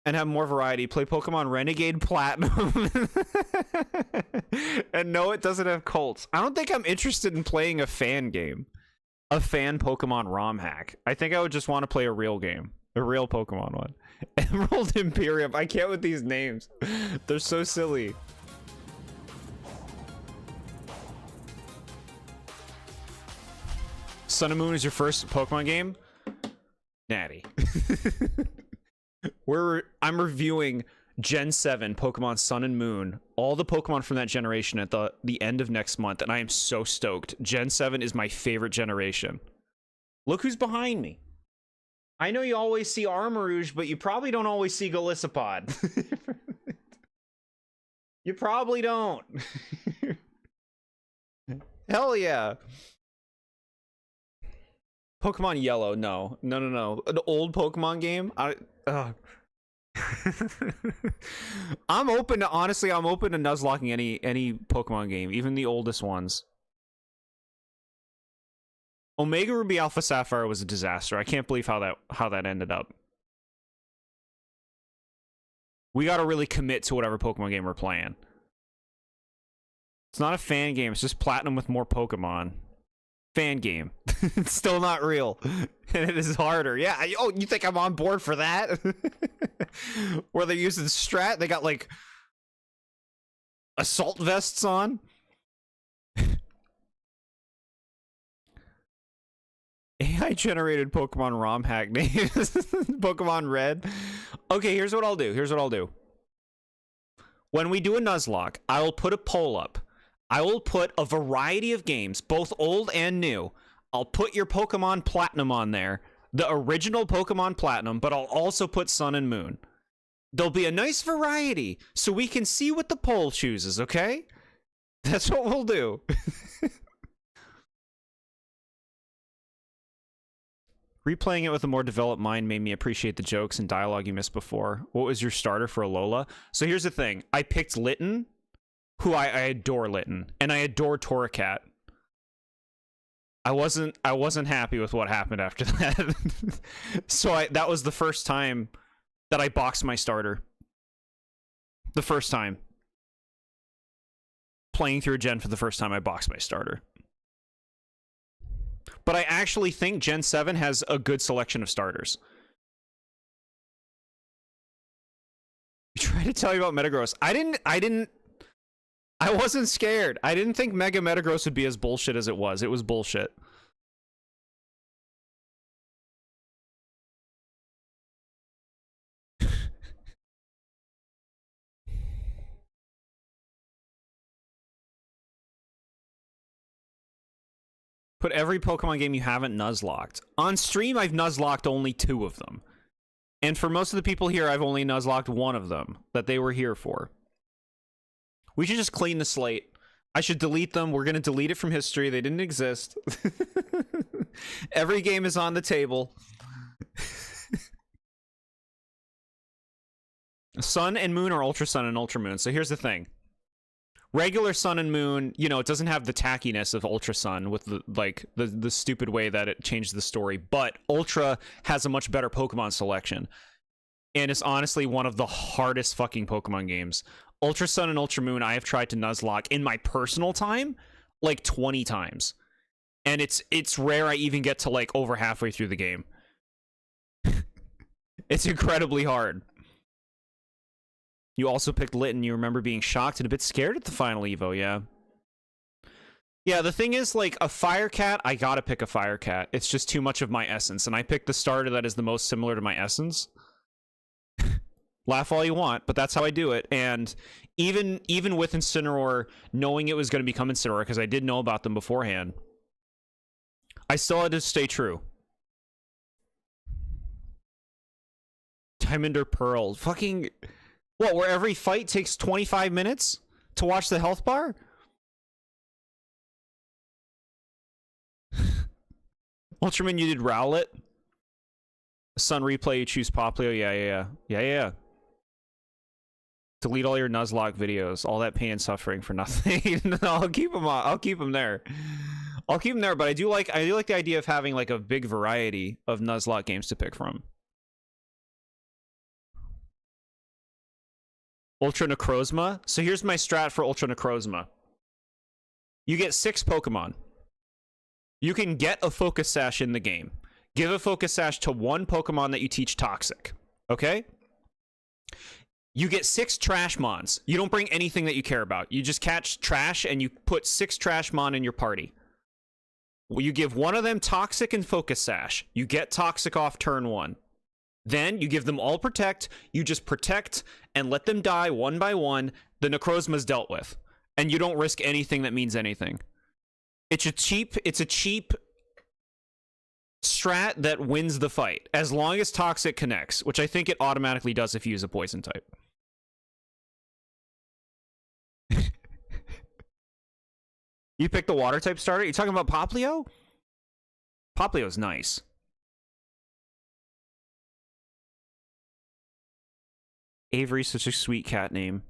and have more variety. Play Pokemon Renegade Platinum. And no, it doesn't have Colts. I don't think I'm interested in playing a fan game. A fan Pokemon ROM hack. I think I would just want to play a real game. A real Pokemon one. Emerald Imperium. I can't with these names. They're so silly. Sun and Moon is your first Pokemon game? Natty. I'm reviewing Gen 7 Pokemon Sun and Moon, all the Pokemon from that generation at the end of next month, and I am so stoked. Gen 7 is my favorite generation. Look who's behind me. I know you always see Armarouge, but you probably don't always see Golisopod. You probably don't. Hell yeah. Pokemon Yellow, no. An old Pokemon game? I'm open to, honestly, I'm open to Nuzlocking any Pokemon game, even the oldest ones. Omega Ruby Alpha Sapphire was a disaster. I can't believe how that ended up. We gotta really commit to whatever Pokemon game we're playing. It's not a fan game, it's just Platinum with more Pokemon. Fan game. It's still not real. And it is harder. Yeah, oh, you think I'm on board for that? Where they're using strat, they got like assault vests on. AI generated Pokemon ROM hack names. Pokemon Red. Okay, here's what I'll do. When we do a Nuzlocke, I will put a poll up. I will put a variety of games, both old and new. I'll put your Pokemon Platinum on there, the original Pokemon Platinum, but I'll also put Sun and Moon. There'll be a nice variety, so we can see what the poll chooses, okay? That's what we'll do. Replaying it with a more developed mind made me appreciate the jokes and dialogue you missed before. What was your starter for Alola? So here's the thing. I picked Litten, who I adore Litten, and I adore Torracat. I wasn't happy with what happened after that. So that was the first time that I boxed my starter. The first time. Playing through a gen for the first time, I boxed my starter. But I actually think Gen 7 has a good selection of starters. I tried to tell you about Metagross. I wasn't scared. I didn't think Mega Metagross would be as bullshit as it was. It was bullshit. Put every Pokemon game you haven't Nuzlocked. On stream, I've Nuzlocked only 2 of them. And for most of the people here, I've only Nuzlocked 1 of them that they were here for. We should just clean the slate. I should delete them. We're going to delete it from history. They didn't exist. Every game is on the table. Sun and Moon or Ultra Sun and Ultra Moon. So here's the thing. Regular Sun and Moon, you know, it doesn't have the tackiness of Ultra Sun with the stupid way that it changed the story, but Ultra has a much better Pokemon selection. And it's honestly one of the hardest fucking Pokemon games. Ultra Sun and Ultra Moon, I have tried to Nuzlocke in my personal time like 20 times. And it's rare I even get to like over halfway through the game. It's incredibly hard. You also picked Litten. You remember being shocked and a bit scared at the final Evo, yeah. Yeah, the thing is, like, a Fire Cat, I gotta pick a Fire Cat. It's just too much of my essence, and I picked the starter that is the most similar to my essence. Laugh all you want, but that's how I do it. And even with Incineroar, knowing it was going to become Incineroar, because I did know about them beforehand, I still had to stay true. Diamond or Pearl. Fucking... What, where every fight takes 25 minutes to watch the health bar? Ultraman, you did Rowlet. Sun replay, you choose Poplio. Yeah. Delete all your Nuzlocke videos. All that pain and suffering for nothing. No, I'll keep them on. I'll keep them there. I'll keep them there, but I do like the idea of having like a big variety of Nuzlocke games to pick from. Ultra Necrozma. So here's my strat for Ultra Necrozma. You get 6 Pokemon. You can get a Focus Sash in the game. Give a Focus Sash to 1 Pokemon that you teach Toxic. Okay? You get 6 Trashmons. You don't bring anything that you care about. You just catch trash and you put 6 Trashmon in your party. Well, you give one of them Toxic and Focus Sash. You get Toxic off turn 1. Then you give them all Protect. You just protect and let them die one by one. The Necrozma's dealt with. And you don't risk anything that means anything. It's a cheap strat that wins the fight. As long as Toxic connects, which I think it automatically does if you use a poison type. You picked the water type starter? You talking about Poplio? Poplio's nice. Avery's such a sweet cat name.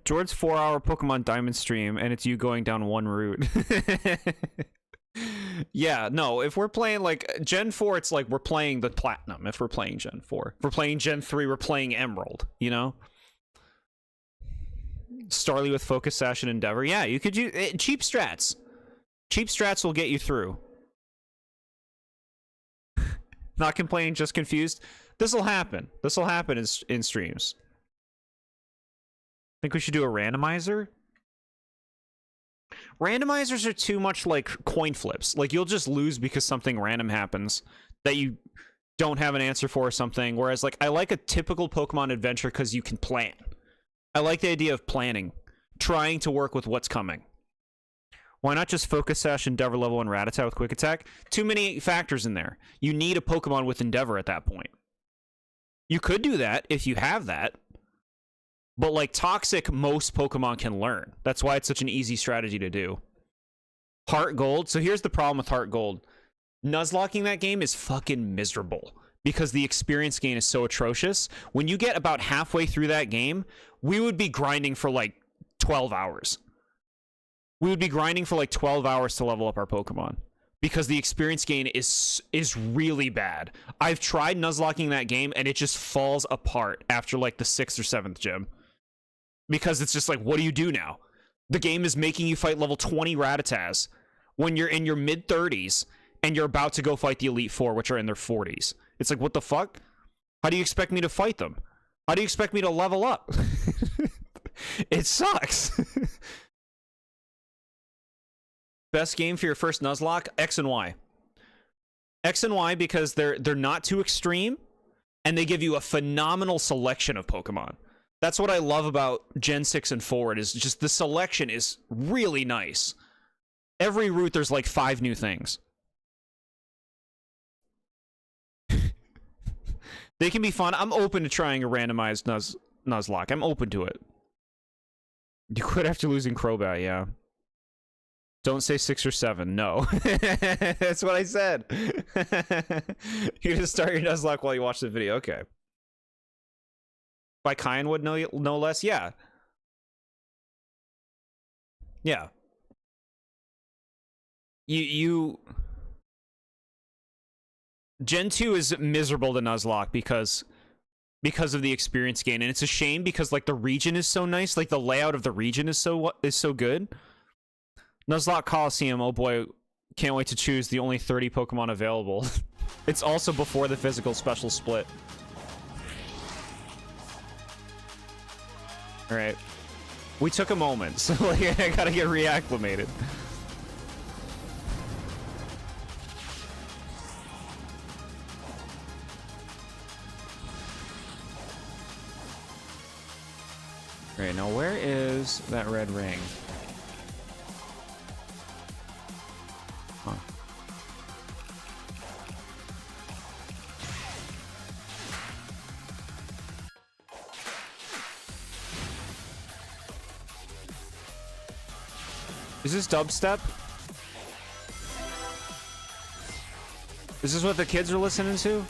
Jord's 4-hour Pokemon Diamond stream, and it's you going down one route. Yeah, no, if we're playing like Gen 4, it's like we're playing the Platinum. If we're playing Gen 4, if we're playing Gen 3, we're playing Emerald, you know? Starly with Focus Sash and Endeavor. Yeah, you could use cheap strats. Cheap strats will get you through. Not complaining, just confused. This will happen. This will happen in streams. Think we should do a randomizer? Randomizers are too much like coin flips. Like, you'll just lose because something random happens that you don't have an answer for or something. Whereas, like, I like a typical Pokemon adventure because you can plan. I like the idea of planning. Trying to work with what's coming. Why not just Focus Sash, Endeavor level, and Rattata with Quick Attack? Too many factors in there. You need a Pokemon with Endeavor at that point. You could do that if you have that. But, like, Toxic, most Pokemon can learn. That's why it's such an easy strategy to do. Heart Gold. So here's the problem with Heart Gold. Nuzlocking that game is fucking miserable. Because the experience gain is so atrocious. When you get about halfway through that game, we would be grinding for, like, 12 hours. We would be grinding for, like, 12 hours to level up our Pokemon. Because the experience gain is really bad. I've tried Nuzlocking that game, and it just falls apart after, like, the 6th or 7th gym. Because it's just like, what do you do now? The game is making you fight level 20 Rattatas when you're in your mid-30s and you're about to go fight the Elite Four, which are in their 40s. It's like, what the fuck? How do you expect me to fight them? How do you expect me to level up? It sucks. Best game for your first Nuzlocke? X and Y. X and Y because they're not too extreme and they give you a phenomenal selection of Pokemon. That's what I love about Gen 6 and forward, is just the selection is really nice. Every route, there's like 5 new things. They can be fun. I'm open to trying a randomized Nuzlocke. I'm open to it. You quit after losing Crobat, yeah. Don't say 6 or 7. No. That's what I said. You just start your Nuzlocke while you watch the video. Okay. By Kyanwood, no less? Yeah. Yeah. You... Gen 2 is miserable to Nuzlocke because of the experience gain. And it's a shame because, like, the region is so nice. Like, the layout of the region is so good. Nuzlocke Coliseum, oh boy, can't wait to choose the only 30 Pokemon available. It's also before the physical special split. Alright. We took a moment, so like, I gotta get reacclimated. Alright, now where is that red ring? Huh. Is this dubstep? Is this what the kids are listening to?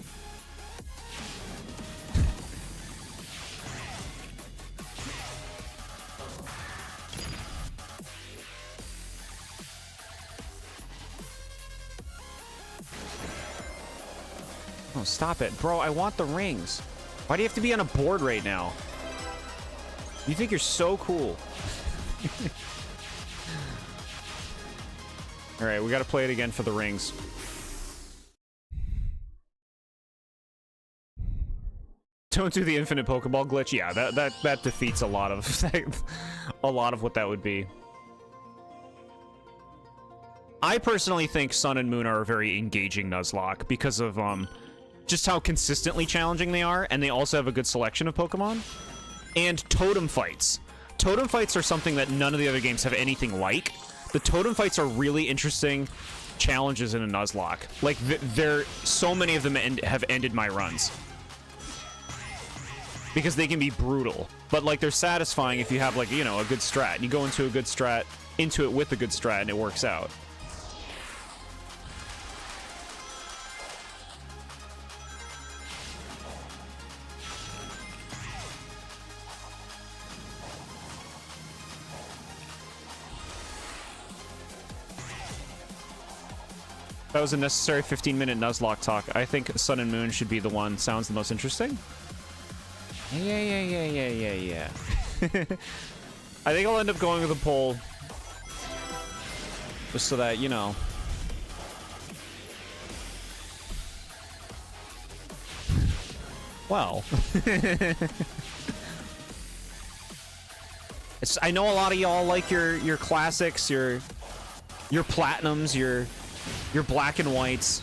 Oh, stop it. Bro, I want the rings. Why do you have to be on a board right now? You think you're so cool. Alright, we gotta play it again for the rings. Don't do the infinite Pokeball glitch. Yeah, that defeats a lot of a lot of what that would be. I personally think Sun and Moon are a very engaging Nuzlocke because of just how consistently challenging they are, and they also have a good selection of Pokemon. And totem fights. Totem fights are something that none of the other games have anything like. The totem fights are really interesting challenges in a Nuzlocke. Like, so many of them have ended my runs. Because they can be brutal. But, like, they're satisfying if you have, like, you know, a good strat. You go into a good strat, into it with a good strat, and it works out. That was a necessary 15-minute Nuzlocke talk. I think Sun and Moon should be the one. Sounds the most interesting. Yeah. I think I'll end up going with a poll. Just so that, you know. Well. I know a lot of y'all like your classics, your platinums, your black and whites.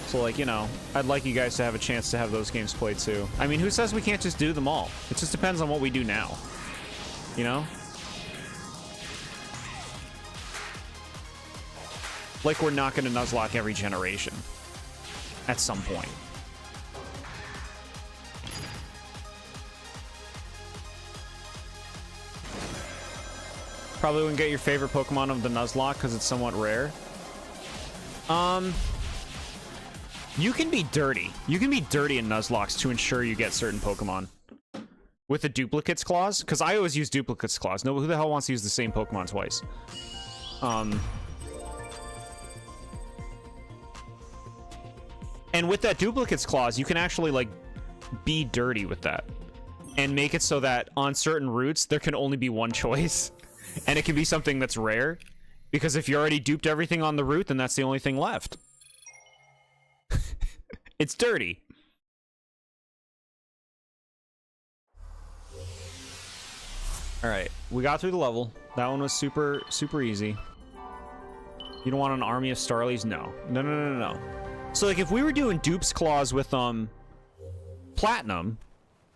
So, like, you know, I'd like you guys to have a chance to have those games played too. I mean, who says we can't just do them all? It just depends on what we do now. You know? Like, we're not going to Nuzlocke every generation. At some point. Probably wouldn't get your favorite Pokemon of the Nuzlocke because it's somewhat rare. You can be dirty. You can be dirty in Nuzlocks to ensure you get certain Pokemon. With the duplicates clause, because I always use duplicates clause. No, who the hell wants to use the same Pokemon twice? And with that duplicates clause, you can actually, like, be dirty with that. And make it so that on certain routes, there can only be one choice. And it can be something that's rare. Because if you already duped everything on the route, then that's the only thing left. It's dirty. Alright, we got through the level. That one was super easy. You don't want an army of Starlies? No. No. So, like, if we were doing dupes clause with, Platinum,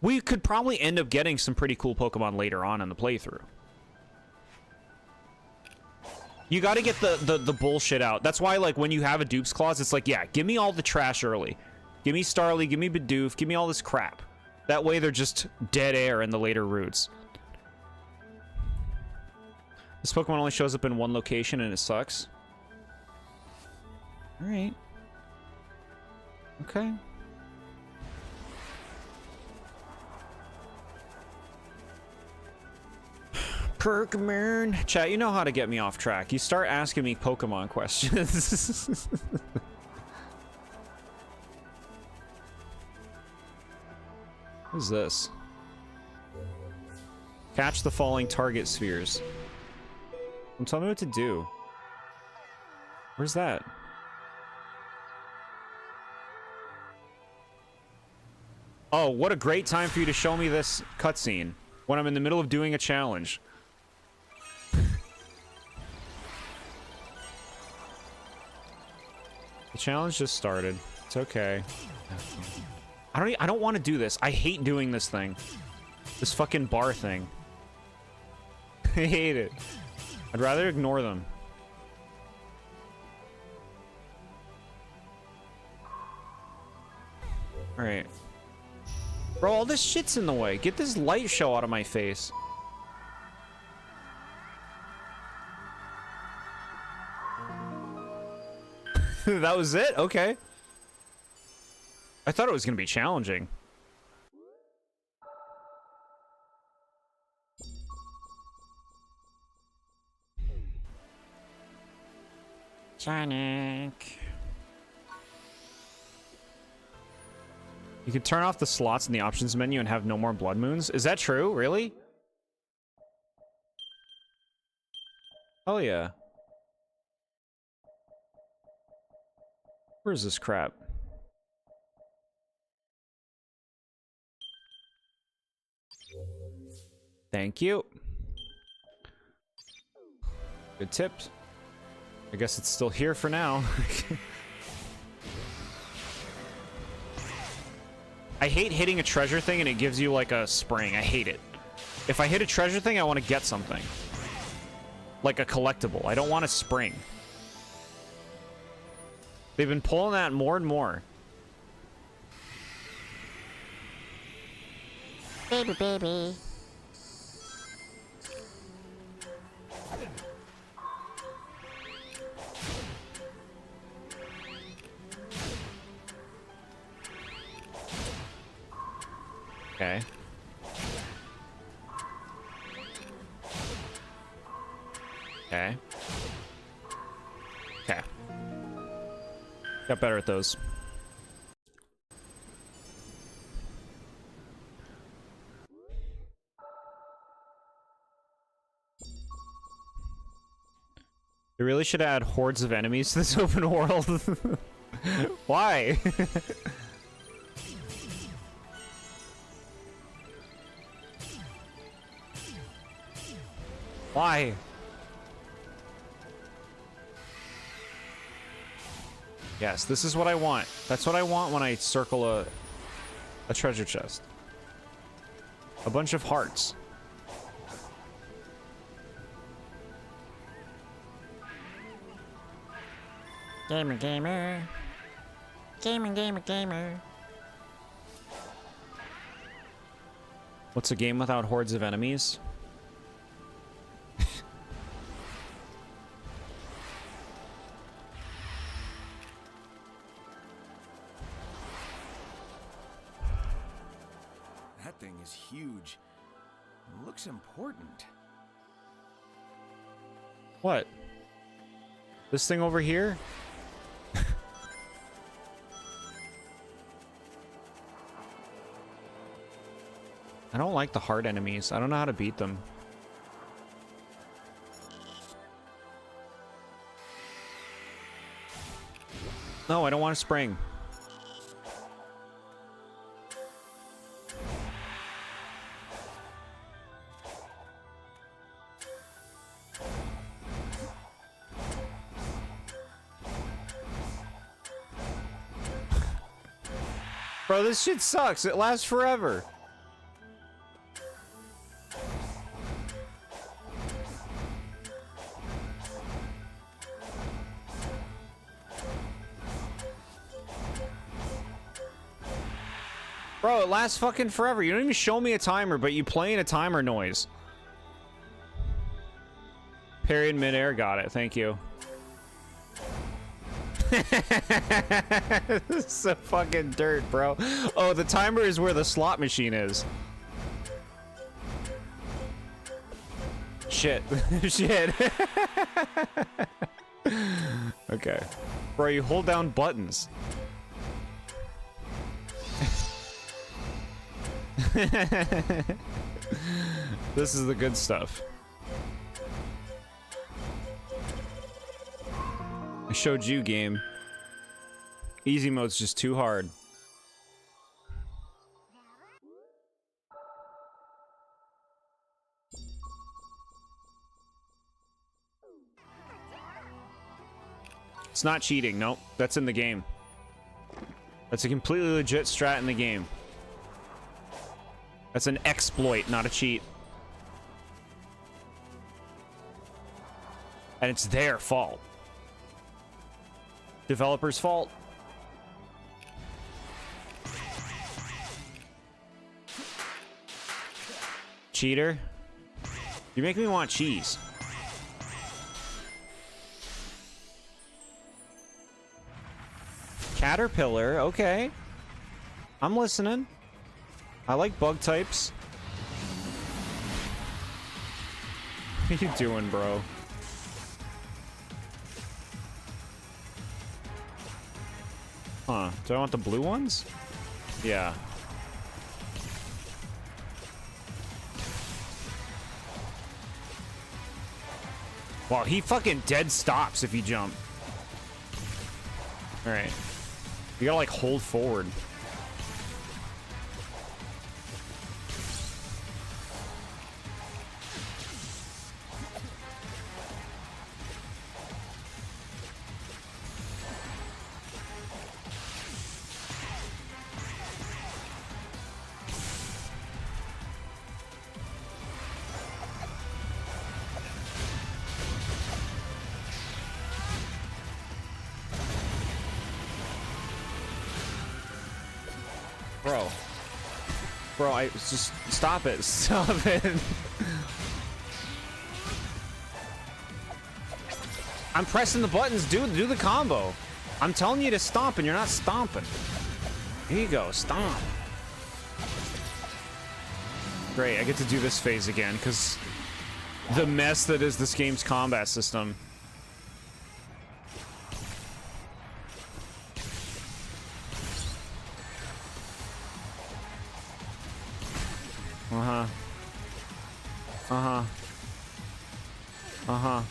we could probably end up getting some pretty cool Pokemon later on in the playthrough. You gotta get the bullshit out. That's why, like, when you have a dupes clause, it's like, yeah, give me all the trash early. Give me Starly, give me Bidoof, give me all this crap. That way they're just dead air in the later routes. This Pokemon only shows up in one location and it sucks. Alright. Okay. Perkman. Chat, you know how to get me off track. You start asking me Pokemon questions. What is this? Catch the falling target spheres. Tell me what to do. Where's that? Oh, what a great time for you to show me this cutscene when I'm in the middle of doing a challenge. The challenge just started. It's okay. I don't want to do this. I hate doing this thing. This fucking bar thing. I hate it. I'd rather ignore them. Alright. Bro, all this shit's in the way. Get this light show out of my face. That was it? Okay. I thought it was gonna be challenging. Sonic. You can turn off the slots in the options menu and have no more blood moons. Is that true? Really? Oh yeah. Where's this crap? Thank you. Good tips. I guess it's still here for now. I hate hitting a treasure thing and it gives you like a spring. I hate it. If I hit a treasure thing, I want to get something. Like a collectible. I don't want a spring. They've been pulling that more and more. Baby, baby. Okay. Okay. Okay. Got better at those. They really should add hordes of enemies to this open world. Why? Why? Yes, this is what I want. That's what I want when I circle a treasure chest. A bunch of hearts. Gamer, gamer. Gamer, gamer, gamer. What's a game without hordes of enemies? That thing is huge. It looks important. What? This thing over here? I don't like the hard enemies. I don't know how to beat them. No, I don't want to spring. Bro, this shit sucks. It lasts forever. Bro, it lasts fucking forever. You don't even show me a timer, but you playing a timer noise. Period midair. Got it. Thank you. This is so fucking dirt, bro. Oh, the timer is where the slot machine is. Shit. Shit. Okay. Bro, you hold down buttons. This is the good stuff. I showed you, game. Easy mode's just too hard. It's not cheating, nope. That's in the game. That's a completely legit strat in the game. That's an exploit, not a cheat. And it's their fault. Developer's fault. Cheater. You make me want cheese. Caterpillar, okay. I'm listening. I like bug types. What are you doing, bro? Huh. Do I want the blue ones? Yeah. Wow, he fucking dead stops if you jump. Alright. You gotta, like, hold forward. Bro, I just stop it. Stop it. I'm pressing the buttons, dude. Do the combo. I'm telling you to stomp and you're not stomping. Here you go. Stomp. Great. I get to do this phase again because the mess that is this game's combat system. Uh-huh. Uh-huh. Uh-huh.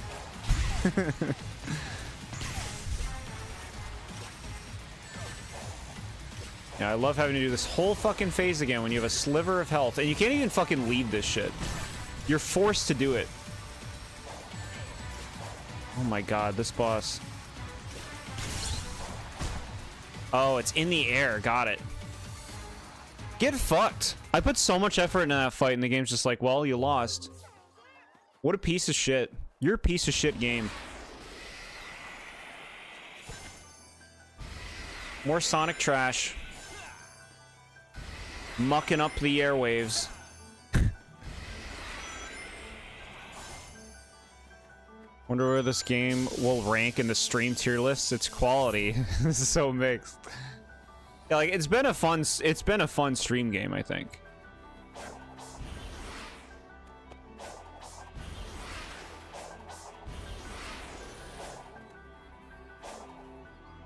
Yeah, I love having to do this whole fucking phase again when you have a sliver of health. And you can't even fucking leave this shit. You're forced to do it. Oh my god, this boss. Oh, it's in the air. Got it. Get fucked. I put so much effort into that fight and the game's just like, well, you lost. What a piece of shit. You're a piece of shit game. More Sonic trash. Mucking up the airwaves. Wonder where this game will rank in the stream tier lists. It's quality. This is so mixed. Yeah, like it's been a fun stream game, I think.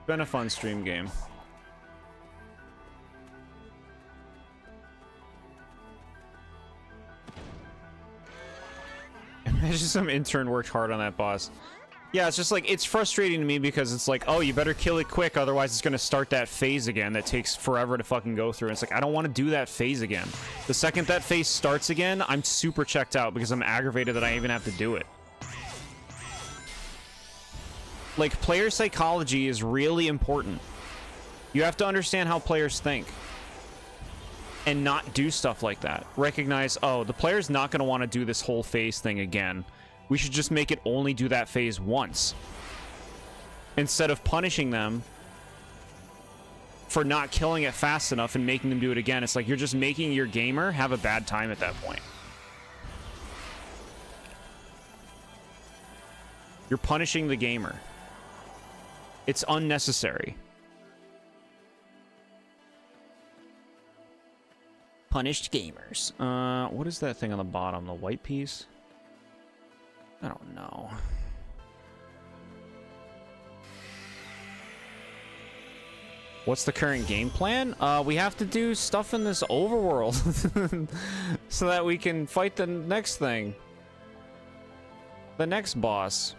Been a fun stream game. Imagine some intern worked hard on that boss. Yeah, it's just like, it's frustrating to me because it's like, oh, you better kill it quick, otherwise it's gonna start that phase again that takes forever to fucking go through. And it's like, I don't want to do that phase again. The second that phase starts again, I'm super checked out because I'm aggravated that I even have to do it. Like, player psychology is really important. You have to understand how players think. And not do stuff like that. Recognize, oh, the player's not going to want to do this whole phase thing again. We should just make it only do that phase once. Instead of punishing them for not killing it fast enough and making them do it again. It's like you're just making your gamer have a bad time at that point. You're punishing the gamer. It's unnecessary. Punished gamers. What is that thing on the bottom? The white piece? I don't know. What's the current game plan? We have to do stuff in this overworld so that we can fight the next thing. The next boss.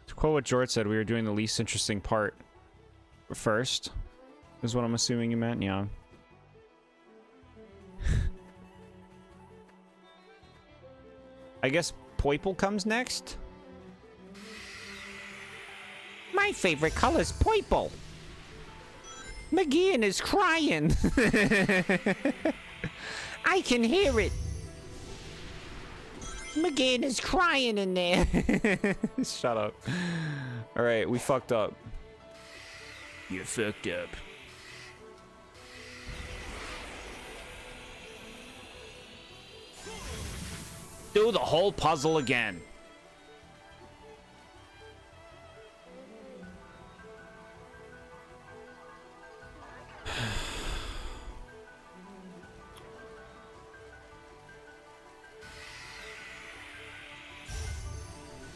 To quote what Jord said, we were doing the least interesting part first, is what I'm assuming you meant, yeah. I guess Poiple comes next? My favorite color's Poiple. McGeehan is crying. I can hear it. McGeehan is crying in there. Shut up. Alright, we fucked up. You fucked up. Do the whole puzzle again.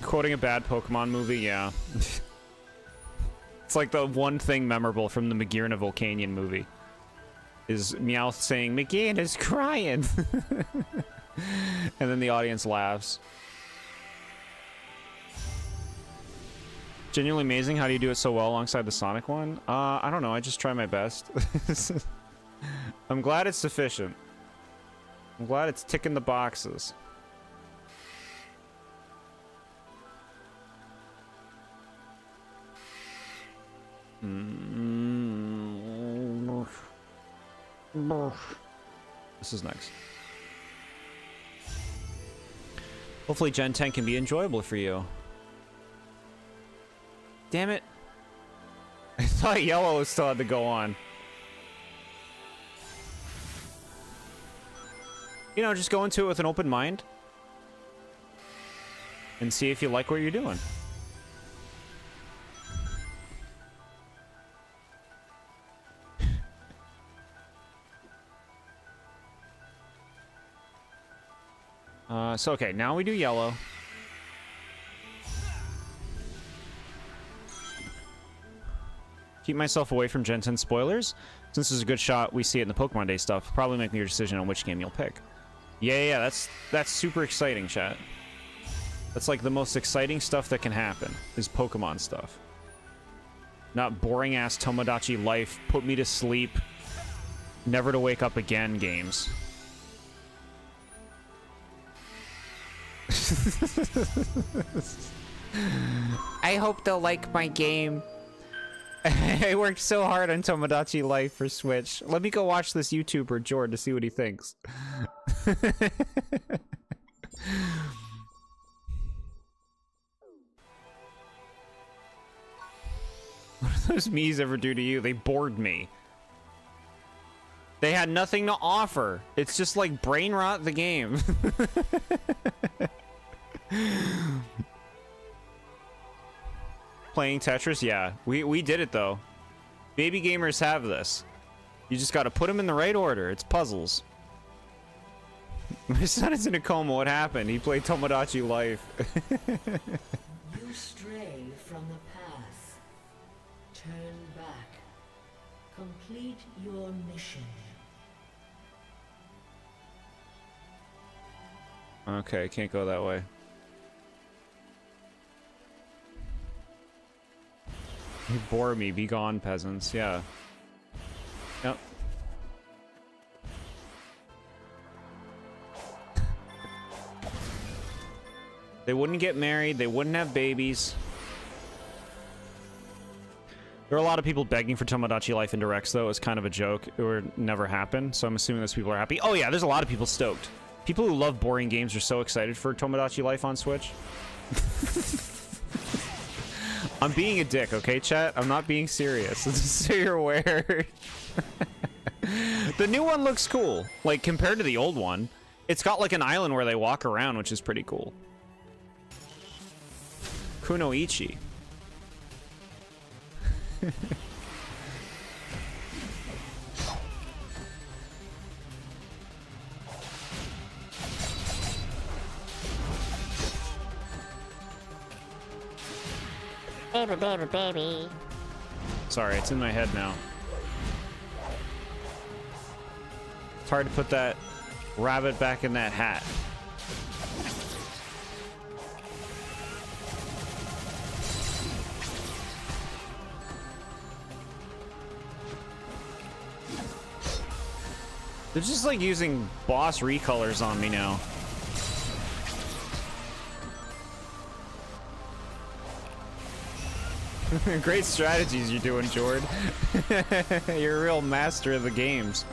Quoting a bad Pokemon movie, yeah. It's like the one thing memorable from the Magearna Volcanion movie. Is Meowth saying, McGinn is crying! And then the audience laughs. Genuinely amazing. How do you do it so well alongside the Sonic one? I don't know. I just try my best. I'm glad it's sufficient. I'm glad it's ticking the boxes. This is next. Hopefully Gen 10 can be enjoyable for you. Damn it. I thought yellow still had to go on. You know, just go into it with an open mind. And see if you like what you're doing. So, okay, now we do yellow. Keep myself away from Gen 10 spoilers. Since this is a good shot, we see it in the Pokemon Day stuff. Probably make your decision on which game you'll pick. Yeah, that's super exciting, chat. That's like the most exciting stuff that can happen, is Pokemon stuff. Not boring-ass Tomodachi Life, put me to sleep, never to wake up again games. I hope they'll like my game. I worked so hard on Tomodachi Life for Switch. Let me go watch this YouTuber, Jord, to see what he thinks. What do those Miis ever do to you? They bored me. They had nothing to offer. It's just like brain rot the game. Playing Tetris? Yeah. We did it, though. Baby gamers have this. You just gotta put them in the right order. It's puzzles. My son is in a coma. What happened? He played Tomodachi Life. You stray from the path. Turn back. Complete your mission. Okay, can't go that way. You bore me. Be gone, peasants. Yeah. Yep. They wouldn't get married. They wouldn't have babies. There are a lot of people begging for Tomodachi Life in directs, though. It's kind of a joke. It would never happen. So I'm assuming those people are happy. Oh, yeah. There's a lot of people stoked. People who love boring games are so excited for Tomodachi Life on Switch. I'm being a dick, okay, chat? I'm not being serious. Just so you're aware. The new one looks cool. Like, compared to the old one. It's got, like, an island where they walk around, which is pretty cool. Kunoichi. Baby. Sorry, it's in my head now. It's hard to put that rabbit back in that hat. They're just like using boss recolors on me now. Great strategies you're doing, Jord. You're a real master of the games.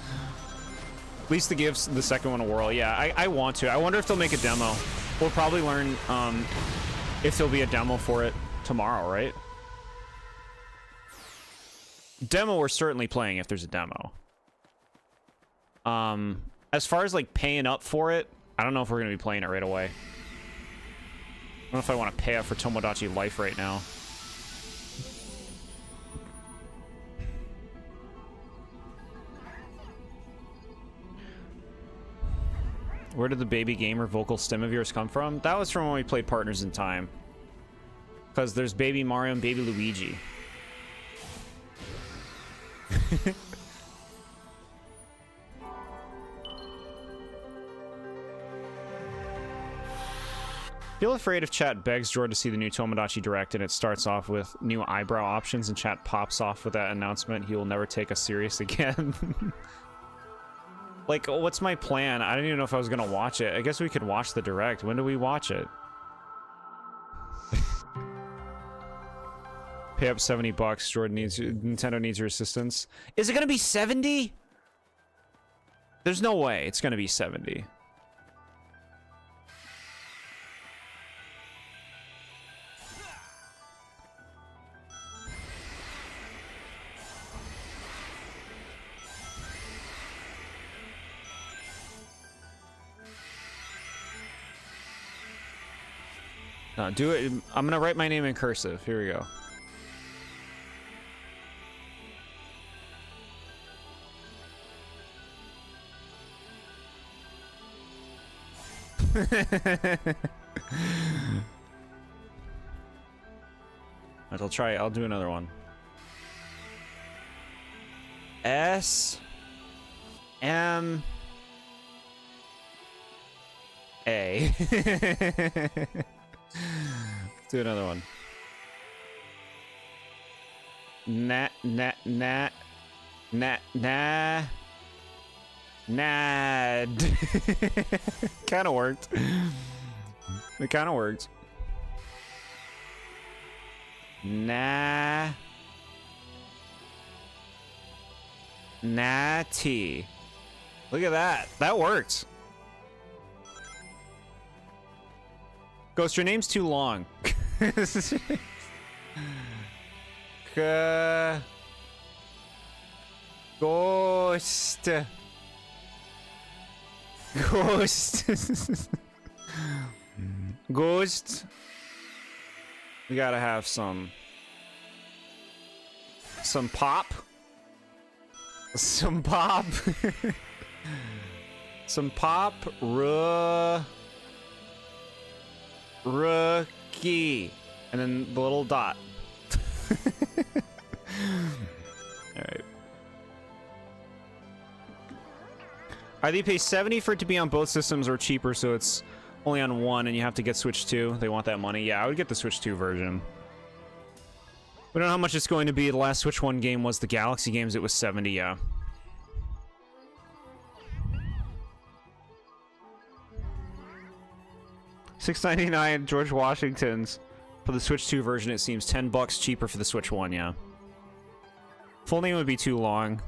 At least to give the second one a whirl. Yeah, I want to. I wonder if they'll make a demo. We'll probably learn if there'll be a demo for it tomorrow, right? Demo we're certainly playing if there's a demo. As far as like paying up for it, I don't know if we're going to be playing it right away. I don't know if I want to pay up for Tomodachi Life right now. Where did the baby gamer vocal stem of yours come from? That was from when we played Partners in Time. Because there's Baby Mario and Baby Luigi. Feel afraid if chat begs Jord to see the new Tomodachi Direct and it starts off with new eyebrow options and chat pops off with that announcement, he will never take us serious again. Like, what's my plan? I don't even know if I was gonna watch it. I guess we could watch the Direct. When do we watch it? Pay up $70. Jordan needs Nintendo needs your assistance. Is it gonna be 70? There's no way it's gonna be 70. No, do it. I'm gonna write my name in cursive. Here we go. I'll try. I'll do another one. S M A. Let's do another one. Nad. Kind of worked. It kind of worked. Natty. Look at that. That worked. Ghost, your name's too long. Ghost. Ghost. We gotta have some pop. Some pop. Some pop. Rookie. And then the little dot. Alright. Either you pay 70 for it to be on both systems or cheaper so it's only on one and you have to get Switch 2. They want that money. Yeah, I would get the Switch 2 version. We don't know how much it's going to be. The last Switch 1 game was the Galaxy games. It was 70, yeah. $6.99 George Washington's. For the Switch 2 version, it seems $10 cheaper for the Switch 1, yeah. Full name would be too long.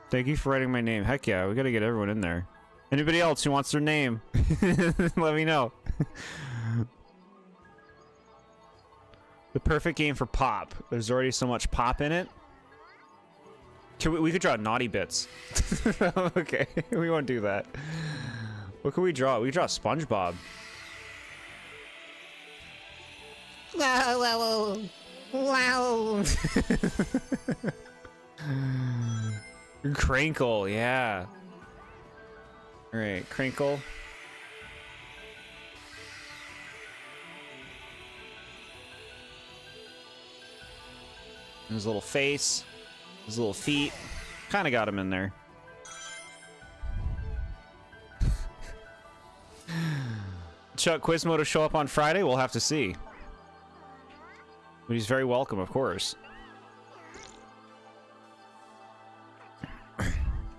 Thank you for writing my name. Heck yeah, we gotta get everyone in there. Anybody else who wants their name, let me know. The perfect game for pop. There's already so much pop in it. We could draw naughty bits. Okay, we won't do that. What can we draw? We could draw SpongeBob. Wow. Crinkle, yeah. Alright, Crinkle. His little face, his little feet. Kind of got him in there. Chuck Quizmo to show up on Friday? We'll have to see. But he's very welcome, of course.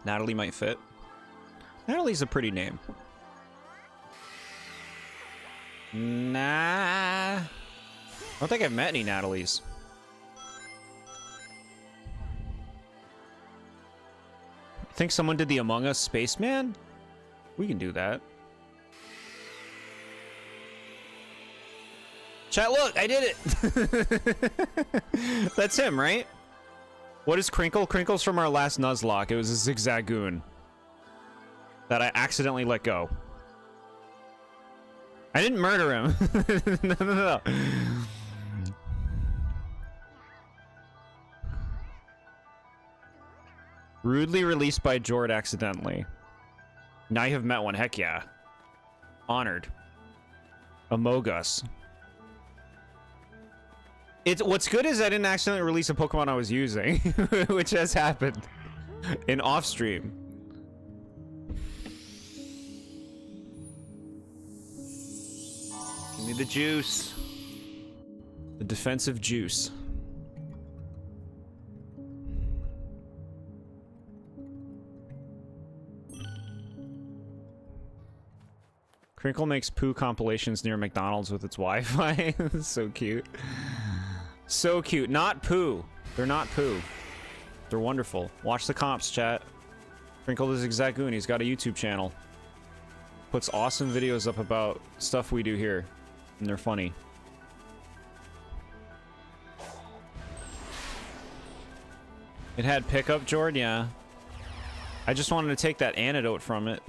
Natalie might fit. Natalie's a pretty name. Nah. I don't think I've met any Natalies. Think someone did the Among Us Spaceman? We can do that. Chat, look, I did it! That's him, right? What is Crinkle? Crinkle's from our last Nuzlocke. It was a Zigzagoon. that I accidentally let go. I didn't murder him. No. Rudely released by Jord accidentally. Now you have met one. Heck yeah. Honored. Amogus. What's good is I didn't accidentally release a Pokemon I was using, which has happened in off stream. Give me the juice. The defensive juice. Crinkle makes poo compilations near McDonald's with its Wi-Fi. So cute. So cute. Not poo. They're not poo. They're wonderful. Watch the comps, chat. Crinkle the Zigzagoon. He's got a YouTube channel. Puts awesome videos up about stuff we do here. And they're funny. It had pickup, Jord? Yeah. I just wanted to take that antidote from it.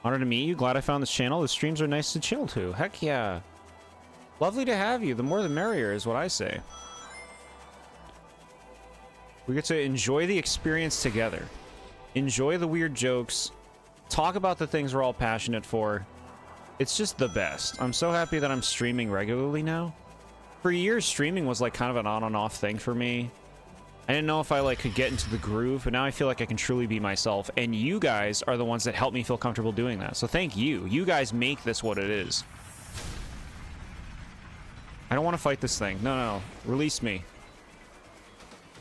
Honored to meet you. Glad I found this channel. The streams are nice to chill to. Heck yeah. Lovely to have you. The more the merrier is what I say. We get to enjoy the experience together. Enjoy the weird jokes. Talk about the things we're all passionate for. It's just the best. I'm so happy that I'm streaming regularly now. For years, streaming was like kind of an on and off thing for me. I didn't know if I like could get into the groove, but now I feel like I can truly be myself. And you guys are the ones that help me feel comfortable doing that. So thank you. You guys make this what it is. I don't want to fight this thing. No, no, no. Release me.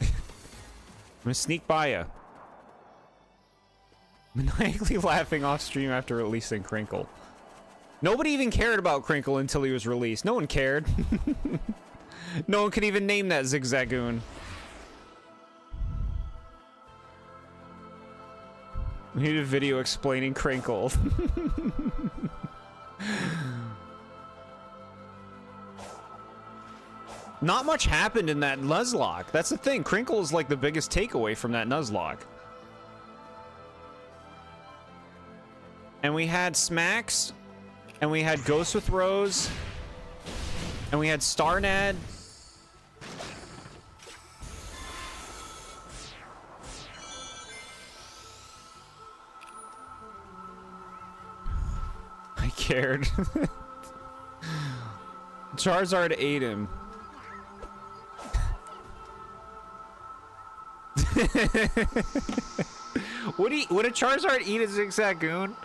I'm gonna sneak by you. Maniacally laughing off stream after releasing Crinkle. Nobody even cared about Crinkle until he was released. No one cared. No one could even name that Zigzagoon. We need a video explaining Crinkle. Not much happened in that Nuzlocke. That's the thing. Crinkle is like the biggest takeaway from that Nuzlocke. And we had Smacks, and we had Ghost with Rose, and we had Starnad. I cared. Charizard ate him. Would a Charizard eat a Zigzagoon?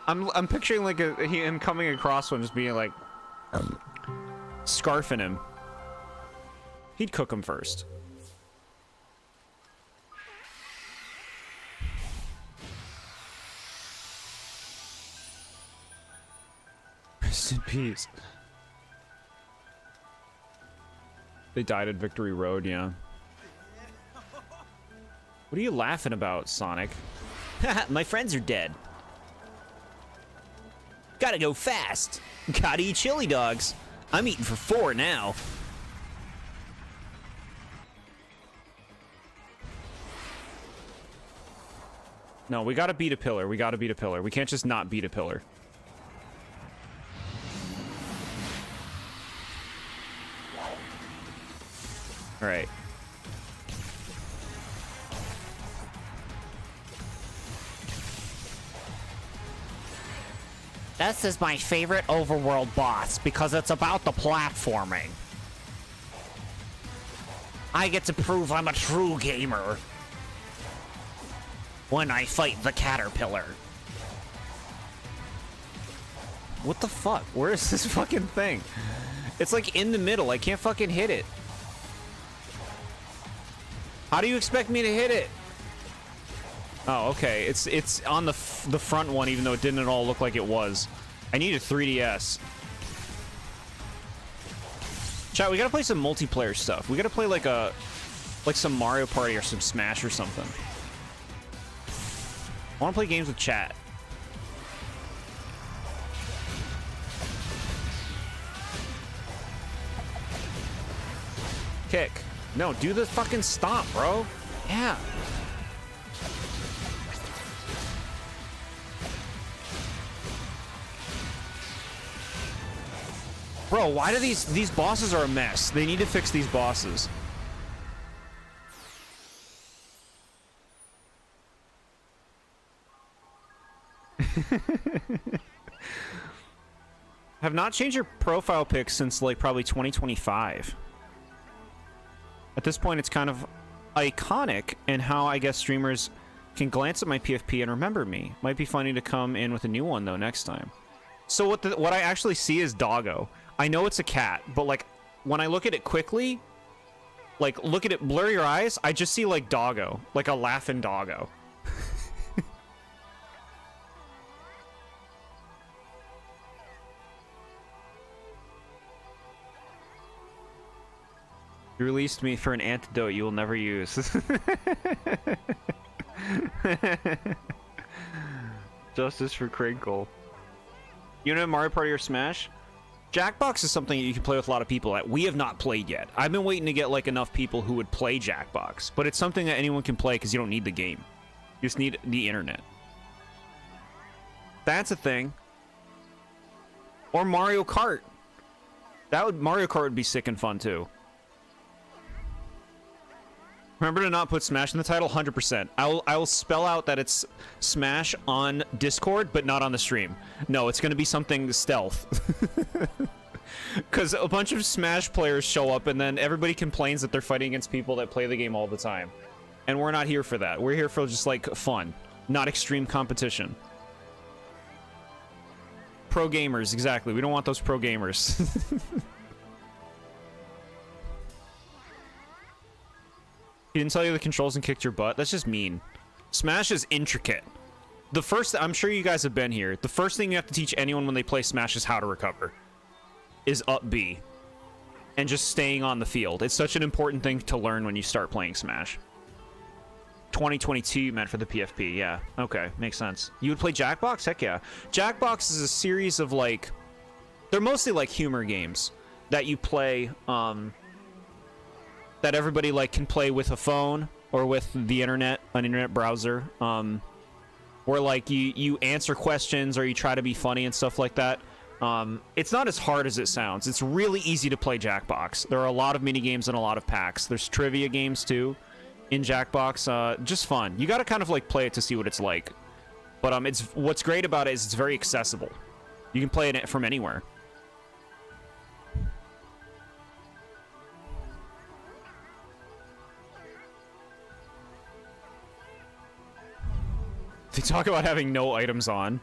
I'm picturing like him coming across one, just being like scarfing him. He'd cook him first. Rest in peace. They died at Victory Road, yeah. What are you laughing about, Sonic? My friends are dead. Gotta go fast. Gotta eat chili dogs. I'm eating for 4 now. No, we gotta beat a pillar. We gotta beat a pillar. We can't just not beat a pillar. All right. This is my favorite overworld boss because it's about the platforming. I get to prove I'm a true gamer when I fight the caterpillar. What the fuck? Where is this fucking thing? It's like in the middle. I can't fucking hit it. How do you expect me to hit it? Oh, okay. It's on the front one, even though it didn't at all look like it was. I need a 3DS. Chat, we gotta play some multiplayer stuff. We gotta play like some Mario Party or some Smash or something. I wanna play games with chat. Kick. No, do the fucking stomp, bro. Yeah. Bro, why do these bosses are a mess? They need to fix these bosses. Have not changed your profile pic since like probably 2025. At this point, it's kind of iconic in how I guess streamers can glance at my PFP and remember me. Might be funny to come in with a new one though next time. So what I actually see is Doggo. I know it's a cat, but like when I look at it quickly, like look at it, blur your eyes, I just see like Doggo, like a laughing Doggo. You released me for an antidote you will never use. Justice for Crinkle. You know Mario Party or Smash? Jackbox is something that you can play with a lot of people that we have not played yet. I've been waiting to get like enough people who would play Jackbox, but it's something that anyone can play because you don't need the game. You just need the internet. That's a thing. Or Mario Kart. Mario Kart would be sick and fun too. Remember to not put Smash in the title, 100%. I will spell out that it's Smash on Discord, but not on the stream. No, it's going to be something stealth. Because a bunch of Smash players show up, and then everybody complains that they're fighting against people that play the game all the time. And we're not here for that. We're here for just, like, fun. Not extreme competition. Pro gamers, exactly. We don't want those pro gamers. He didn't tell you the controls and kicked your butt? That's just mean. Smash is intricate. I'm sure you guys have been here. The first thing you have to teach anyone when they play Smash is how to recover. Is up B. And just staying on the field. It's such an important thing to learn when you start playing Smash. 2022 you meant for the PFP, yeah. Okay, makes sense. You would play Jackbox? Heck yeah. Jackbox is a series of like... They're mostly like humor games that you play... that everybody like can play with a phone or with the internet, an internet browser, where like you answer questions or you try to be funny and stuff like that. It's not as hard as it sounds. It's really easy to play Jackbox. There are a lot of mini games and a lot of packs. There's trivia games too in Jackbox. Just fun. You got to kind of like play it to see what it's like. But what's great about it is it's very accessible. You can play it from anywhere. They talk about having no items on.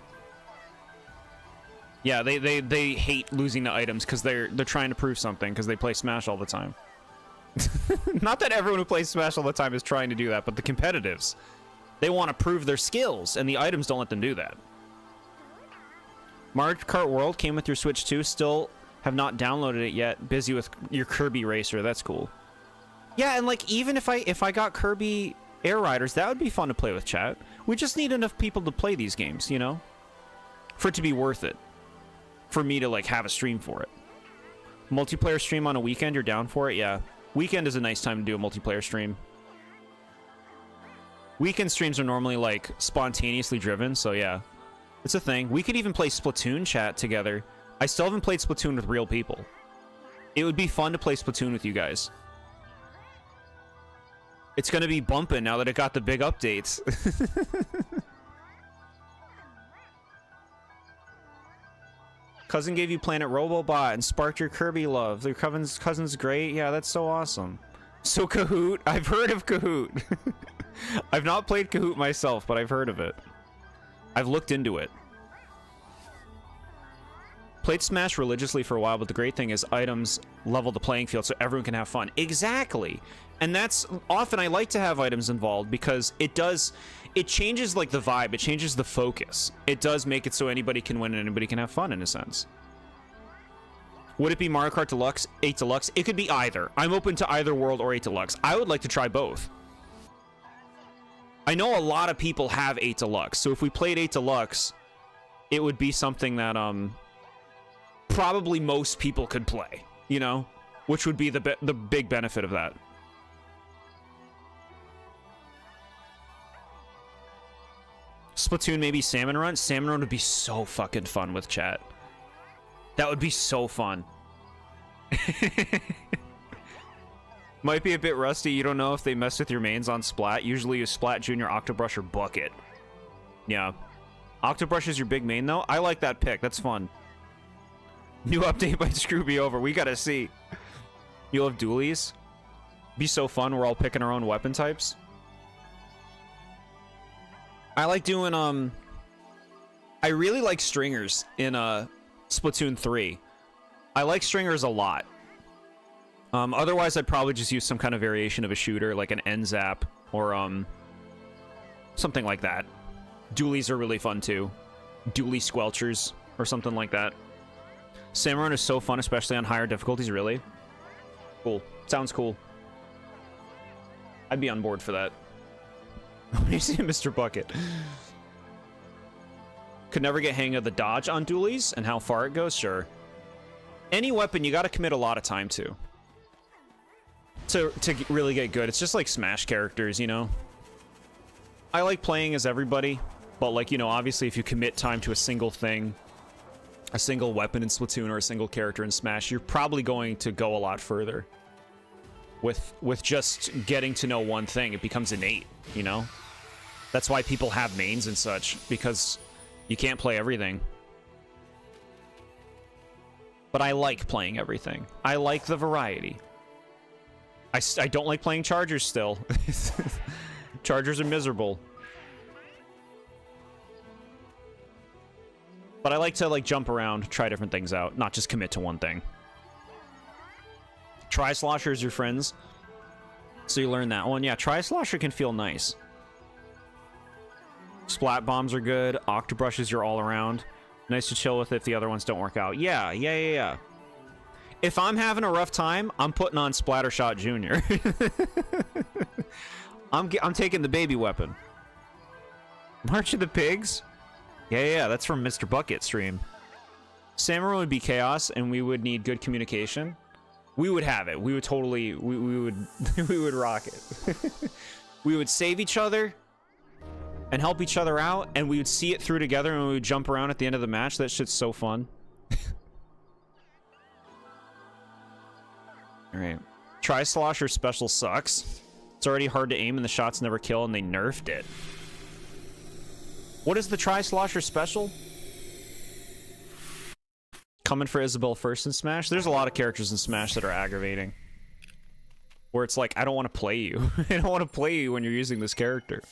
Yeah, they hate losing the items because they're trying to prove something because they play Smash all the time. Not that everyone who plays Smash all the time is trying to do that, but the competitives. They want to prove their skills, and the items don't let them do that. Mario Kart World came with your Switch too. Still have not downloaded it yet. Busy with your Kirby Racer. That's cool. Yeah, and like even if I got Kirby Air Riders, that would be fun to play with, chat. We just need enough people to play these games, you know? For it to be worth it. For me to, like, have a stream for it. Multiplayer stream on a weekend, you're down for it? Yeah. Weekend is a nice time to do a multiplayer stream. Weekend streams are normally, like, spontaneously driven, so yeah. It's a thing. We could even play Splatoon chat together. I still haven't played Splatoon with real people. It would be fun to play Splatoon with you guys. It's going to be bumping now that it got the big updates. Cousin gave you Planet Robobot and sparked your Kirby love. Your cousin's great. Yeah, that's so awesome. So Kahoot. I've heard of Kahoot. I've not played Kahoot myself, but I've heard of it. I've looked into it. Played Smash religiously for a while, but the great thing is items level the playing field so everyone can have fun. Exactly. And that's often I like to have items involved because it changes like the vibe, it changes the focus. It does make it so anybody can win and anybody can have fun in a sense. Would it be Mario Kart Deluxe, 8 Deluxe? It could be either. I'm open to either World or 8 Deluxe. I would like to try both. I know a lot of people have 8 Deluxe, so if we played 8 Deluxe, it would be something that probably most people could play, you know? Which would be the big benefit of that. Splatoon, maybe Salmon Run. Salmon Run would be so fucking fun with chat. That would be so fun. Might be a bit rusty. You don't know if they mess with your mains on Splat. Usually you Splat, Junior, Octobrush, or Bucket. Yeah. Octobrush is your big main, though. I like that pick. That's fun. New update might screw me over. We gotta see. You'll have dualies. Be so fun. We're all picking our own weapon types. I like doing, I really like stringers in, Splatoon 3. I like stringers a lot. Otherwise, I'd probably just use some kind of variation of a shooter, like an N-Zap, or, something like that. Dualies are really fun, too. Dualie Squelchers, or something like that. Salmon Run is so fun, especially on higher difficulties, really. Cool. Sounds cool. I'd be on board for that. When you see Mr. Bucket. Could never get hang of the dodge on dualies and how far it goes, sure. Any weapon you gotta commit a lot of time to really get good. It's just like Smash characters, you know? I like playing as everybody, but like, you know, obviously if you commit time to a single thing, a single weapon in Splatoon or a single character in Smash, you're probably going to go a lot further. With just getting to know one thing, it becomes innate, you know? That's why people have mains and such, because you can't play everything. But I like playing everything. I like the variety. I don't like playing chargers still. Chargers are miserable. But I like to like jump around, try different things out, not just commit to one thing. Tri-Slosher your friends. So you learn that one. Yeah, Tri-Slosher can feel nice. Splat bombs are good. Octobrushes you're all around. Nice to chill with if the other ones don't work out. Yeah. If I'm having a rough time, I'm putting on Splattershot Jr. I'm taking the baby weapon. March of the Pigs? Yeah, that's from Mr. Bucket stream. Samurai would be chaos, and we would need good communication. We would have it. We would totally... We would... we would rock it. We would save each other and help each other out, and we would see it through together, and we would jump around at the end of the match. That shit's so fun. Alright. Tri-Slosher special sucks. It's already hard to aim and the shots never kill, and they nerfed it. What is the Tri-Slosher special? Coming for Isabelle first in Smash? There's a lot of characters in Smash that are aggravating. Where it's like, I don't want to play you. I don't want to play you when you're using this character.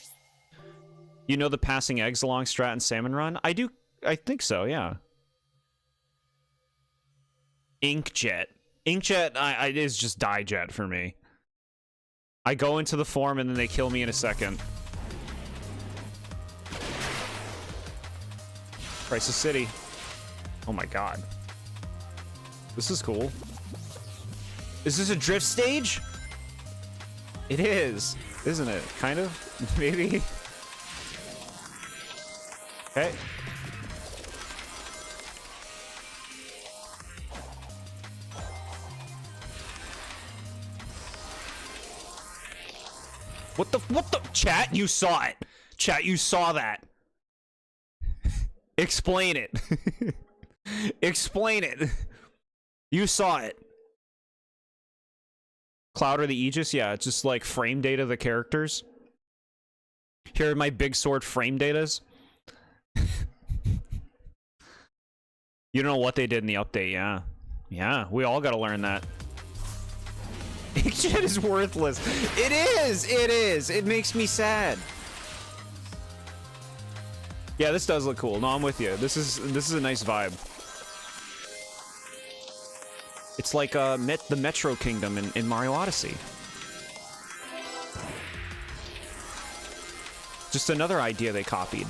You know the passing eggs along Strat and Salmon Run? I do. I think so, yeah. Inkjet. Inkjet is just Diejet for me. I go into the form and then they kill me in a second. Crisis City. Oh my god. This is cool. Is this a drift stage? It is, isn't it? Kind of? Maybe? Okay. What the? Chat, you saw it. Chat, you saw that. Explain it. Explain it. You saw it. Cloud or the Aegis? Yeah, it's just like frame data of the characters. Here are my big sword frame datas. You don't know what they did in the update, yeah. Yeah, we all gotta learn that. Shit is worthless. It is! It makes me sad. Yeah, this does look cool. No, I'm with you. This is a nice vibe. It's like the Metro Kingdom in Mario Odyssey. Just another idea they copied.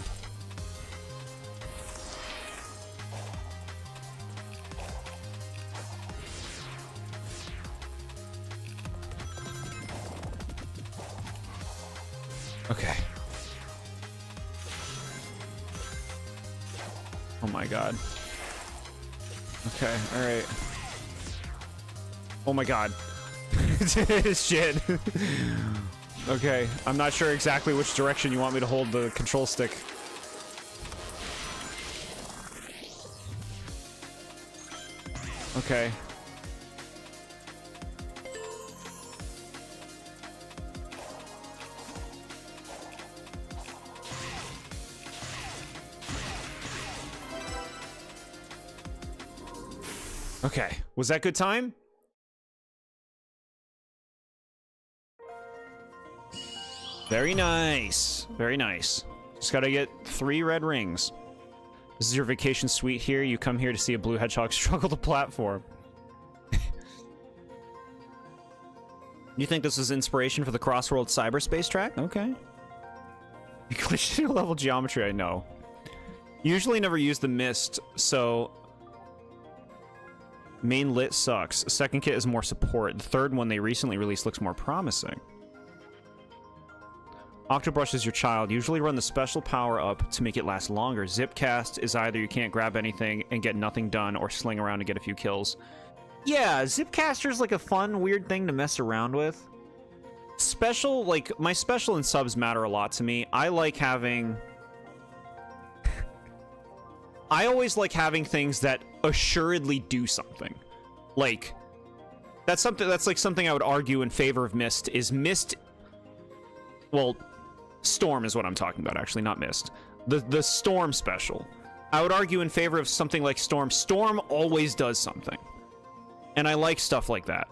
Okay. Oh my god. Okay, alright. Oh my god. Shit. Okay, I'm not sure exactly which direction you want me to hold the control stick. Okay. Okay. Was that good time? Very nice. Very nice. Just gotta get 3 red rings. This is your vacation suite here. You come here to see a blue hedgehog struggle the platform. You think this was inspiration for the Crossworld cyberspace track? Okay. You glitched into level geometry, I know. Usually never use the mist, so... Main lit sucks. Second kit is more support. The third one they recently released looks more promising. Octobrush is your child. Usually run the special power up to make it last longer. Zipcast is either you can't grab anything and get nothing done, or sling around and get a few kills. Yeah, Zipcaster's like a fun, weird thing to mess around with. Special, like, my special and subs matter a lot to me. I like having... I always like having things that assuredly do something. Like, that's like something I would argue in favor of Mist, is Mist... Well, Storm is what I'm talking about, actually, not Mist. The Storm special. I would argue in favor of something like Storm. Storm always does something. And I like stuff like that.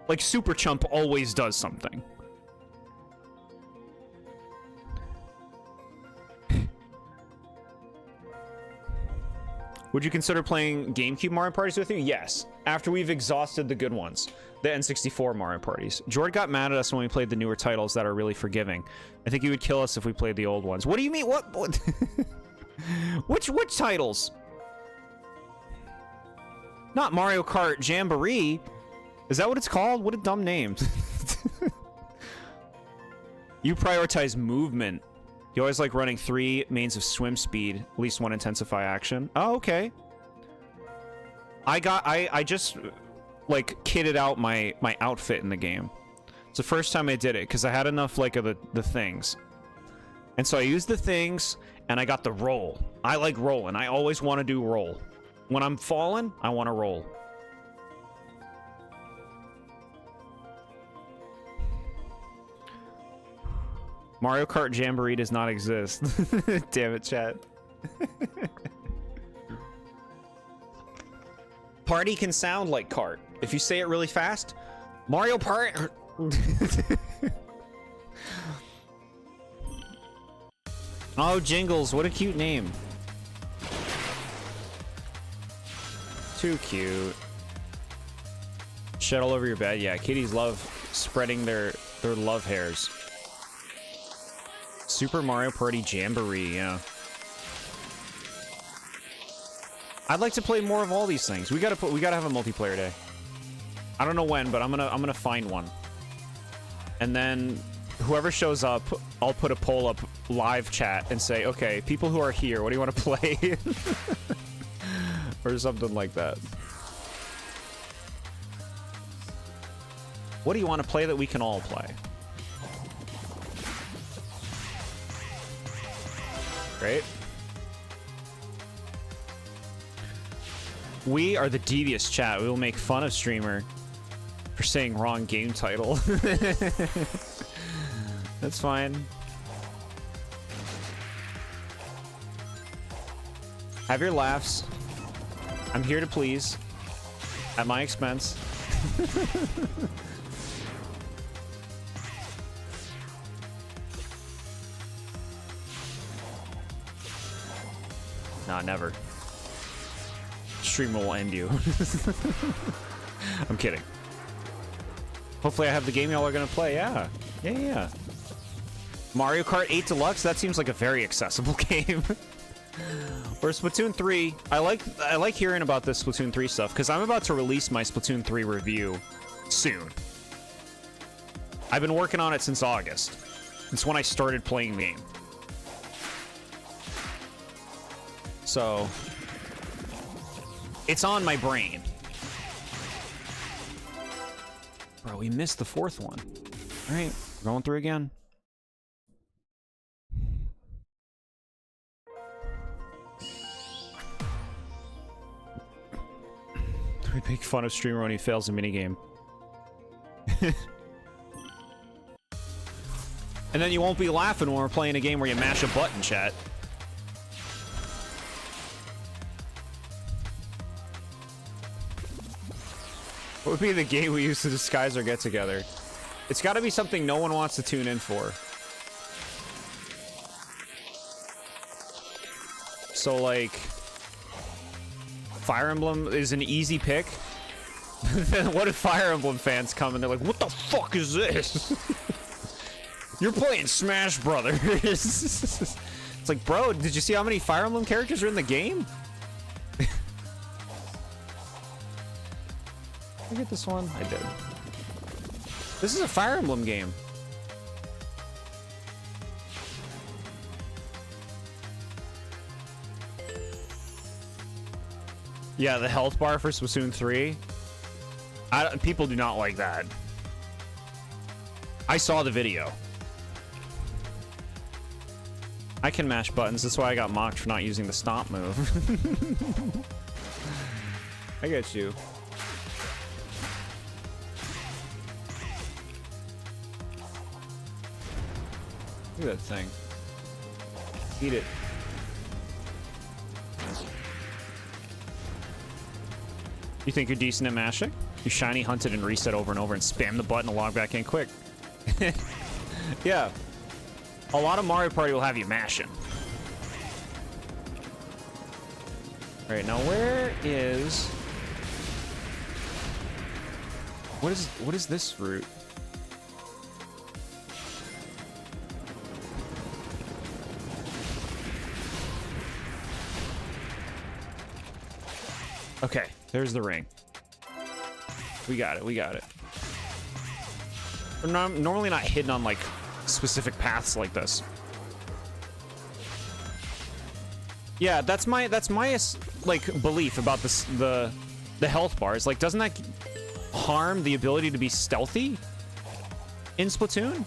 Like, Super Chump always does something. Would you consider playing GameCube Mario Parties with you? Yes. After we've exhausted the good ones. The N64 Mario Parties. Jord got mad at us when we played the newer titles that are really forgiving. I think he would kill us if we played the old ones. What do you mean? What? Which titles? Not Mario Kart Jamboree. Is that what it's called? What a dumb name. You prioritize movement. You always like running 3 mains of swim speed, at least 1 intensify action. Oh, okay. I just like kitted out my outfit in the game. It's the first time I did it because I had enough like of the things. And so I used the things and I got the roll. I like rolling. I always want to do roll. When I'm falling, I want to roll. Mario Kart Jamboree does not exist. Damn it, chat. Party can sound like cart. If you say it really fast, Mario Part. Oh, Jingles, what a cute name. Too cute. Shed all over your bed. Yeah, kitties love spreading their love hairs. Super Mario Party Jamboree, yeah. I'd like to play more of all these things. We gotta have a multiplayer day. I don't know when, but I'm gonna find one. And then whoever shows up, I'll put a poll up live chat and say, okay, people who are here, what do you want to play? Or something like that. What do you want to play that we can all play? Great. We are the devious chat. We will make fun of streamer for saying wrong game title. That's fine. Have your laughs. I'm here to please. At my expense. Nah, never. Streamer will end you. I'm kidding. Hopefully I have the game y'all are gonna play. Yeah. Yeah. Mario Kart 8 Deluxe, that seems like a very accessible game. Or Splatoon 3. I like hearing about this Splatoon 3 stuff, because I'm about to release my Splatoon 3 review soon. I've been working on it since August. It's when I started playing the game. So, it's on my brain. Bro, we missed the 4th one. All right, we're going through again. Make fun of streamer when he fails a minigame. And then you won't be laughing when we're playing a game where you mash a button, chat. What would be the game we use to disguise our get-together? It's got to be something no one wants to tune in for. So, like, Fire Emblem is an easy pick. Then what if Fire Emblem fans come and they're like, what the fuck is this? You're playing Smash Brothers. It's like, bro, did you see how many Fire Emblem characters are in the game? Did I get this one? I did. This is a Fire Emblem game. Yeah, the health bar for Splatoon 3. People do not like that. I saw the video. I can mash buttons. That's why I got mocked for not using the stomp move. I get you. Look at that thing. Eat it. You think you're decent at mashing? You shiny hunt it and reset over and over and spam the button to log back in quick. Yeah. A lot of Mario Party will have you mashing. Alright, now where is... What is this route? Okay, there's the ring. We got it, we got it. We're normally not hidden on, like, specific paths like this. Yeah, that's my like belief about this the health bars. Like, doesn't that harm the ability to be stealthy in Splatoon?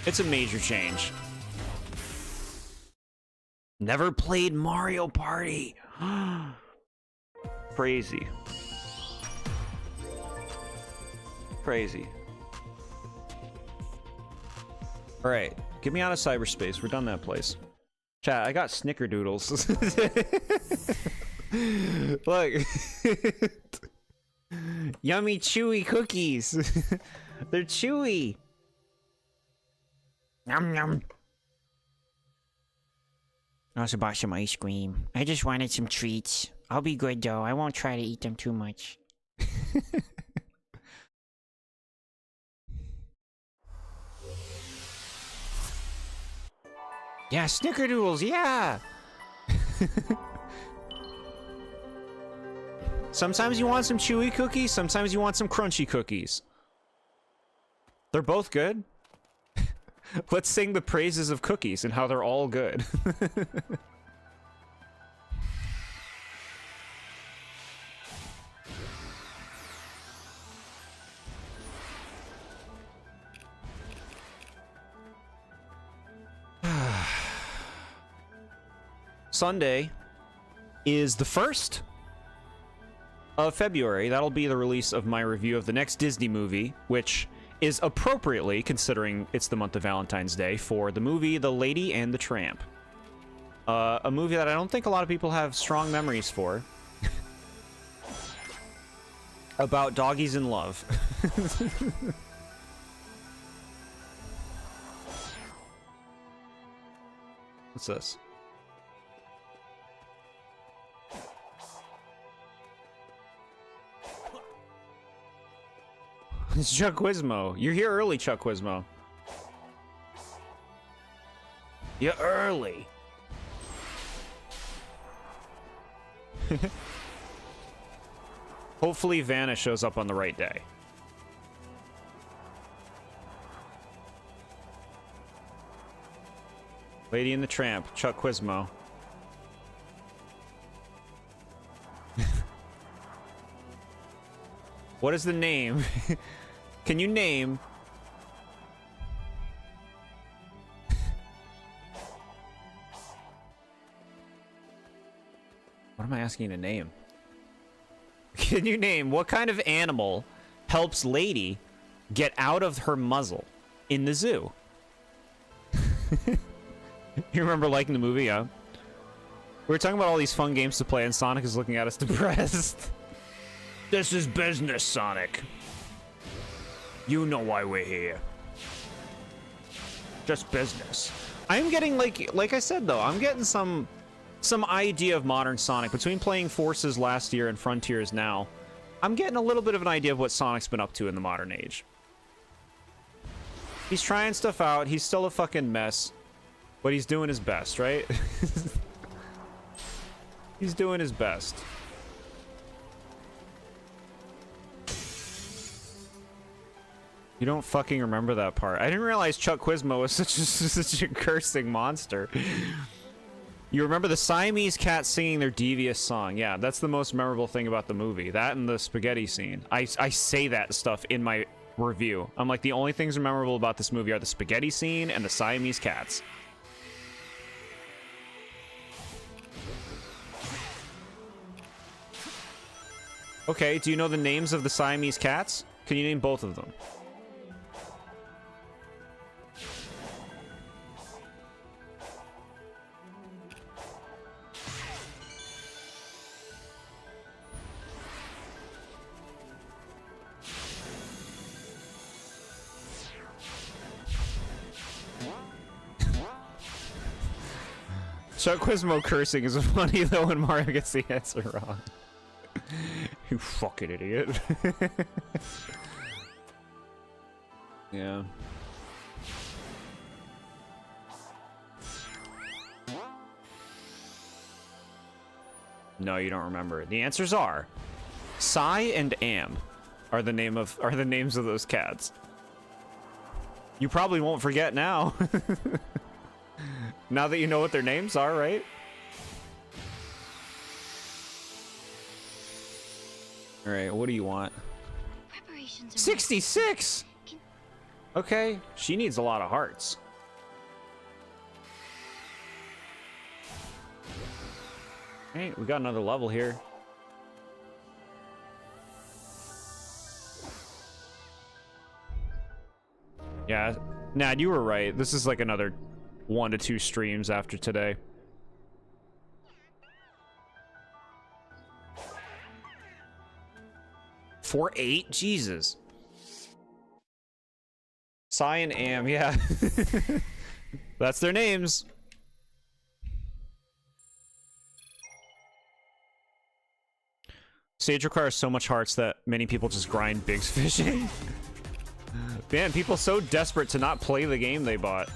It's a major change. Never played Mario Party. Crazy. Crazy. All right, get me out of cyberspace. We're done that place. Chat, I got snickerdoodles. Look. Yummy chewy cookies. They're chewy. Yum yum. I also bought some ice cream. I just wanted some treats. I'll be good though. I won't try to eat them too much. Yeah, snickerdoodles, yeah! Sometimes you want some chewy cookies, sometimes you want some crunchy cookies. They're both good. Let's sing the praises of cookies and how they're all good. Sunday is the 1st of February. That'll be the release of my review of the next Disney movie, which is appropriately, considering it's the month of Valentine's Day, for the movie The Lady and the Tramp. A movie that I don't think a lot of people have strong memories for. About doggies in love. What's this? It's Chuck Quizmo. You're here early, Chuck Quizmo. You're early. Hopefully Vanna shows up on the right day. Lady and the Tramp, Chuck Quizmo. What is the name? Can you name... What am I asking you to name? Can you name what kind of animal helps Lady get out of her muzzle in the zoo? You remember liking the movie, yeah? We were talking about all these fun games to play, and Sonic is looking at us depressed. This is business, Sonic. You know why we're here. Just business. I'm getting, like I said, though, I'm getting some idea of modern Sonic. Between playing Forces last year and Frontiers now, I'm getting a little bit of an idea of what Sonic's been up to in the modern age. He's trying stuff out. He's still a fucking mess. But he's doing his best, right? He's doing his best. You don't fucking remember that part. I didn't realize Chuck Quizmo was such a cursing monster. You remember the Siamese cats singing their devious song. Yeah, that's the most memorable thing about the movie. That and the spaghetti scene. I say that stuff in my review. I'm like, the only things memorable about this movie are the spaghetti scene and the Siamese cats. Okay, do you know the names of the Siamese cats? Can you name both of them? Chuck Quizmo cursing is funny though when Mario gets the answer wrong. You fucking idiot. Yeah. No, you don't remember. The answers are Psy and Am are the names of those cats. You probably won't forget now. Now that you know what their names are, right? All right, what do you want? 66. Okay, she needs a lot of hearts. All right, we got another level here. Yeah, Nad, you were right. This is like another 1 to 2 streams after today. For 8? Jesus. Psy and Am, yeah. That's their names. Stage requires so much hearts that many people just grind Big's fishing. Man, people so desperate to not play the game they bought.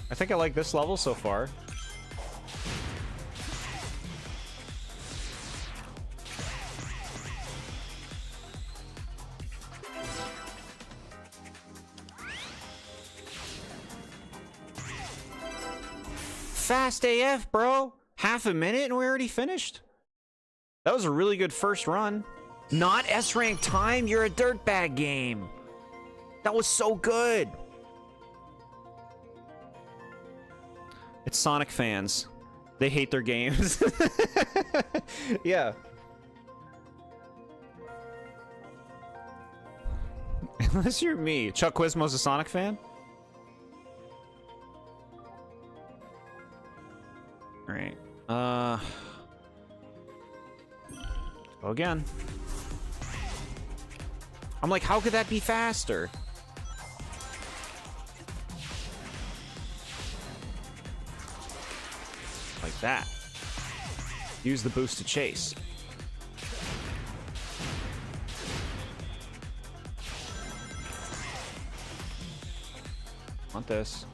I think I like this level so far. Fast AF, bro. Half a minute and we already finished. That was a really good first run. Not S-rank time. You're a dirtbag game. That was so good. It's Sonic fans. They hate their games. Yeah. Unless you're me. Chuck Quizmo's a Sonic fan? Alright. Go again. I'm like, how could that be faster? Like that. Use the boost to chase. Want this.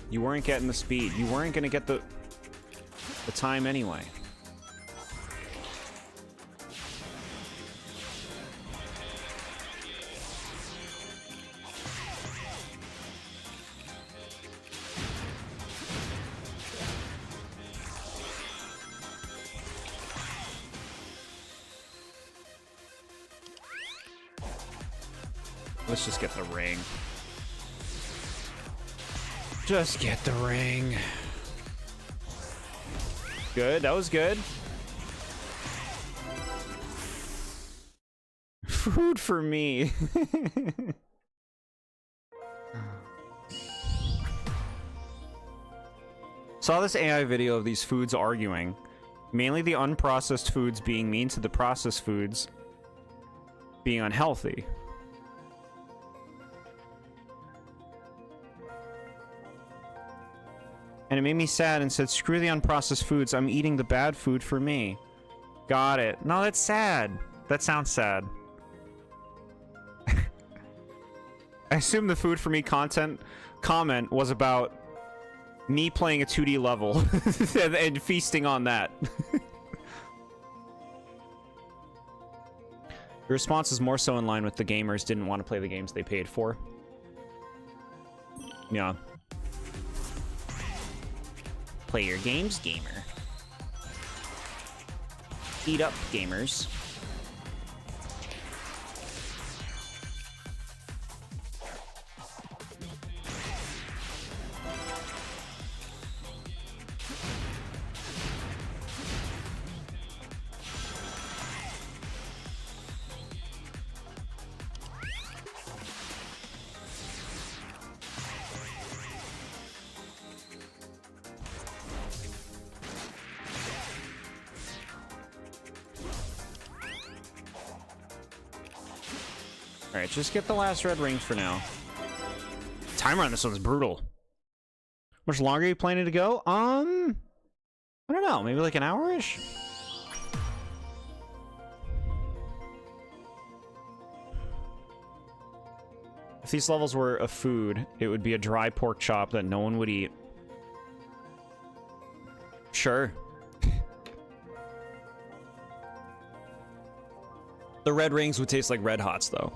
You weren't getting the speed. You weren't gonna get the time anyway. Let's just get the ring. Just get the ring. Good, that was good. Food for me. Saw this AI video of these foods arguing. Mainly the unprocessed foods being mean to the processed foods being unhealthy. And it made me sad and said, screw the unprocessed foods, I'm eating the bad food for me. Got it. No, that's sad. That sounds sad. I assume the food for me comment was about me playing a 2D level and feasting on that. The response is more so in line with the gamers didn't want to play the games they paid for. Yeah. Play your games, gamer. Eat up, gamers. Alright, just get the last red ring for now. Timer on this one's brutal. Much longer are you planning to go? I don't know, maybe like an hour-ish? If these levels were a food, it would be a dry pork chop that no one would eat. Sure. The red rings would taste like Red Hots, though.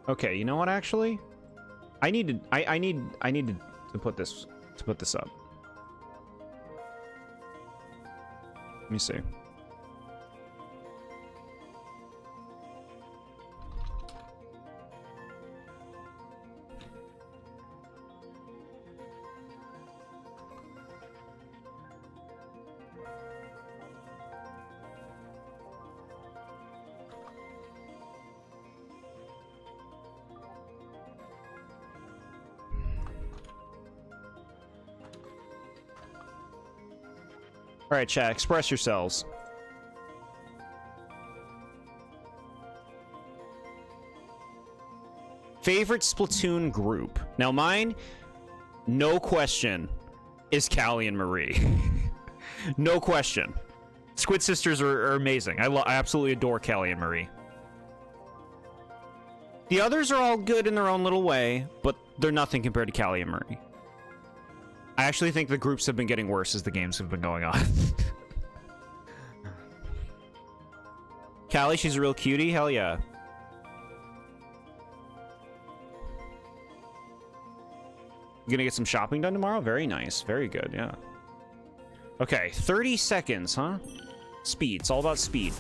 Okay, you know what? Actually, I need to put this up. Let me see. All right, chat, express yourselves. Favorite Splatoon group. Now mine, no question, is Callie and Marie. No question. Squid Sisters are amazing. I absolutely adore Callie and Marie. The others are all good in their own little way, but they're nothing compared to Callie and Marie. I actually think the groups have been getting worse as the games have been going on. Callie, she's a real cutie? Hell yeah. You gonna get some shopping done tomorrow? Very nice. Very good, yeah. Okay, 30 seconds, huh? Speed. It's all about speed.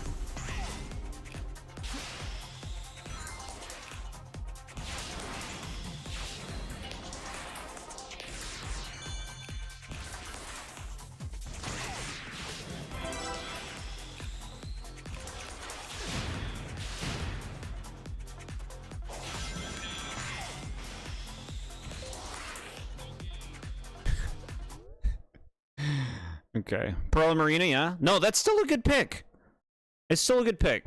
Okay. Pearl and Marina, yeah? No, that's still a good pick. It's still a good pick.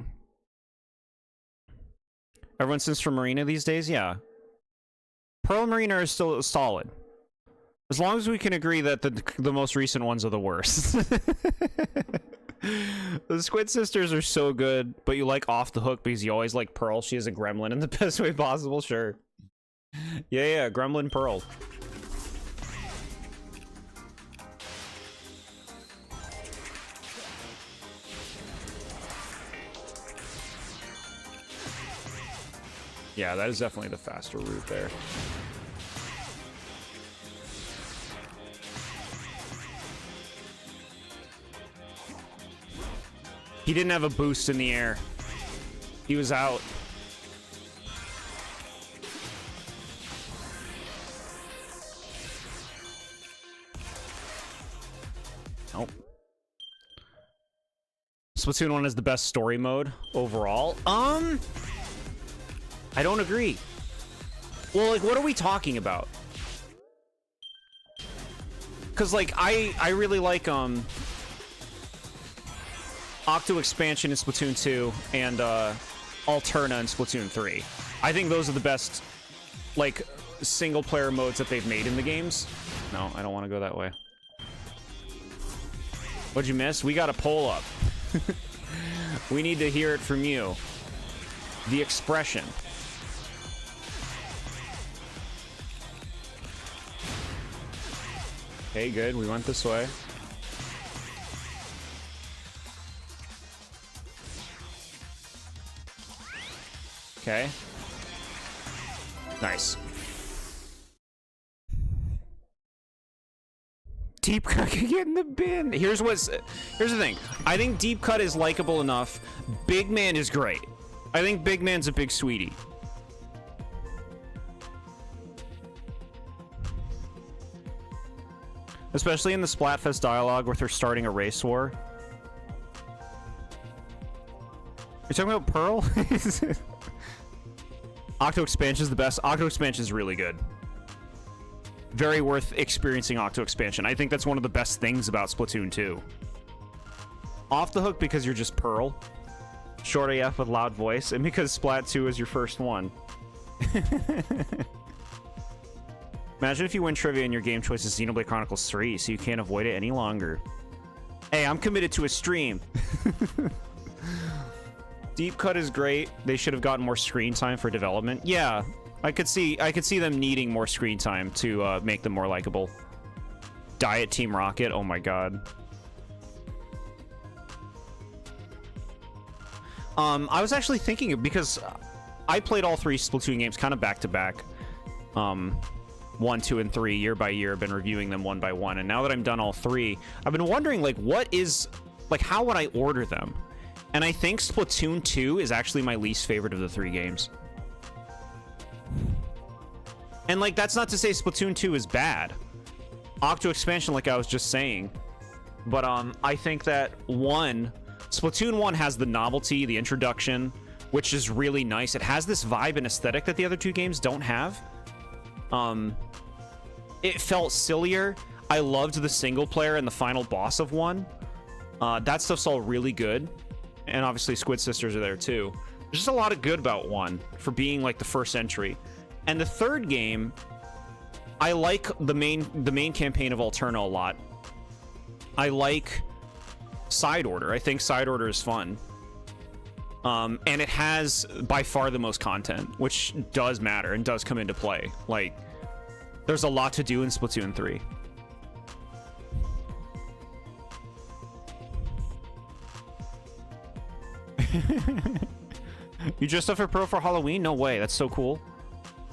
Everyone sends for Marina these days? Yeah. Pearl and Marina are still solid. As long as we can agree that the most recent ones are the worst. The Squid Sisters are so good, but you like Off the Hook because you always like Pearl. She is a gremlin in the best way possible, sure. Yeah, Gremlin Pearl. Yeah, that is definitely the faster route there. He didn't have a boost in the air. He was out. Nope. Splatoon 1 is the best story mode overall. I don't agree. Well, like, what are we talking about? Because, like, I really like, Octo Expansion in Splatoon 2 and, Alterna in Splatoon 3. I think those are the best, like, single-player modes that they've made in the games. No, I don't want to go that way. What'd you miss? We got a poll up. We need to hear it from you. The expression. Okay, good. We went this way. Okay. Nice. Deep Cut can get in the bin. Here's the thing. I think Deep Cut is likable enough. Big Man is great. I think Big Man's a big sweetie. Especially in the Splatfest dialogue where they're starting a race war. You're talking about Pearl? Octo Expansion is the best. Octo Expansion is really good. Very worth experiencing Octo Expansion. I think that's one of the best things about Splatoon 2. Off the hook because you're just Pearl. Short AF with loud voice. And because Splat 2 is your first one. Imagine if you win trivia and your game choice is Xenoblade Chronicles 3, so you can't avoid it any longer. Hey, I'm committed to a stream. Deep Cut is great. They should have gotten more screen time for development. Yeah, I could see them needing more screen time to make them more likable. Diet Team Rocket, oh my god. I was actually thinking, because I played all 3 Splatoon games kind of back to back. 1, 2, and 3 year by year. I've been reviewing them one by one, and now that I'm done all 3, I've been wondering, like, how would I order them? And I think Splatoon 2 is actually my least favorite of the 3 games. And, like, that's not to say Splatoon 2 is bad. Octo Expansion, like I was just saying. But, I think that Splatoon 1 has the novelty, the introduction, which is really nice. It has this vibe and aesthetic that the other 2 games don't have. It felt sillier. I loved the single player and the final boss of 1. That stuff's all really good. And obviously Squid Sisters are there too. There's just a lot of good about 1 for being like the first entry. And the 3rd game, I like the main campaign of Alterna a lot. I like Side Order. I think Side Order is fun. And it has by far the most content, which does matter and does come into play. Like, there's a lot to do in Splatoon 3. You dressed up for Pearl for Halloween? No way. That's so cool.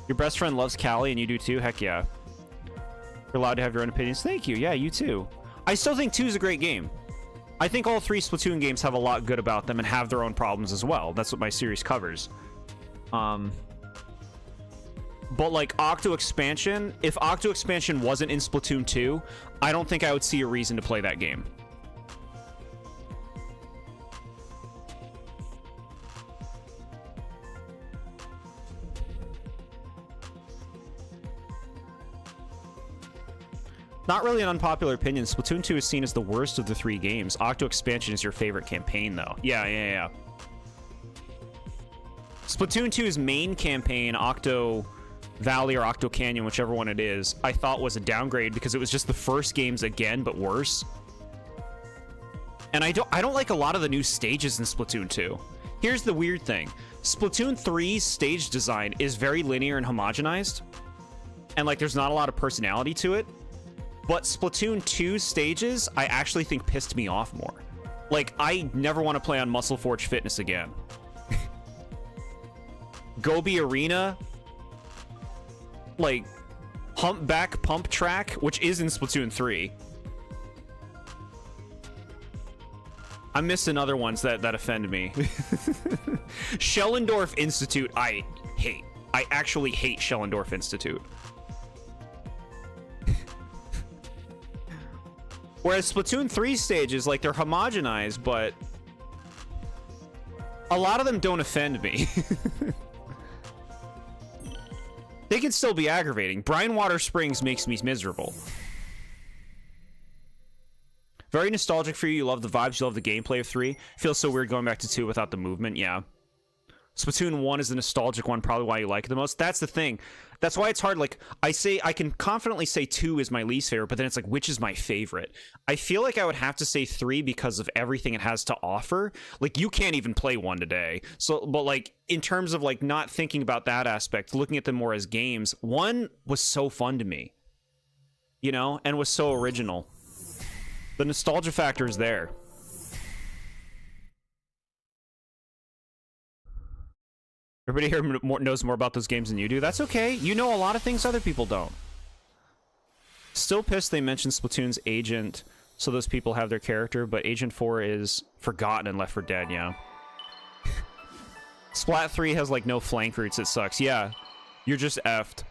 Your best friend loves Callie and you do too? Heck yeah. You're allowed to have your own opinions. Thank you. Yeah, you too. I still think 2 is a great game. I think all 3 Splatoon games have a lot good about them and have their own problems as well. That's what my series covers. But like Octo Expansion, if Octo Expansion wasn't in Splatoon 2, I don't think I would see a reason to play that game. Not really an unpopular opinion. Splatoon 2 is seen as the worst of the 3 games. Octo Expansion is your favorite campaign, though. Yeah. Splatoon 2's main campaign, Octo Valley or Octo Canyon, whichever one it is, I thought was a downgrade because it was just the first games again, but worse. And I don't like a lot of the new stages in Splatoon 2. Here's the weird thing. Splatoon 3's stage design is very linear and homogenized. And like there's not a lot of personality to it. But Splatoon 2's stages, I actually think pissed me off more. Like, I never want to play on Muscle Forge Fitness again. Gobi Arena, like, Humpback Pump Track, which is in Splatoon 3. I'm missing other ones that offend me. Schellendorf Institute, I hate. I actually hate Schellendorf Institute. Whereas Splatoon 3 stages, like, they're homogenized, but a lot of them don't offend me. They can still be aggravating. Brine Water Springs makes me miserable. Very nostalgic for you. You love the vibes. You love the gameplay of 3. Feels so weird going back to 2 without the movement. Yeah. Splatoon 1 is the nostalgic one, probably why you like it the most. That's the thing. That's why it's hard. Like, I can confidently say 2 is my least favorite, but then it's like, which is my favorite? I feel like I would have to say 3 because of everything it has to offer. Like, you can't even play 1 today. So, but like, in terms of like not thinking about that aspect, looking at them more as games, 1 was so fun to me, you know, and was so original. The nostalgia factor is there. Everybody here knows more about those games than you do. That's okay. You know a lot of things other people don't. Still pissed they mentioned Splatoon's agent, so those people have their character, but Agent 4 is forgotten and Left 4 Dead, yeah. Splat 3 has, like, no flank routes. It sucks. Yeah, you're just effed.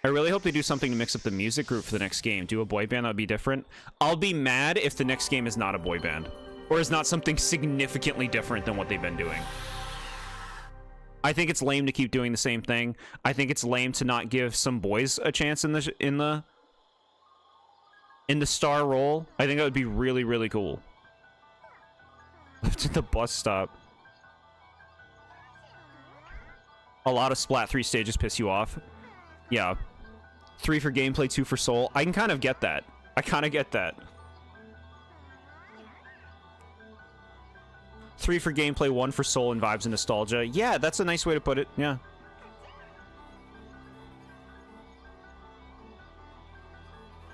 I really hope they do something to mix up the music group for the next game. Do a boy band, that would be different. I'll be mad if the next game is not a boy band, or is not something significantly different than what they've been doing. I think it's lame to keep doing the same thing. I think it's lame to not give some boys a chance in the star role. I think that would be really, really cool. Left at the bus stop. A lot of Splat 3 stages piss you off. Yeah. 3 for gameplay, 2 for soul. I can kind of get that. I kind of get that. 3 for gameplay, 1 for soul and vibes and nostalgia. Yeah, that's a nice way to put it. Yeah.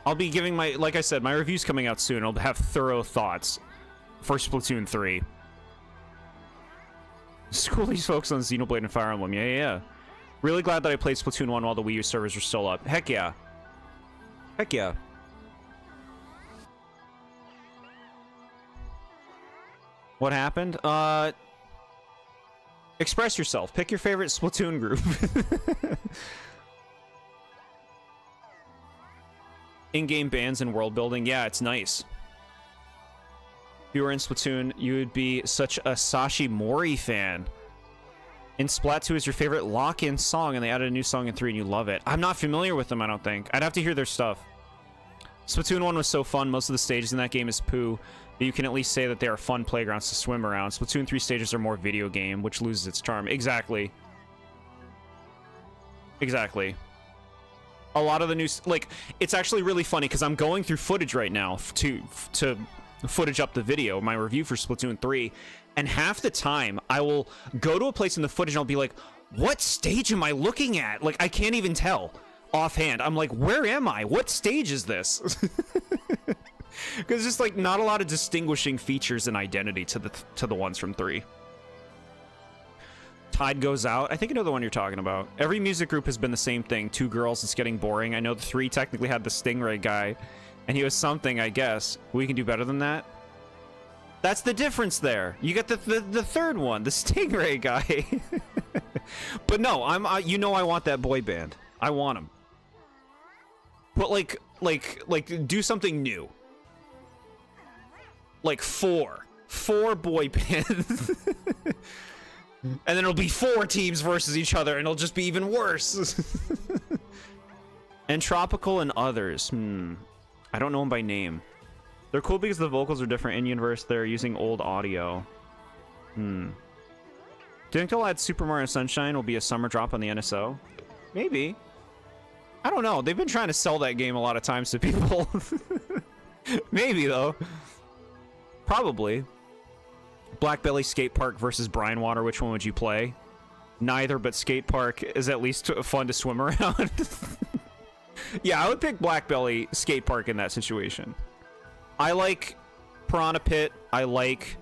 I'll be giving my, like I said, my review's coming out soon. I'll have thorough thoughts for Splatoon 3. School these folks on Xenoblade and Fire Emblem. Yeah, yeah, yeah. Really glad that I played Splatoon 1 while the Wii U servers were still up. Heck yeah. Heck yeah. What happened? Express yourself. Pick your favorite Splatoon group. In-game bans and world building. Yeah, it's nice. If you were in Splatoon, you would be such a Sashi Mori fan. In Splat 2 is your favorite lock-in song, and they added a new song in 3, and you love it. I'm not familiar with them, I don't think. I'd have to hear their stuff. Splatoon 1 was so fun. Most of the stages in that game is poo. But you can at least say that they are fun playgrounds to swim around. Splatoon 3 stages are more video game, which loses its charm. Exactly. Exactly. A lot of the new... Like, it's actually really funny, because I'm going through footage right now to footage up the video, my review for Splatoon 3, and half the time, I will go to a place in the footage and I'll be like, what stage am I looking at? Like, I can't even tell offhand. I'm like, where am I? What stage is this? Because just like not a lot of distinguishing features and identity to the ones from 3. Tide Goes Out. I think I know the one you're talking about. Every music group has been the same thing. 2 girls, it's getting boring. I know the 3 technically had the Stingray guy, and he was something, I guess. We can do better than that. That's the difference there. You got the third one, the Stingray guy. But no, you know I want that boy band. I want him. But like do something new. Like 4 boy bands. And then it'll be 4 teams versus each other, and it'll just be even worse. And Tropical and Others. I don't know them by name. They're cool because the vocals are different in universe. They're using old audio. Do you think they'll add Super Mario Sunshine will be a summer drop on the NSO? Maybe. I don't know. They've been trying to sell that game a lot of times to people. Maybe, though. Probably. Black Belly Skate Park versus Brine Water. Which one would you play? Neither, but Skate Park is at least fun to swim around. Yeah, I would pick Black Belly Skate Park in that situation. I like Piranha Pit. I like...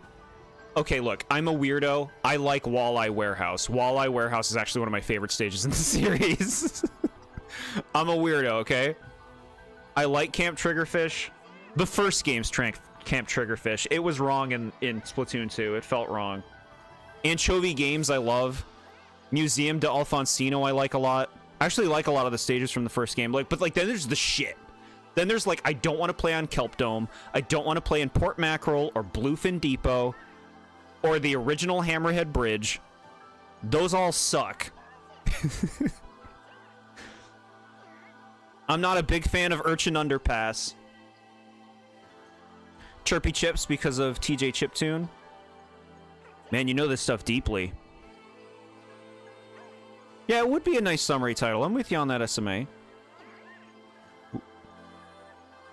Okay, look, I'm a weirdo. I like Walleye Warehouse. Walleye Warehouse is actually one of my favorite stages in the series. I'm a weirdo, okay? I like Camp Triggerfish. The first game's Camp Triggerfish. It was wrong in Splatoon 2. It felt wrong. Anchovy Games I love. Museum de Alfonsino I like a lot. I actually like a lot of the stages from the first game. Like, but like then there's the shit. Then there's like, I don't want to play on Kelp Dome. I don't want to play in Port Mackerel or Bluefin Depot or the original Hammerhead Bridge. Those all suck. I'm not a big fan of Urchin Underpass. Chirpy Chips because of TJ Chiptune. Man, you know this stuff deeply. Yeah, it would be a nice summary title. I'm with you on that, SMA.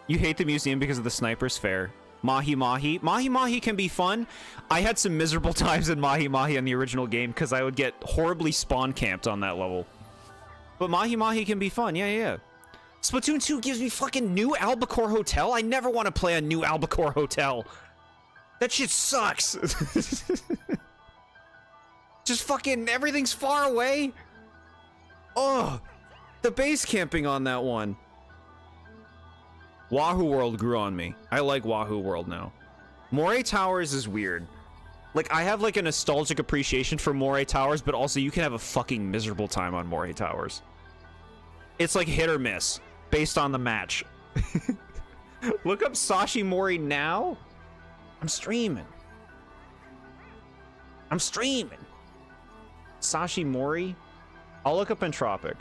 You hate the museum because of the snipers? Fair. Mahi Mahi. Mahi Mahi can be fun. I had some miserable times in Mahi Mahi in the original game because I would get horribly spawn camped on that level. But Mahi Mahi can be fun. Yeah, yeah. Splatoon 2 gives me fucking New Albacore Hotel. I never want to play a New Albacore Hotel. That shit sucks. Just fucking everything's far away. Oh, the base camping on that one. Wahoo World grew on me. I like Wahoo World now. Moray Towers is weird. Like, I have like a nostalgic appreciation for Moray Towers, but also you can have a fucking miserable time on Moray Towers. It's like hit or miss based on the match. Look up Sashi Mori now. I'm streaming. Sashi Mori. I'll look up Entropic.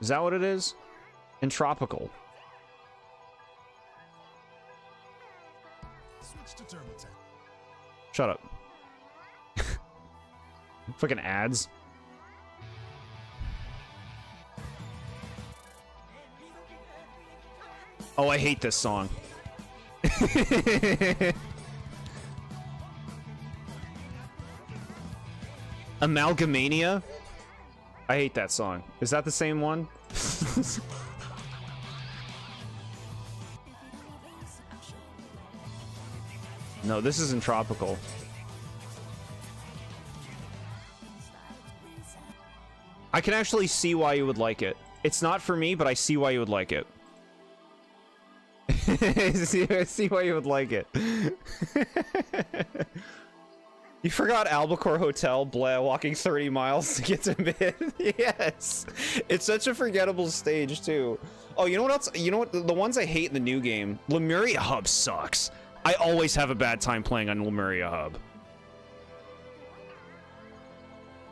Is that what it is? Entropical. Switch to Turbo Tank. Shut up. Fucking ads. Oh, I hate this song. Amalgamania? I hate that song. Is that the same one? No, this isn't Tropical. I can actually see why you would like it. It's not for me, but I see why you would like it. I see why you would like it. You forgot Albacore Hotel, blah, walking 30 miles to get to mid. Yes. It's such a forgettable stage, too. Oh, you know what else? You know what? The ones I hate in the new game. Lemuria Hub sucks. I always have a bad time playing on Lemuria Hub.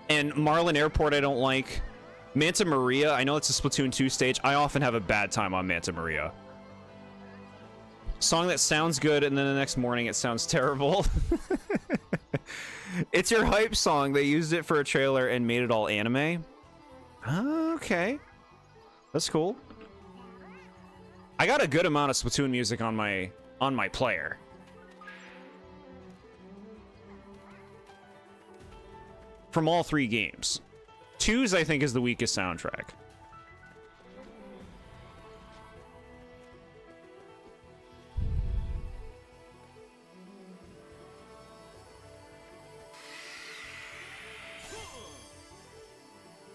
And Marlin Airport I don't like. Manta Maria, I know it's a Splatoon 2 stage. I often have a bad time on Manta Maria. Song that sounds good, and then the next morning it sounds terrible. It's your hype song. They used it for a trailer and made it all anime. Okay. That's cool. I got a good amount of Splatoon music on my player. From all three games. 2's, I think, is the weakest soundtrack.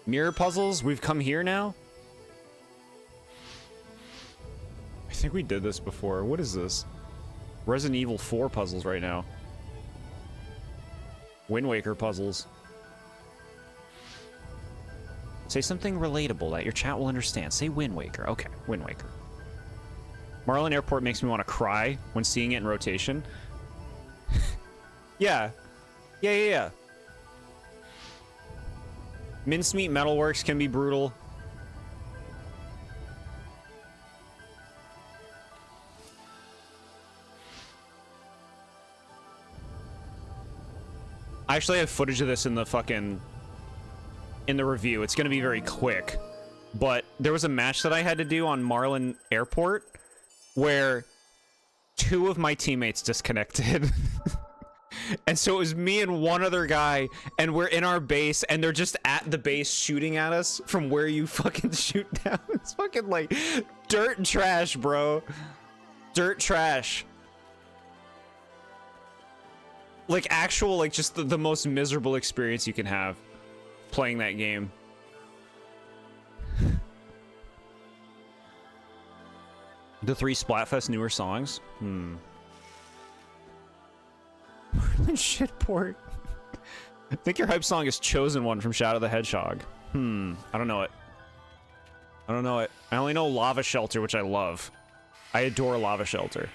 Mirror puzzles? We've come here now? I think we did this before. What is this? Resident Evil 4 puzzles right now. Wind Waker puzzles. Say something relatable that your chat will understand. Say Wind Waker. Okay, Wind Waker. Marlin Airport makes me want to cry when seeing it in rotation. Yeah. Yeah. Mincemeat Metalworks can be brutal. I actually have footage of this in the review. It's gonna be very quick. But there was a match that I had to do on Marlin Airport where 2 of my teammates disconnected. And so it was me and one other guy, and we're in our base, and they're just at the base shooting at us from where you fucking shoot down. It's fucking like dirt and trash, bro. Dirt trash. Like actual, like just the most miserable experience you can have playing that game. The 3 Splatfest newer songs? Shitport. I think your hype song is Chosen One from Shadow the Hedgehog. I don't know it. I don't know it. I only know Lava Shelter, which I love. I adore Lava Shelter.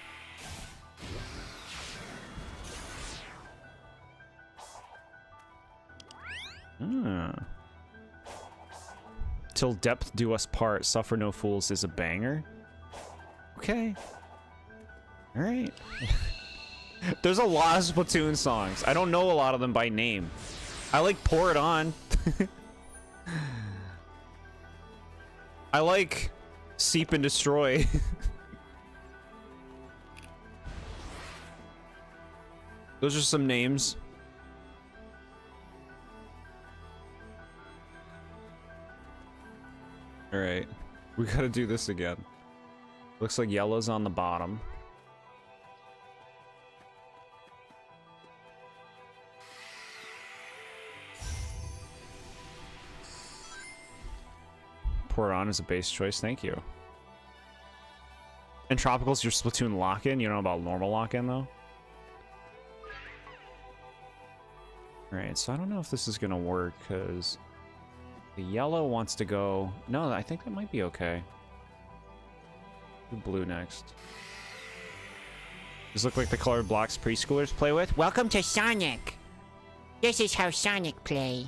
Till depth do us part, suffer no fools is a banger. Okay. Alright. There's a lot of Splatoon songs. I don't know a lot of them by name. I like Pour It On. I like Seep and Destroy. Those are some names. Alright. We gotta do this again. Looks like yellow's on the bottom. Pour It On is a base choice, thank you. And Tropical's your Splatoon lock-in? You don't know about normal lock-in, though? Alright, so I don't know if this is gonna work, because... the yellow wants to go... No, I think that might be okay. Do blue next. These look like the colored blocks preschoolers play with. Welcome to Sonic. This is how Sonic play.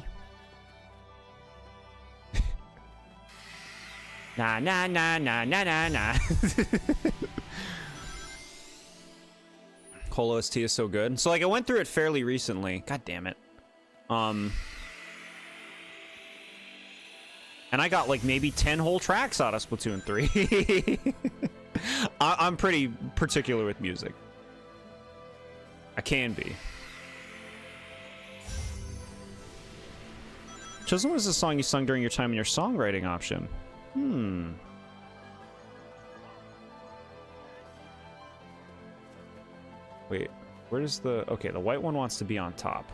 Na na na na na na na. Colo ST is so good. So like I went through it fairly recently. God damn it. And I got like maybe 10 whole tracks out of Splatoon 3. I'm pretty particular with music. I can be. Chosen was a song you sung during your time in your songwriting option. Wait, where does the... Okay, the white one wants to be on top.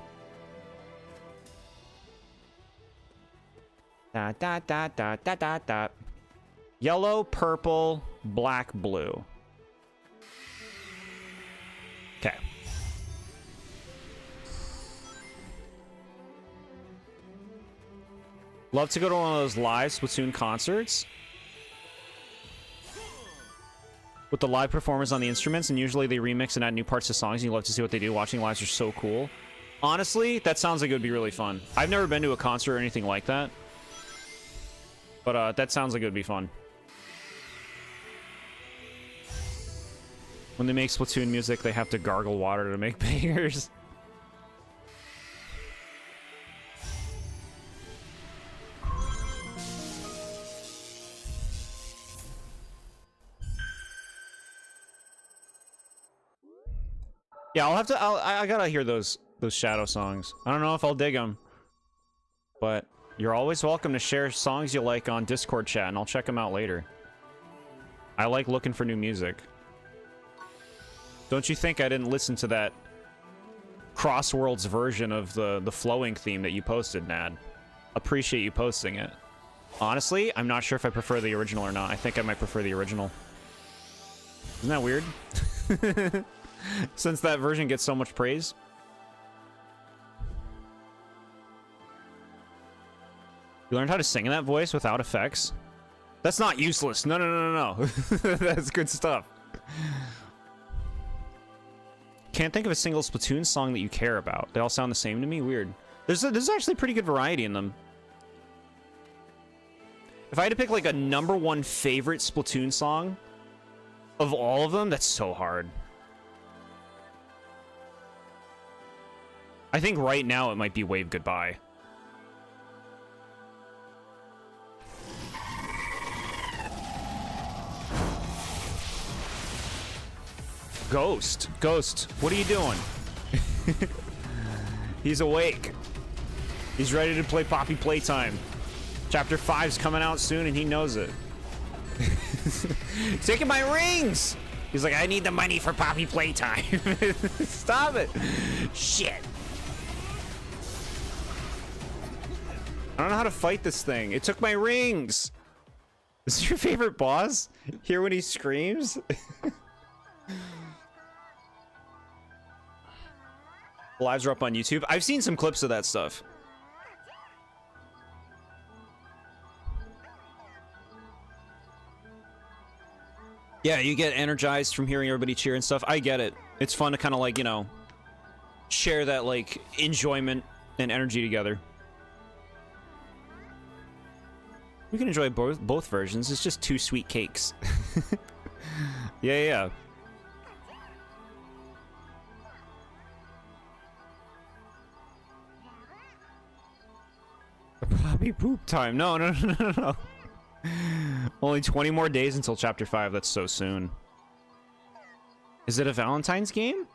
Da da da da da da da. Yellow, purple, black, blue. Okay. Love to go to one of those live Splatoon concerts with the live performers on the instruments, and usually they remix and add new parts to songs, and you love to see what they do. Watching lives are so cool. Honestly, that sounds like it would be really fun. I've never been to a concert or anything like that, but that sounds like it would be fun. When they make Splatoon music, they have to gargle water to make bangers. Yeah, I'll have to. I gotta hear those Shadow songs. I don't know if I'll dig them, but you're always welcome to share songs you like on Discord chat, and I'll check them out later. I like looking for new music. Don't you think I didn't listen to that Crossworlds version of the flowing theme that you posted, Nad? Appreciate you posting it. Honestly, I'm not sure if I prefer the original or not. I think I might prefer the original. Isn't that weird? Since that version gets so much praise. You learned how to sing in that voice without effects? That's not useless. No, no, no, no, no. That's good stuff. Can't think of a single Splatoon song that you care about. They all sound the same to me. Weird. There's actually pretty good variety in them. If I had to pick like a #1 favorite Splatoon song of all of them, that's so hard. I think right now it might be Wave Goodbye. Ghost, what are you doing? He's awake. He's ready to play Poppy Playtime. Chapter 5's coming out soon and he knows it. He's taking my rings! He's like, I need the money for Poppy Playtime. Stop it. Shit. I don't know how to fight this thing. It took my rings. Is this your favorite boss? Hear when he screams? Lives are up on YouTube. I've seen some clips of that stuff. Yeah, you get energized from hearing everybody cheer and stuff. I get it. It's fun to kind of like, you know, share that like enjoyment and energy together. We can enjoy both versions. It's just 2 sweet cakes. Yeah. Puppy poop time. No. Only 20 more days until chapter 5. That's so soon. Is it a Valentine's game?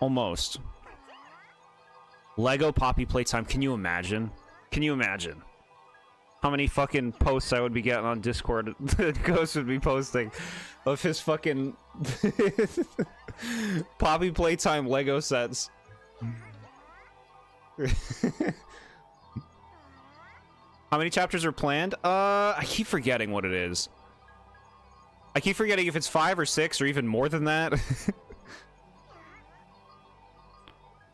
Almost. Lego Poppy playtime. Can you imagine? Can you imagine how many fucking posts I would be getting on Discord that Ghost would be posting of his fucking Poppy playtime Lego sets? How many chapters are planned? I keep forgetting what it is. I keep forgetting if it's 5 or 6 or even more than that.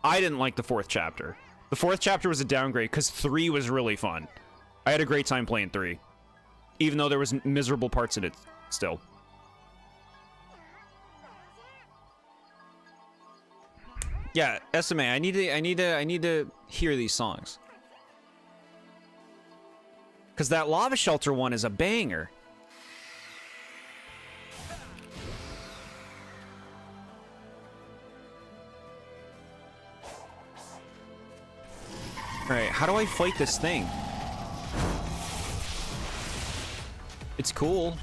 I didn't like the 4th chapter. The 4th chapter was a downgrade because 3 was really fun. I had a great time playing 3. Even though there was miserable parts in it still. Yeah, SMA, I need to hear these songs. Cause that Lava Shelter one is a banger. Alright, how do I fight this thing? It's cool.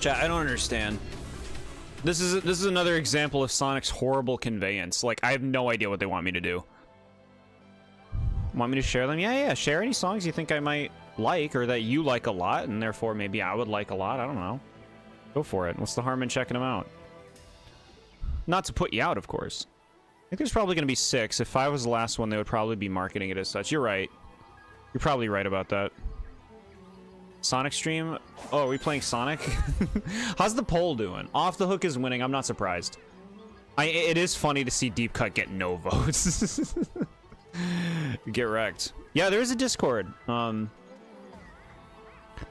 Chat, I don't understand. This is another example of Sonic's horrible conveyance. Like, I have no idea what they want me to do. Want me to share them? Yeah. Share any songs you think I might like or that you like a lot, and therefore maybe I would like a lot. I don't know. Go for it. What's the harm in checking them out? Not to put you out, of course. I think there's probably going to be 6. If 5 was the last one, they would probably be marketing it as such. You're right. You're probably right about that. Sonic stream? Oh, are we playing Sonic? How's the poll doing? Off the Hook is winning. I'm not surprised. It is funny to see Deep Cut get no votes. Get wrecked. Yeah, there is a Discord.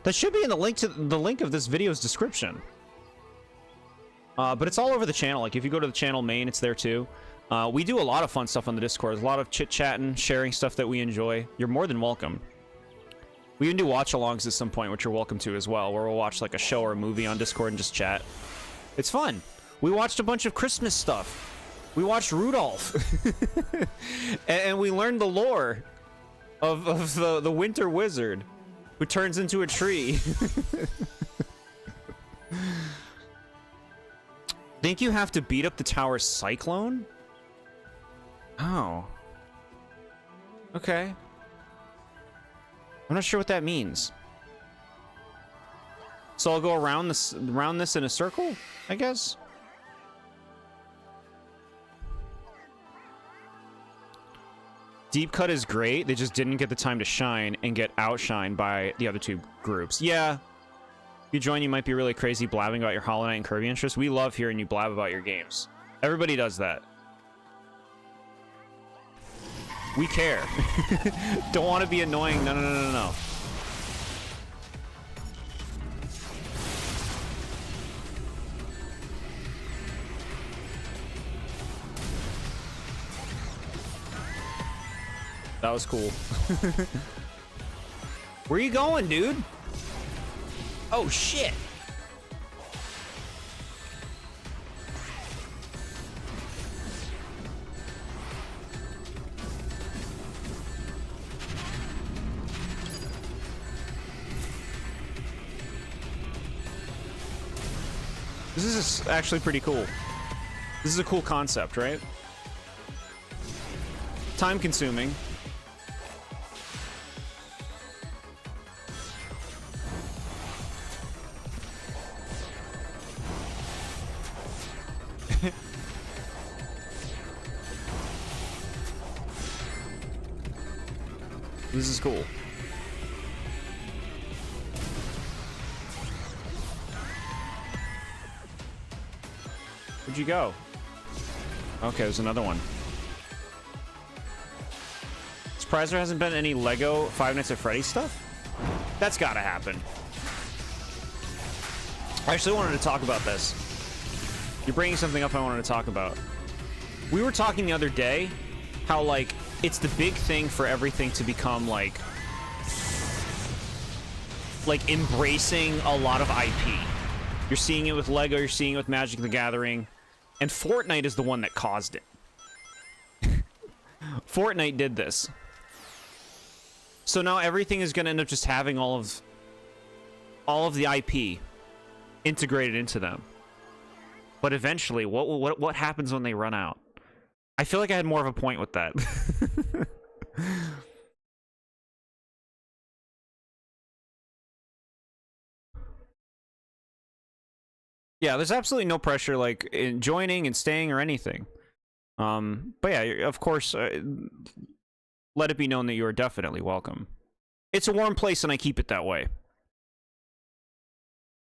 That should be in the link of this video's description. But it's all over the channel. Like if you go to the channel main, it's there too. We do a lot of fun stuff on the Discord. There's a lot of chit-chatting, sharing stuff that we enjoy. You're more than welcome. We can do watch-alongs at some point, which you're welcome to as well, where we'll watch like a show or a movie on Discord and just chat. It's fun. We watched a bunch of Christmas stuff. We watched Rudolph. and we learned the lore of the Winter Wizard, who turns into a tree. Think you have to beat up the tower Cyclone? Oh. Okay. I'm not sure what that means. So I'll go around this in a circle, I guess. Deep Cut is great. They just didn't get the time to shine and get outshined by the other 2 groups. Yeah. If you join, you might be really crazy blabbing about your Hollow Knight and Kirby interests. We love hearing you blab about your games. Everybody does that. We care. Don't want to be annoying. No. That was cool. Where you going, dude? Oh, shit. This is actually pretty cool. This is a cool concept, right? Time consuming. This is cool. Where'd you go? Okay, there's another one. Surprised there hasn't been any Lego Five Nights at Freddy's stuff? That's gotta happen. I actually wanted to talk about this. You're bringing something up I wanted to talk about. We were talking the other day how, like, it's the big thing for everything to become, like embracing a lot of IP. You're seeing it with Lego, you're seeing it with Magic the Gathering, and Fortnite is the one that caused it. Fortnite did this. So now everything is going to end up just having all of the IP integrated into them. But eventually, what happens when they run out? I feel like I had more of a point with that. Yeah, there's absolutely no pressure, like, in joining and staying or anything. But yeah, of course, let it be known that you are definitely welcome. It's a warm place, and I keep it that way.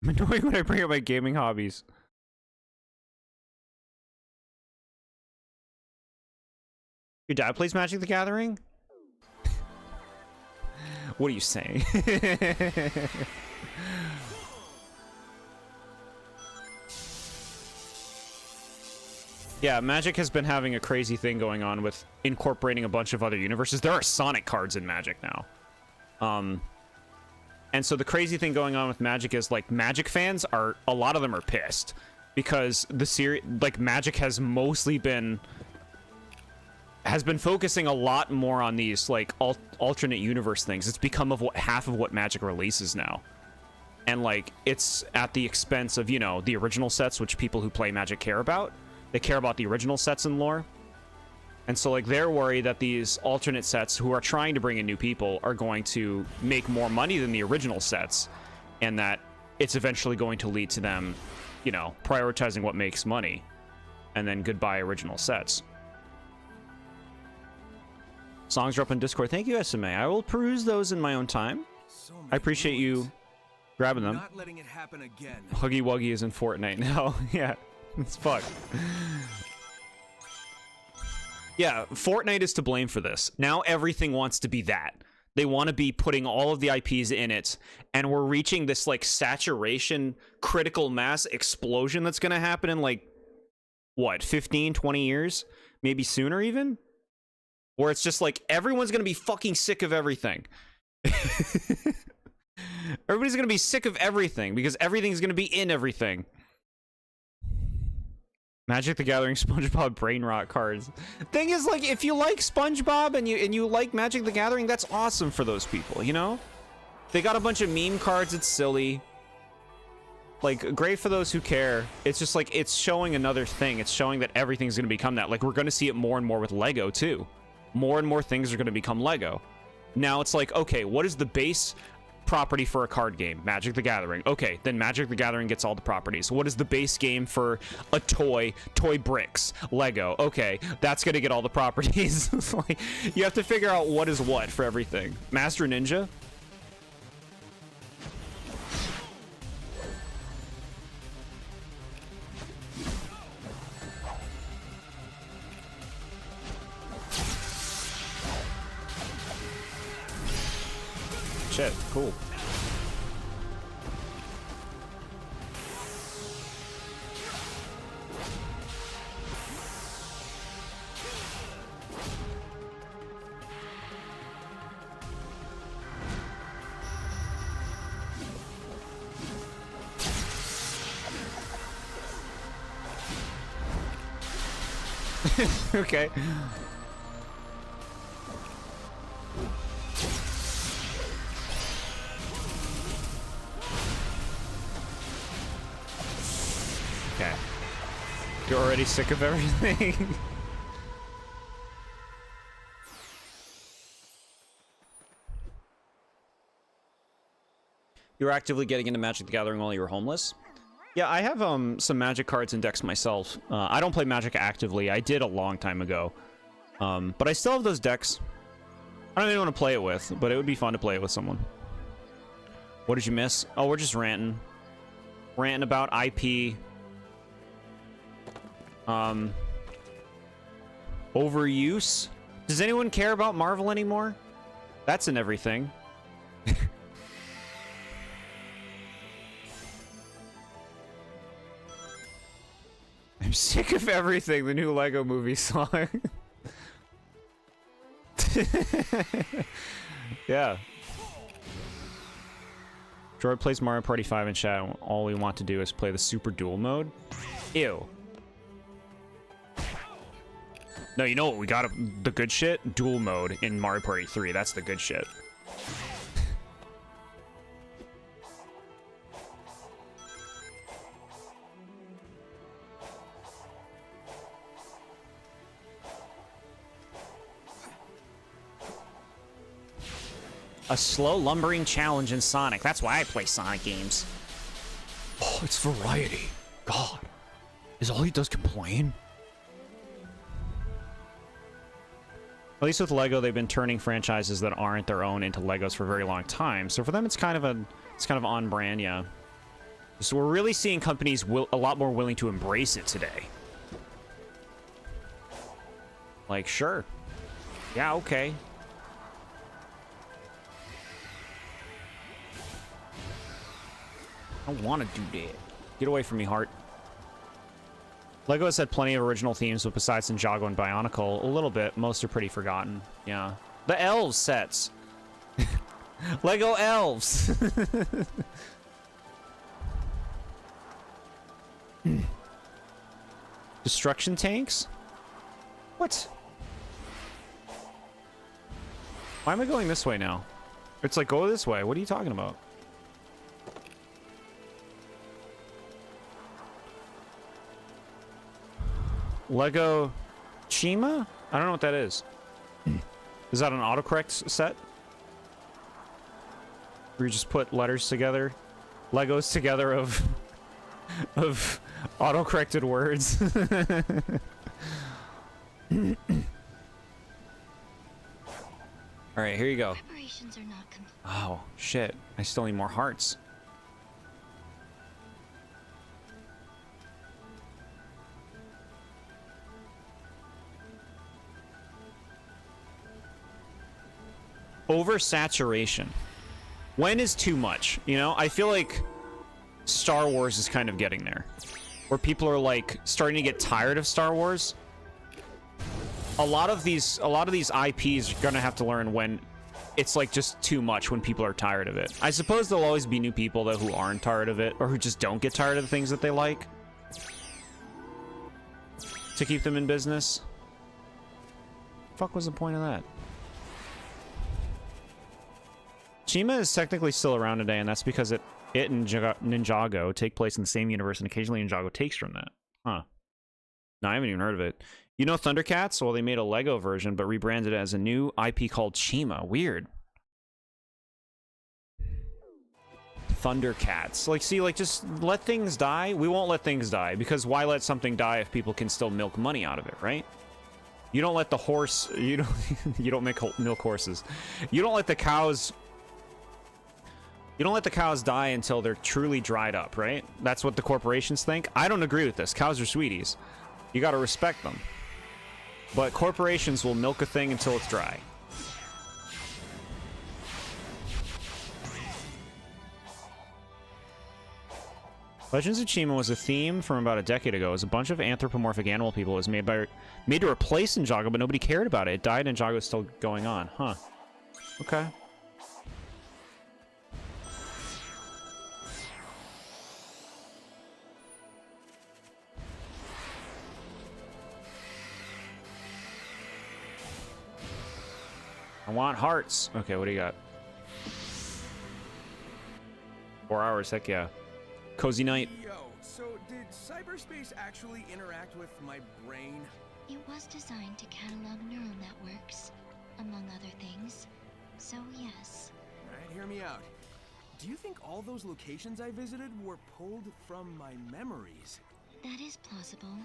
I'm annoying when I bring up my gaming hobbies. Your dad plays Magic the Gathering? What are you saying? Yeah, Magic has been having a crazy thing going on with incorporating a bunch of other universes. There are Sonic cards in Magic now. And so the crazy thing going on with Magic is, like, Magic fans are, a lot of them are pissed because the series, like, Magic has mostly been focusing a lot more on these, like, alternate universe things. It's become half of what Magic releases now. And, like, it's at the expense of, you know, the original sets, which people who play Magic care about. They care about the original sets and lore. And so, like, they're worried that these alternate sets who are trying to bring in new people are going to make more money than the original sets, and that it's eventually going to lead to them, you know, prioritizing what makes money, and then goodbye original sets. Songs are up on Discord. Thank you, SMA. I will peruse those in my own time. I appreciate you grabbing them. Not letting it happen again. Huggy Wuggy is in Fortnite now. Yeah, it's fucked. Yeah, Fortnite is to blame for this. Now everything wants to be that. They want to be putting all of the IPs in it, and we're reaching this, like, saturation, critical mass explosion that's going to happen in, like, what, 15, 20 years? Maybe sooner even? Where it's just like, everyone's going to be fucking sick of everything. Everybody's going to be sick of everything, because everything's going to be in everything. Magic the Gathering SpongeBob brain rot cards. Thing is, like, if you like SpongeBob and you like Magic the Gathering, that's awesome for those people, you know? They got a bunch of meme cards, it's silly. Like, great for those who care. It's just like, it's showing another thing. It's showing that everything's going to become that. Like, we're going to see it more and more with Lego, too. More and more things are going to become Lego. Now it's like, okay, what is the base property for a card game? Magic the Gathering. Okay, then Magic the Gathering gets all the properties. What is the base game for a toy bricks? Lego. Okay, that's gonna get all the properties. Like, you have to figure out what is what for everything. Master Ninja. Shit, cool. Okay. Okay. You're already sick of everything? You were actively getting into Magic the Gathering while you were homeless? Yeah, I have some Magic cards and decks myself. I don't play Magic actively. I did a long time ago. But I still have those decks. I don't even want to play it with, but it would be fun to play it with someone. What did you miss? Oh, we're just ranting. Ranting about IP. Overuse? Does anyone care about Marvel anymore? That's in everything. I'm sick of everything, the new Lego movie song. Yeah. Jord plays Mario Party 5 in chat, and all we want to do is play the Super Duel mode. Ew. No, you know what? We got the good shit? Duel mode in Mario Party 3. That's the good shit. A slow lumbering challenge in Sonic. That's why I play Sonic games. Oh, it's variety. God. Is all he does complain? At least with Lego, they've been turning franchises that aren't their own into Legos for a very long time. So for them, it's kind of on brand, yeah. So we're really seeing companies a lot more willing to embrace it today. Like, sure. Yeah, okay. I don't want to do that. Get away from me, Heart. Lego has had plenty of original themes, but besides Ninjago and Bionicle, a little bit. Most are pretty forgotten. Yeah. The Elves sets. Lego Elves. Destruction tanks? What? Why am I going this way now? It's like, go this way. What are you talking about? Lego Chima? I don't know what that is. Is that an autocorrect set? Where you just put letters together? Legos together of autocorrected words. Alright, here you go. Preparations are not complete. Oh, shit. I still need more hearts. Oversaturation. When is too much? You know, I feel like Star Wars is kind of getting there. Where people are like starting to get tired of Star Wars. A lot of these IPs are gonna have to learn when it's like just too much, when people are tired of it. I suppose there'll always be new people though who aren't tired of it, or who just don't get tired of the things that they like, to keep them in business. Fuck was the point of that? Chima is technically still around today, and that's because it and Ninjago take place in the same universe, and occasionally Ninjago takes from that. Huh. No, I haven't even heard of it. You know Thundercats? Well, they made a Lego version, but rebranded it as a new IP called Chima. Weird. Thundercats. Like, see, like, just let things die. We won't let things die, because why let something die if people can still milk money out of it, right? You don't let the horse... You don't milk horses. You don't let the cows... You don't let the cows die until they're truly dried up, right? That's what the corporations think. I don't agree with this. Cows are sweeties. You gotta respect them. But corporations will milk a thing until it's dry. Legends of Chima was a theme from about a decade ago. It was a bunch of anthropomorphic animal people. It was made to replace Ninjago, but nobody cared about it. It died, and Ninjago is still going on. Huh. Okay. I want hearts. Okay, what do you got? 4 hours, heck yeah. Cozy night. Yo, so did cyberspace actually interact with my brain? It was designed to catalog neural networks, among other things. So yes. Alright, hear me out. Do you think all those locations I visited were pulled from my memories? That is plausible.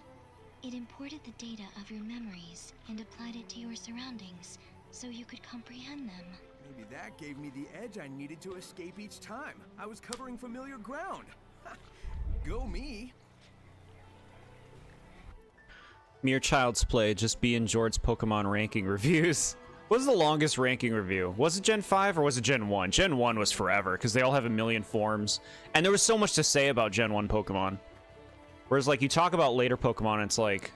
It imported the data of your memories and applied it to your surroundings, so you could comprehend them. Maybe that gave me the edge I needed to escape each time. I was covering familiar ground. Go me. Mere child's play, just be in Jord's Pokemon ranking reviews. What was the longest ranking review? Was it Gen 5 or was it Gen 1? Gen 1 was forever, because they all have a million forms. And there was so much to say about Gen 1 Pokemon. Whereas, like, you talk about later Pokemon, and it's like...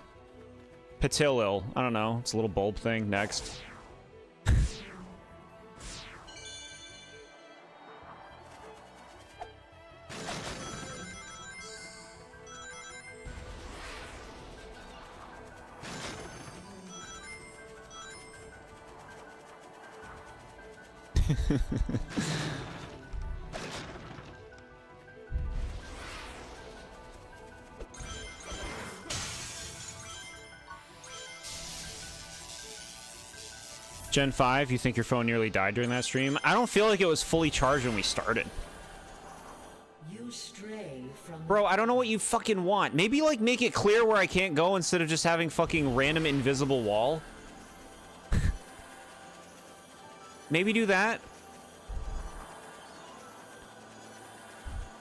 Petilil. I don't know. It's a little bulb thing. Next. Gen 5, you think your phone nearly died during that stream? I don't feel like it was fully charged when we started. You stray from Bro, I don't know what you fucking want. Maybe, like, make it clear where I can't go instead of just having fucking random invisible wall. Maybe do that.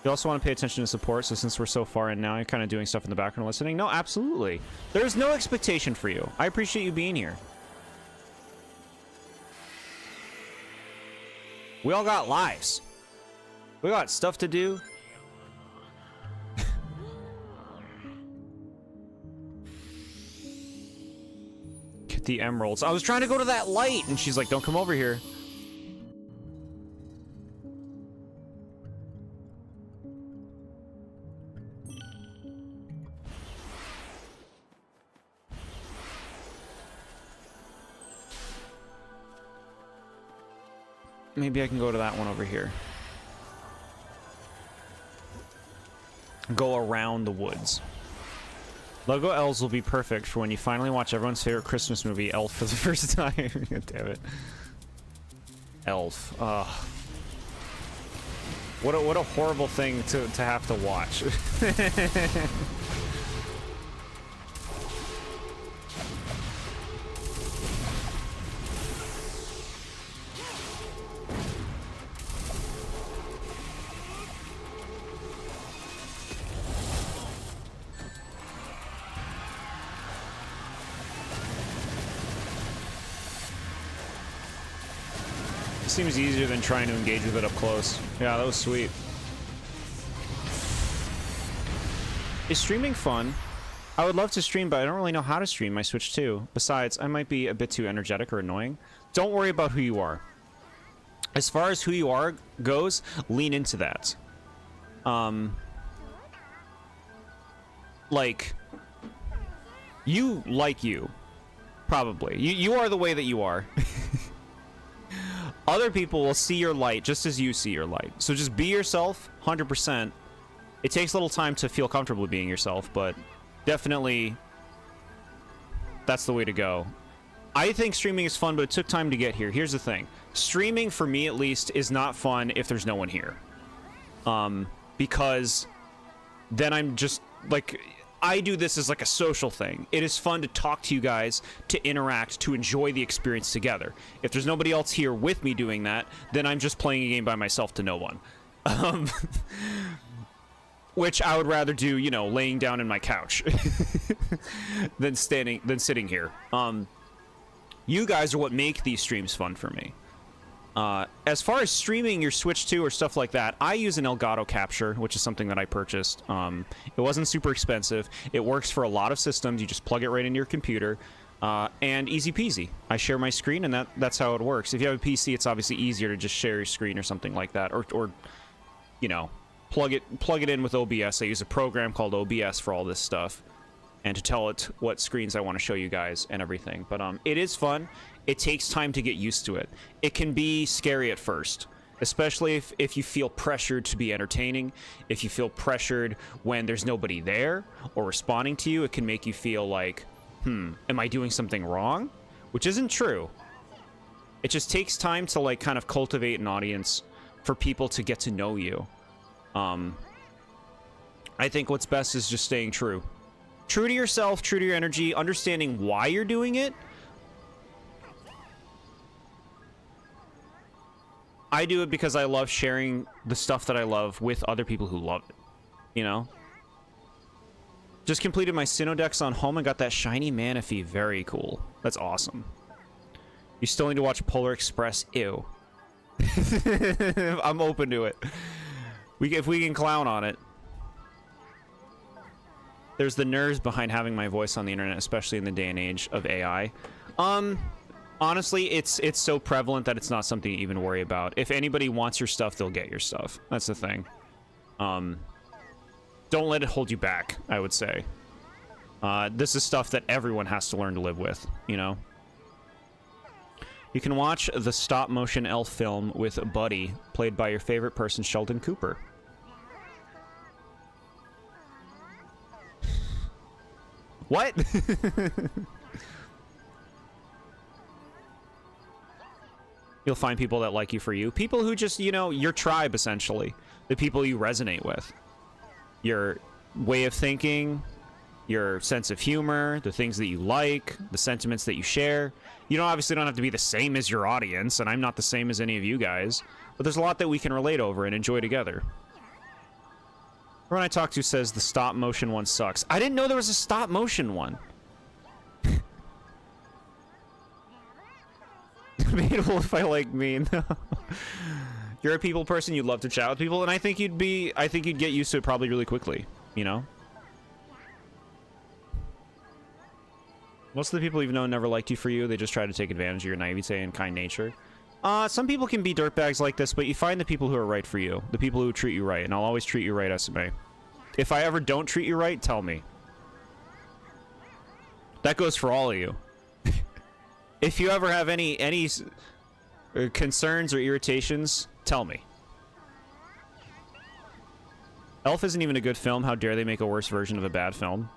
You also want to pay attention to support, so since we're so far in now, you're kind of doing stuff in the background listening. No, absolutely. There's no expectation for you. I appreciate you being here. We all got lives. We got stuff to do. Get the emeralds. I was trying to go to that light, and she's like, don't come over here. Maybe I can go to that one over here. Go around the woods. Logo elves will be perfect for when you finally watch everyone's favorite Christmas movie, Elf, for the first time. God damn it. Elf. Ugh. What a horrible thing to have to watch. Seems easier than trying to engage with it up close. Yeah, that was sweet. Is streaming fun? I would love to stream, but I don't really know how to stream my Switch 2. Besides, I might be a bit too energetic or annoying. Don't worry about who you are. As far as who you are goes, lean into that. Like you. Probably. You are the way that you are. Other people will see your light just as you see your light. So just be yourself, 100%. It takes a little time to feel comfortable being yourself, but definitely that's the way to go. I think streaming is fun, but it took time to get here. Here's the thing. Streaming, for me at least, is not fun if there's no one here. Because then I'm just, like... I do this as like a social thing. It is fun to talk to you guys, to interact, to enjoy the experience together. If there's nobody else here with me doing that, then I'm just playing a game by myself to no one. Which I would rather do, you know, laying down in my couch than sitting here. You guys are what make these streams fun for me. As far as streaming your Switch 2 or stuff like that, I use an Elgato capture, which is something that I purchased. It wasn't super expensive. It works for a lot of systems. You just plug it right into your computer, and easy peasy. I share my screen, and that's how it works. If you have a PC, it's obviously easier to just share your screen or something like that, or you know, plug it in with OBS. I use a program called OBS for all this stuff, and to tell it what screens I want to show you guys and everything. But it is fun. It takes time to get used to it. It can be scary at first, especially if you feel pressured to be entertaining. If you feel pressured when there's nobody there or responding to you, it can make you feel like, am I doing something wrong? Which isn't true. It just takes time to like kind of cultivate an audience for people to get to know you. I think what's best is just staying true. True to yourself, true to your energy, understanding why you're doing it, I do it because I love sharing the stuff that I love with other people who love it. You know? Just completed my Sinodex on home and got that shiny Manaphy. Very cool. That's awesome. You still need to watch Polar Express. Ew. I'm open to it. If we can clown on it. There's the nerves behind having my voice on the internet, especially in the day and age of AI. Honestly, it's so prevalent that it's not something you even worry about. If anybody wants your stuff, they'll get your stuff. That's the thing. Don't let it hold you back, I would say. This is stuff that everyone has to learn to live with, you know? You can watch the stop-motion elf film with Buddy, played by your favorite person, Sheldon Cooper. What? You'll find people that like you for you. People who just, you know, your tribe, essentially. The people you resonate with. Your way of thinking, your sense of humor, the things that you like, the sentiments that you share. You obviously don't have to be the same as your audience, and I'm not the same as any of you guys, but there's a lot that we can relate over and enjoy together. Everyone I talk to says the stop motion one sucks. I didn't know there was a stop motion one. Debatable if I like mean. You're a people person, you'd love to chat with people, and I think you'd get used to it probably really quickly, you know? Most of the people you've known never liked you for you. They just try to take advantage of your naivete and kind nature. Some people can be dirtbags like this, but you find the people who are right for you. The people who treat you right, and I'll always treat you right, SMA. If I ever don't treat you right, tell me. That goes for all of you. If you ever have any concerns or irritations, tell me. Elf isn't even a good film. How dare they make a worse version of a bad film?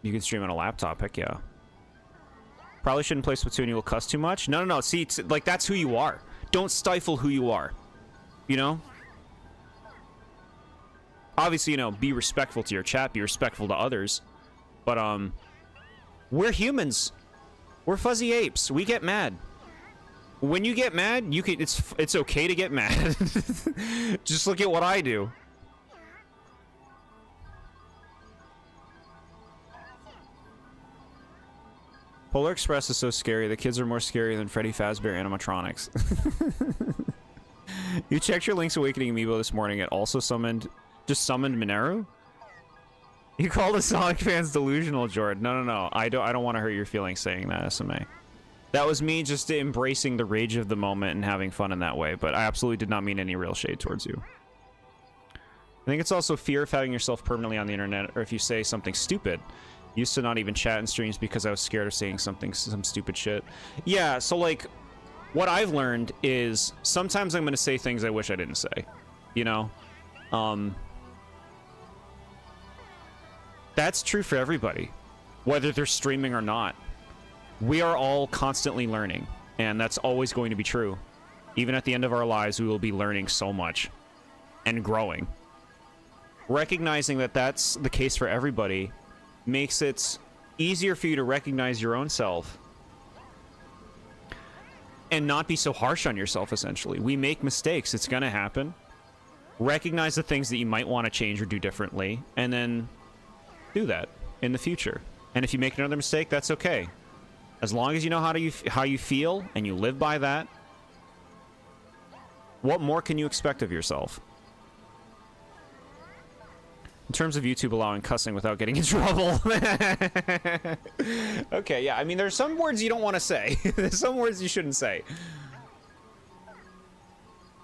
You can stream on a laptop, heck yeah. Probably shouldn't play Splatoon, you will cuss too much. No, see, like, that's who you are. Don't stifle who you are. You know? Obviously, you know, be respectful to your chat, be respectful to others. But, we're humans. We're fuzzy apes. We get mad. When you get mad, it's okay to get mad. Just look at what I do. Polar Express is so scary. The kids are more scary than Freddy Fazbear animatronics. You checked your Link's Awakening amiibo this morning. It also summoned Mineru? You call the Sonic fans delusional, Jord. No. I don't want to hurt your feelings saying that, SMA. That was me just embracing the rage of the moment and having fun in that way, but I absolutely did not mean any real shade towards you. I think it's also fear of having yourself permanently on the internet, or if you say something stupid. Used to not even chat in streams because I was scared of saying some stupid shit. Yeah, so like, what I've learned is sometimes I'm going to say things I wish I didn't say. You know? That's true for everybody, whether they're streaming or not. We are all constantly learning, and that's always going to be true. Even at the end of our lives, we will be learning so much and growing. Recognizing that that's the case for everybody makes it easier for you to recognize your own self and not be so harsh on yourself, essentially. We make mistakes. It's going to happen. Recognize the things that you might want to change or do differently, and then do that in the future. And if you make another mistake, that's okay. As long as you know how you feel and you live by that, what more can you expect of yourself? In terms of YouTube allowing cussing without getting in trouble. Okay, yeah, I mean, there's some words you don't want to say. There's some words you shouldn't say.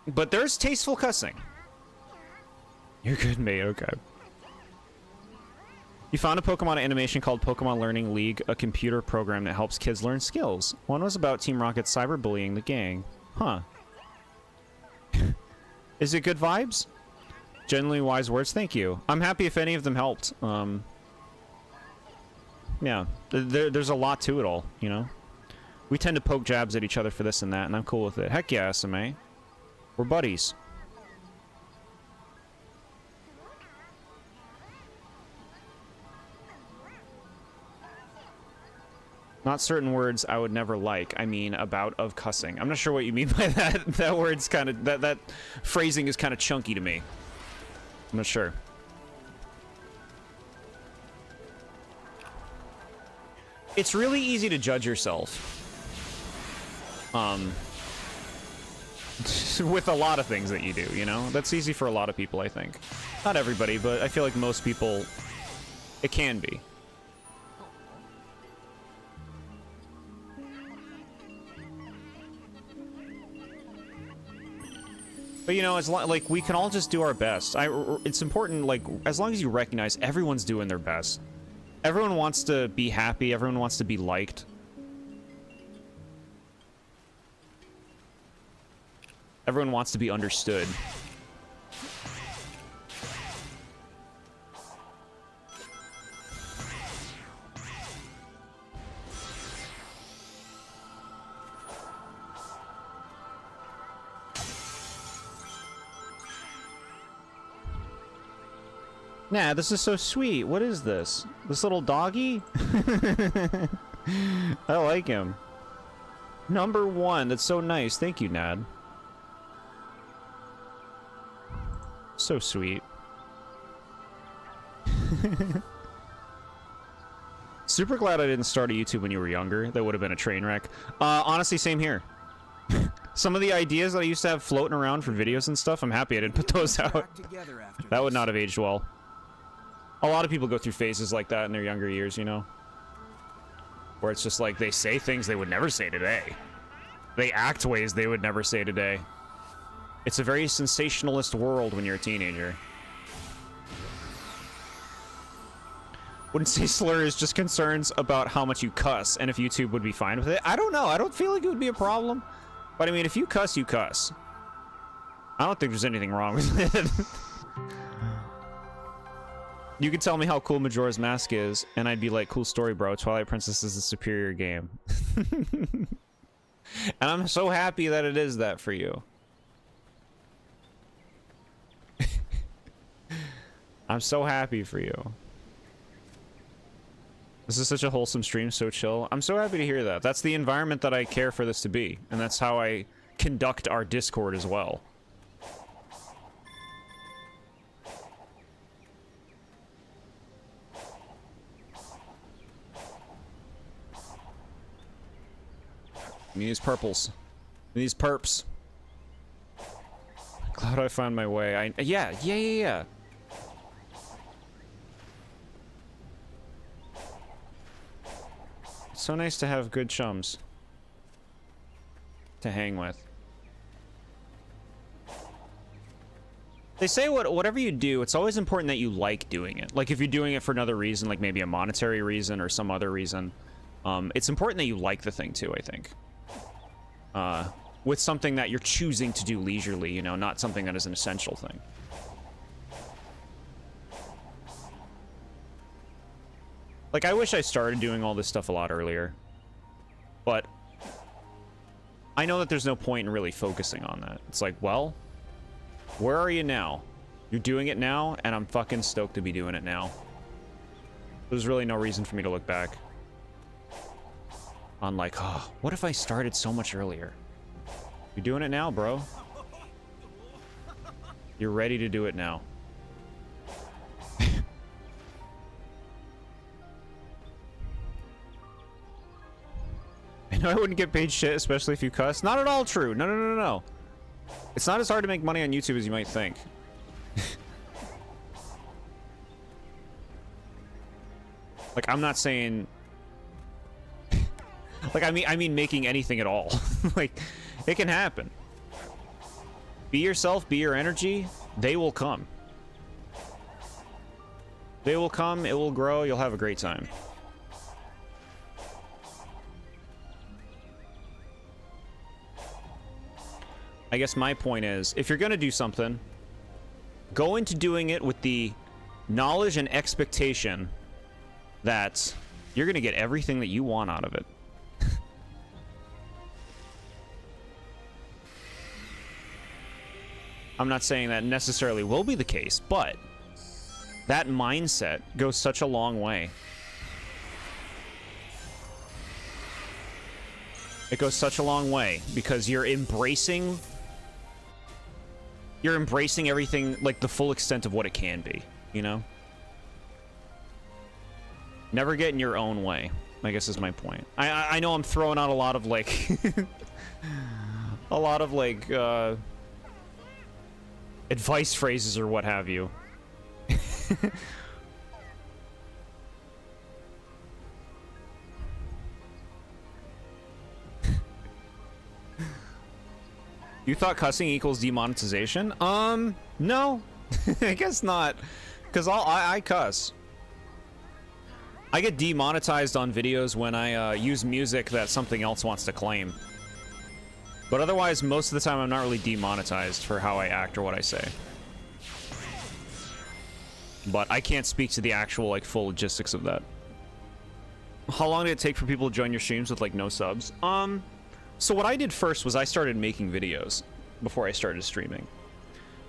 But there's tasteful cussing. You're good, mate, okay. You found a Pokemon animation called Pokemon Learning League, a computer program that helps kids learn skills. One was about Team Rocket's cyberbullying the gang. Huh. Is it good vibes? Genuinely wise words, thank you. I'm happy if any of them helped. Yeah, there's a lot to it all, you know? We tend to poke jabs at each other for this and that, and I'm cool with it. Heck yeah, SMA. We're buddies. Not certain words I would never like. I mean, about of cussing. I'm not sure what you mean by that. That word's kind of... That phrasing is kind of chunky to me. I'm not sure. It's really easy to judge yourself. With a lot of things that you do, you know? That's easy for a lot of people, I think. Not everybody, but I feel like most people, it can be. But, you know, like, we can all just do our best. It's important, like, as long as you recognize everyone's doing their best. Everyone wants to be happy. Everyone wants to be liked. Everyone wants to be understood. Nah, this is so sweet. What is this? This little doggy? I like him. Number 1. That's so nice. Thank you, Nad. So sweet. Super glad I didn't start a YouTube when you were younger. That would have been a train wreck. Honestly, same here. Some of the ideas that I used to have floating around for videos and stuff, I'm happy I didn't put those out. That would not have aged well. A lot of people go through phases like that in their younger years, you know? Where it's just like they say things they would never say today. They act ways they would never say today. It's a very sensationalist world when you're a teenager. Wouldn't say slurs, just concerns about how much you cuss and if YouTube would be fine with it. I don't know. I don't feel like it would be a problem. But I mean, if you cuss, you cuss. I don't think there's anything wrong with it. You could tell me how cool Majora's Mask is, and I'd be like, cool story, bro. Twilight Princess is a superior game. And I'm so happy that it is that for you. I'm so happy for you. This is such a wholesome stream, so chill. I'm so happy to hear that. That's the environment that I care for this to be, and that's how I conduct our Discord as well. These purples. These perps. Glad I found my way. Yeah. It's so nice to have good chums to hang with. They say whatever you do, it's always important that you like doing it. Like if you're doing it for another reason, like maybe a monetary reason or some other reason, it's important that you like the thing too, I think. With something that you're choosing to do leisurely, you know, not something that is an essential thing. Like, I wish I started doing all this stuff a lot earlier. But I know that there's no point in really focusing on that. It's like, well, where are you now? You're doing it now, and I'm fucking stoked to be doing it now. There's really no reason for me to look back on like, oh, what if I started so much earlier? You're doing it now, bro. You're ready to do it now. I know I wouldn't get paid shit, especially if you cuss. Not at all true. No. It's not as hard to make money on YouTube as you might think. Like, I'm not saying... Like, I mean making anything at all. Like, it can happen. Be yourself, be your energy. They will come. They will come, it will grow, you'll have a great time. I guess my point is, if you're gonna do something, go into doing it with the knowledge and expectation that you're gonna get everything that you want out of it. I'm not saying that necessarily will be the case, but that mindset goes such a long way. It goes such a long way because you're embracing everything, like the full extent of what it can be, you know? Never get in your own way, I guess is my point. I know I'm throwing out a lot of like advice phrases or what have you. You thought cussing equals demonetization? No. I guess not. Because I cuss. I get demonetized on videos when I use music that something else wants to claim. But otherwise, most of the time, I'm not really demonetized for how I act or what I say. But I can't speak to the actual, like, full logistics of that. How long did it take for people to join your streams with, like, no subs? So what I did first was I started making videos before I started streaming.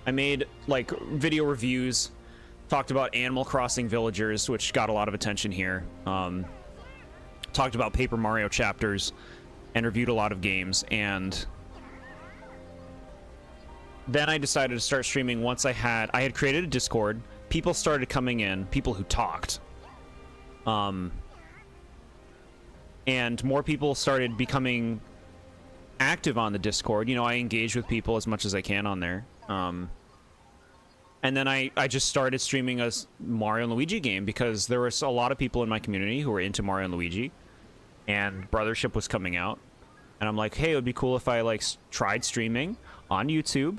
I made, like, video reviews, talked about Animal Crossing Villagers, which got a lot of attention here. Talked about Paper Mario chapters, and reviewed a lot of games, and then I decided to start streaming once I had created a Discord. People started coming in, people who talked. And more people started becoming active on the Discord. You know, I engage with people as much as I can on there. And then I just started streaming a Mario and Luigi game because there was a lot of people in my community who were into Mario and Luigi, and Brothership was coming out. And I'm like, hey, it would be cool if I, like, tried streaming on YouTube,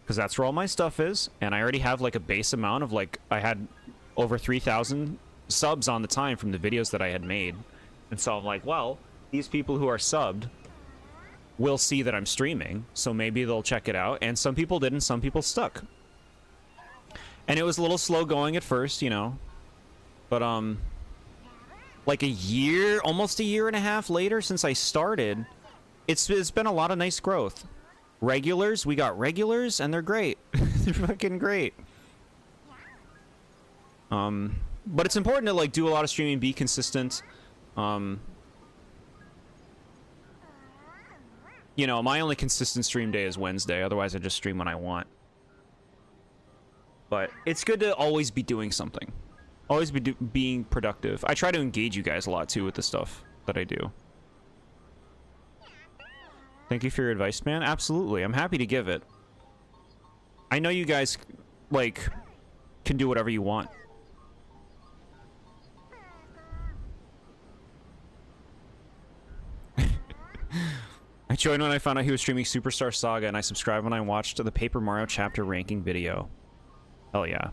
because that's where all my stuff is. And I already have, like, a base amount of, like, I had over 3,000 subs on the time from the videos that I had made. And so I'm like, well, these people who are subbed will see that I'm streaming, so maybe they'll check it out. And some people didn't, some people stuck. And it was a little slow going at first, you know. But, like a year, almost a year and a half later since I started, it's been a lot of nice growth. Regulars, we got regulars, and they're great. They're fucking great. But it's important to, like, do a lot of streaming, be consistent. You know, my only consistent stream day is Wednesday. Otherwise, I just stream when I want. But it's good to always be doing something. Always be being productive. I try to engage you guys a lot, too, with the stuff that I do. Thank you for your advice, man. Absolutely. I'm happy to give it. I know you guys, like, can do whatever you want. I joined when I found out he was streaming Superstar Saga, and I subscribed when I watched the Paper Mario chapter ranking video. Hell yeah.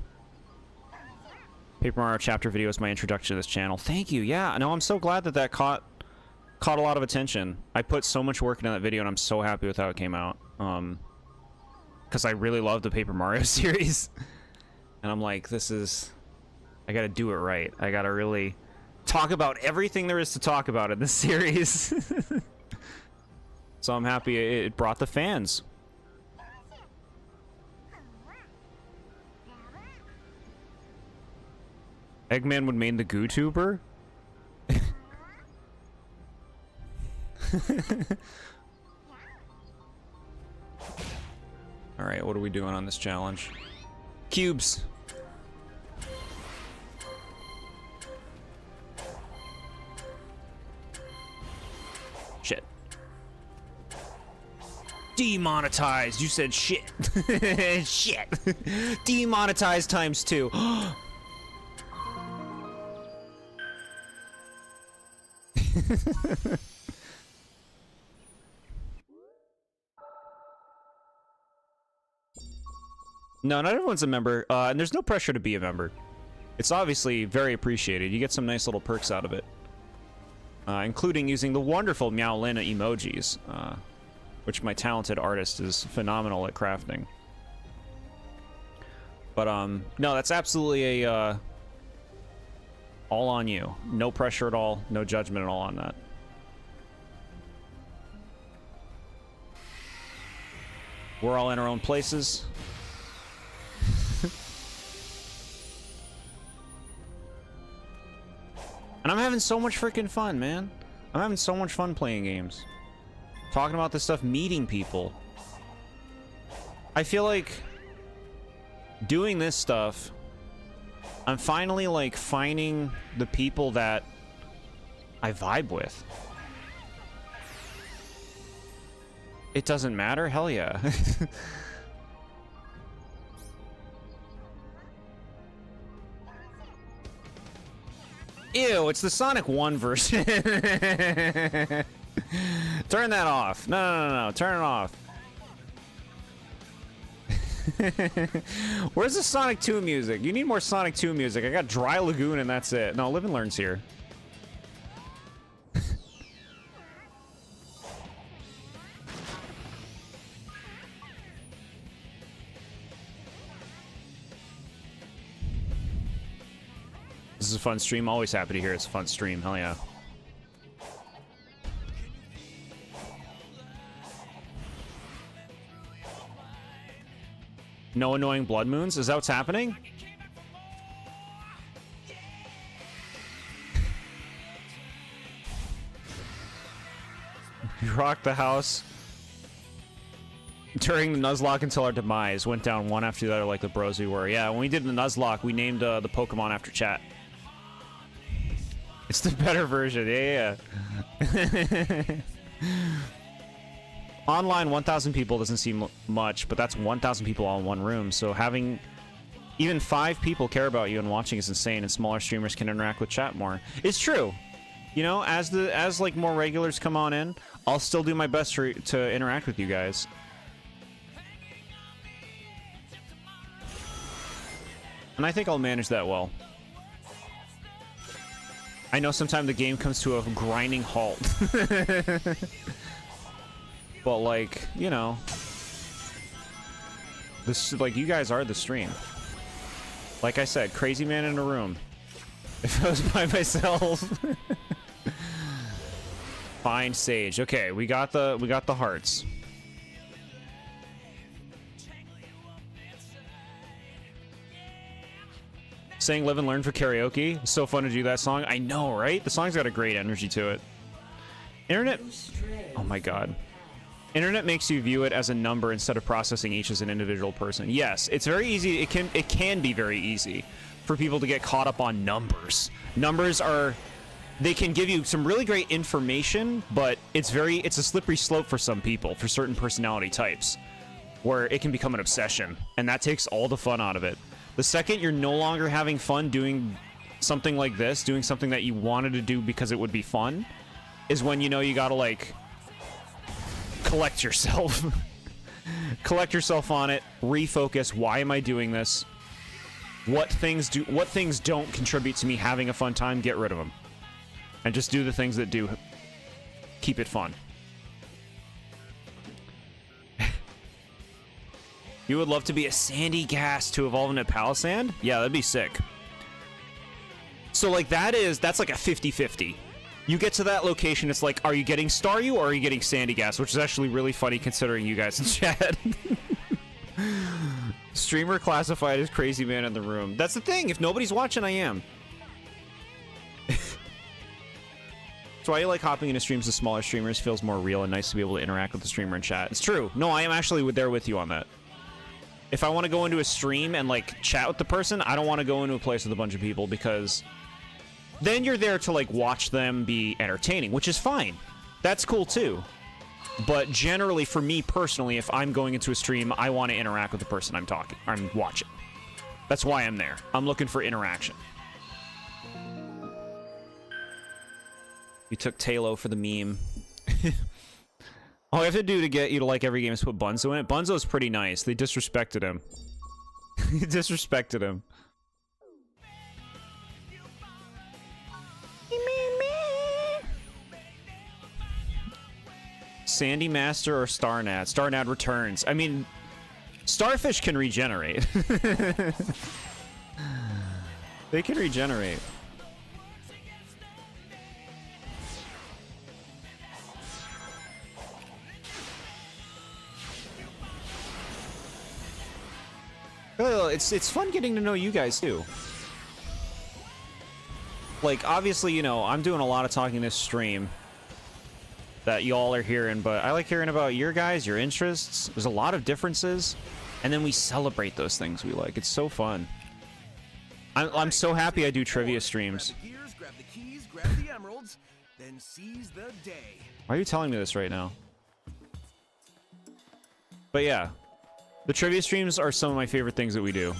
Paper Mario chapter video is my introduction to this channel. Thank you. Yeah, no, I'm so glad that that caught a lot of attention. I put so much work into that video, and I'm so happy with how it came out. Because I really love the Paper Mario series. And I'm like, I gotta do it right. I gotta really talk about everything there is to talk about in this series. So I'm happy it brought the fans. Eggman would main the GooTuber? Alright, what are we doing on this challenge? Cubes! Shit. Demonetized! You said shit! Shit! Demonetized times 2. No, not everyone's a member, and there's no pressure to be a member. It's obviously very appreciated. You get some nice little perks out of it. Including using the wonderful Meowlin emojis, which my talented artist is phenomenal at crafting. But, no, that's absolutely a, all on you. No pressure at all, no judgment at all on that. We're all in our own places. And I'm having so much freaking fun, man. I'm having so much fun playing games. talking about this stuff, meeting people. I feel like doing this stuff, I'm finally like finding the people that I vibe with. It doesn't matter? Hell yeah. Ew, it's the Sonic 1 version. Turn that off. No. Turn it off. Where's the Sonic 2 music? You need more Sonic 2 music. I got Dry Lagoon and that's it. No, Live and Learn's here. This is a fun stream. Always happy to hear it's a fun stream. Hell yeah. No annoying blood moons? Is that what's happening? We rocked the house during the Nuzlocke until our demise. Went down one after the other like the bros we were. Yeah, when we did the Nuzlocke, we named the Pokemon after chat. It's the better version. Yeah. Online, 1,000 people doesn't seem much, but that's 1,000 people all in one room. So having even 5 people care about you and watching is insane, and smaller streamers can interact with chat more. It's true. You know, as like more regulars come on in, I'll still do my best to interact with you guys. And I think I'll manage that well. I know sometimes the game comes to a grinding halt. But like, you know, this, like, you guys are the stream. Like I said, crazy man in a room. If I was by myself. Find Sage. Okay, we got the hearts. Saying Live and Learn for karaoke. It's so fun to do that song. I know, right? The song's got a great energy to it. Internet. Oh my god. Internet makes you view it as a number instead of processing each as an individual person. Yes, it's very easy. It can be very easy for people to get caught up on numbers. Numbers are, they can give you some really great information, but it's a slippery slope for some people, for certain personality types, where it can become an obsession, and that takes all the fun out of it. The second you're no longer having fun doing something like this, doing something that you wanted to do because it would be fun, is when you know you gotta like collect yourself. Collect yourself on it, refocus. Why am I doing this? What things don't contribute to me having a fun time? Get rid of them. And just do the things that do keep it fun. You would love to be a sandy gas to evolve into Palisand? Yeah, that'd be sick. So like that's like a 50-50. You get to that location, it's like, are you getting Staryu or are you getting Sandy Gas? Which is actually really funny considering you guys in chat. Streamer classified as crazy man in the room. That's the thing, if nobody's watching, I am. That's why you like hopping into streams with smaller streamers. Feels more real and nice to be able to interact with the streamer in chat. It's true. No, I am actually there with you on that. If I want to go into a stream and like chat with the person, I don't want to go into a place with a bunch of people because then you're there to like watch them be entertaining, which is fine. That's cool too. But generally, for me personally, if I'm going into a stream, I want to interact with the person I'm watching. That's why I'm there. I'm looking for interaction. You took Talo for the meme. All I have to do to get you to like every game is put Bunzo in it. Bunzo's pretty nice. They disrespected him. Disrespected him. Sandy Master or Starnad? Starnad returns. I mean, Starfish can regenerate. They can regenerate. Well, it's fun getting to know you guys too. Like, obviously, you know, I'm doing a lot of talking this stream. that y'all are hearing, but I like hearing about your guys, your interests. There's a lot of differences, and then we celebrate those things we like. It's so fun. I'm so happy I do trivia streams. Grab the gears, grab the keys, grab the emeralds, then seize the day. Why are you telling me this right now? But yeah, the trivia streams are some of my favorite things that we do.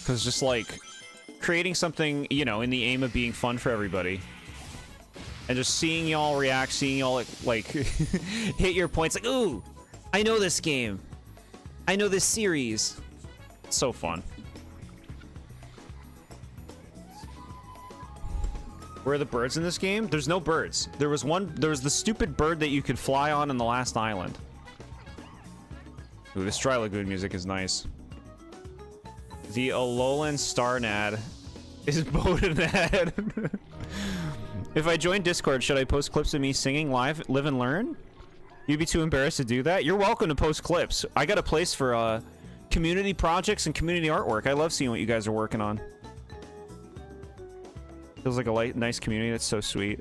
Because just like creating something, you know, in the aim of being fun for everybody. And just seeing y'all react, seeing y'all like hit your points like, ooh, I know this game. I know this series. It's so fun. Where are the birds in this game? There's no birds. There was the stupid bird that you could fly on in the last island. Ooh, this Dry Lagoon music is nice. The Alolan Starnad is Bodenad. If I join Discord, should I post clips of me singing live, live and learn? You'd be too embarrassed to do that? You're welcome to post clips. I got a place for community projects and community artwork. I love seeing what you guys are working on. Feels like a nice community. That's so sweet.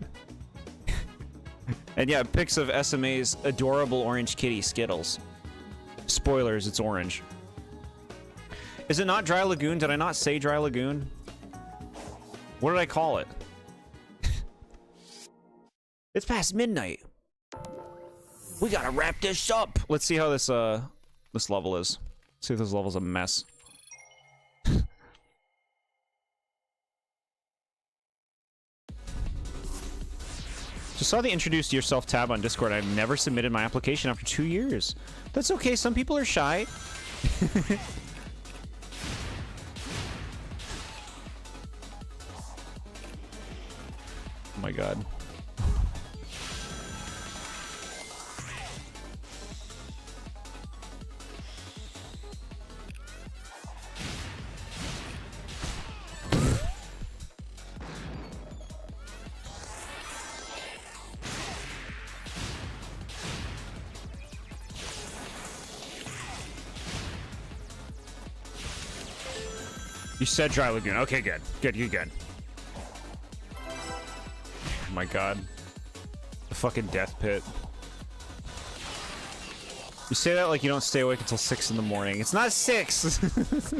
And yeah, pics of SMA's adorable orange kitty Skittles. Spoilers, it's orange. Is it not Dry Lagoon? Did I not say Dry Lagoon? What did I call it? It's past midnight. We gotta wrap this up. Let's see how this this level is. Let's see if this level's a mess. Just saw the introduce yourself tab on Discord. I've never submitted my application after 2 years. That's okay. Some people are shy. Oh my god. You said Dry Lagoon. Okay, good. Good, you good. Oh my god. The fucking death pit. You say that like you don't stay awake until 6 in the morning. It's not 6! It's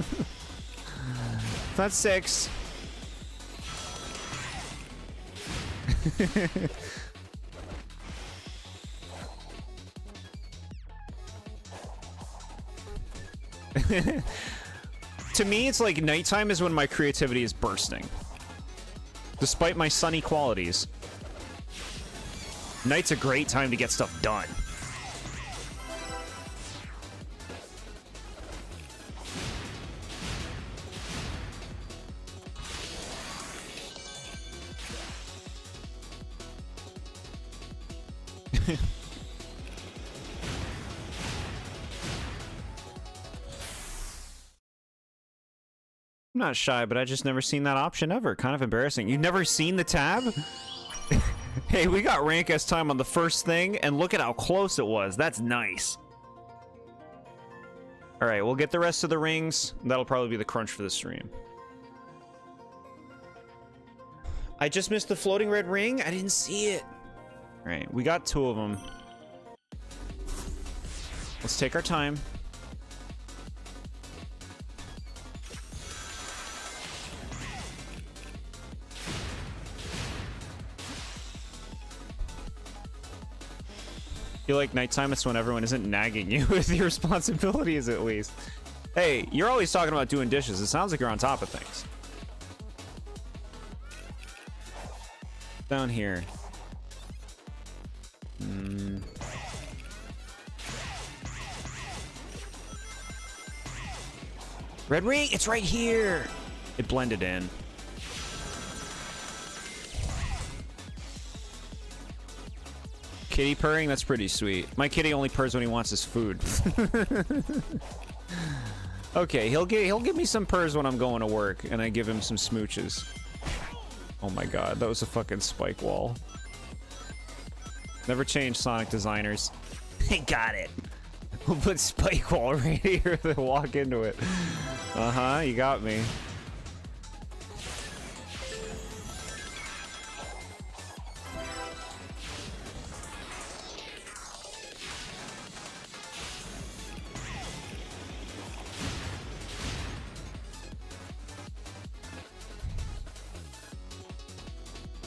not 6. To me, it's like nighttime is when my creativity is bursting. Despite my sunny qualities. Night's a great time to get stuff done. I'm not shy, but I just never seen that option ever. Kind of embarrassing. You've never seen the tab? Hey, we got rank S time on the first thing, and look at how close it was. That's nice. Alright, we'll get the rest of the rings. That'll probably be the crunch for the stream. I just missed the floating red ring? I didn't see it. Alright, we got 2 of them. Let's take our time. I feel like nighttime is when everyone isn't nagging you with your responsibilities, at least. Hey, you're always talking about doing dishes. It sounds like you're on top of things. Down here. Red ring, it's right here. It blended in. Kitty purring, that's pretty sweet. My kitty only purrs when he wants his food. Okay, he'll give me some purrs when I'm going to work, and I give him some smooches. Oh my god, that was a fucking spike wall. Never change, Sonic designers. I got it. We'll put spike wall right here to walk into it. Uh-huh, you got me.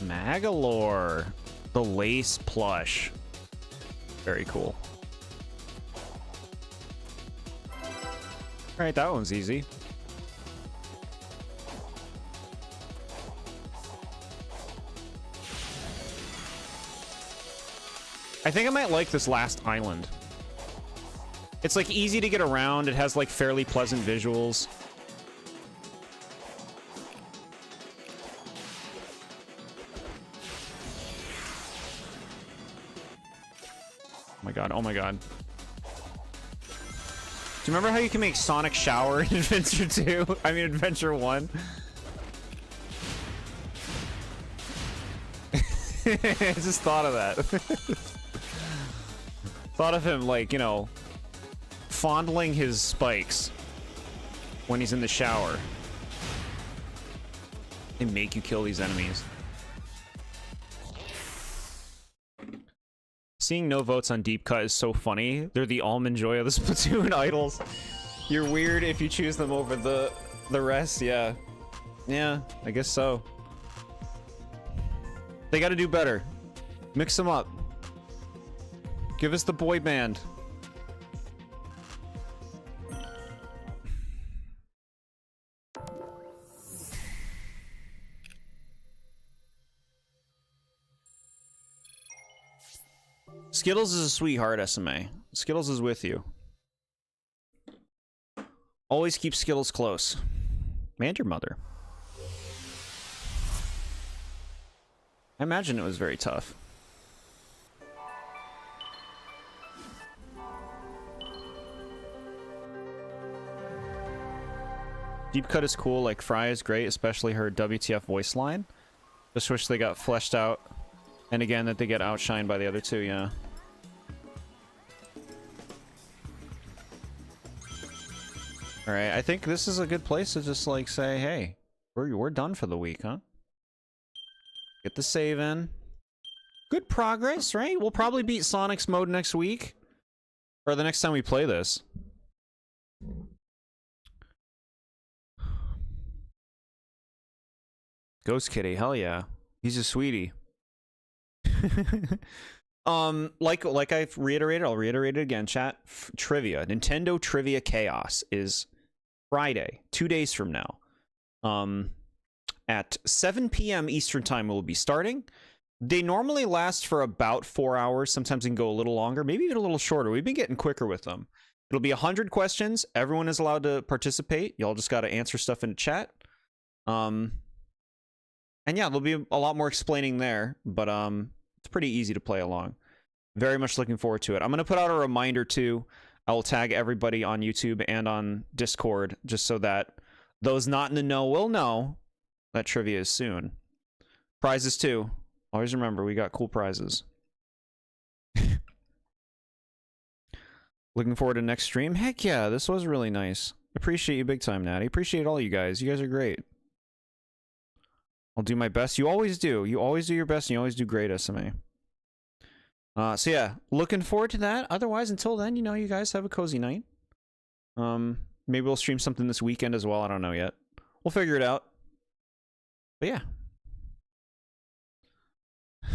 Magolor. The lace plush. Very cool. Alright, that one's easy. I think I might like this last island. It's like easy to get around. It has like fairly pleasant visuals. Oh my god, oh my god. Do you remember how you can make Sonic Shower in Adventure 2? I mean Adventure 1? I just thought of that. Thought of him like, you know, fondling his spikes when he's in the shower. They make you kill these enemies. Seeing no votes on Deep Cut is so funny. They're the almond joy of the Splatoon idols. You're weird if you choose them over the rest, yeah. Yeah, I guess so. They gotta do better. Mix them up. Give us the boy band. Skittles is a sweetheart, SMA. Skittles is with you. Always keep Skittles close. And your mother. I imagine it was very tough. Deep Cut is cool, like Fry is great, especially her WTF voice line. Just wish they got fleshed out. And again, that they get outshined by the other two, yeah. Alright, I think this is a good place to just like say, hey, we're done for the week, huh? Get the save in. Good progress, right? We'll probably beat Sonic's mode next week. Or the next time we play this. Ghost Kitty, hell yeah. He's a sweetie. Like I've reiterated, I'll reiterate it again, chat. Trivia. Nintendo Trivia Chaos is Friday, 2 days from now. At 7 p.m. Eastern Time will be starting. They normally last for about 4 hours. Sometimes they can go a little longer, maybe even a little shorter. We've been getting quicker with them. It'll be 100 questions. Everyone is allowed to participate. Y'all just got to answer stuff in the chat. And yeah, there'll be a lot more explaining there, but it's pretty easy to play along. Very much looking forward to it. I'm going to put out a reminder too. I will tag everybody on YouTube and on Discord just so that those not in the know will know that trivia is soon. Prizes too. Always remember, we got cool prizes. Looking forward to next stream? Heck yeah, this was really nice. Appreciate you big time, Natty. Appreciate all you guys. You guys are great. I'll do my best. You always do. You always do your best and you always do great, SMA. So yeah, looking forward to that. Otherwise, until then, you know, you guys have a cozy night. Maybe we'll stream something this weekend as well. I don't know yet. We'll figure it out. But yeah.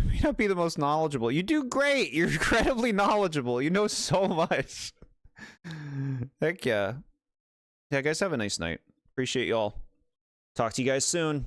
May not be the most knowledgeable. You do great. You're incredibly knowledgeable. You know so much. Heck yeah. Yeah, guys, have a nice night. Appreciate y'all. Talk to you guys soon.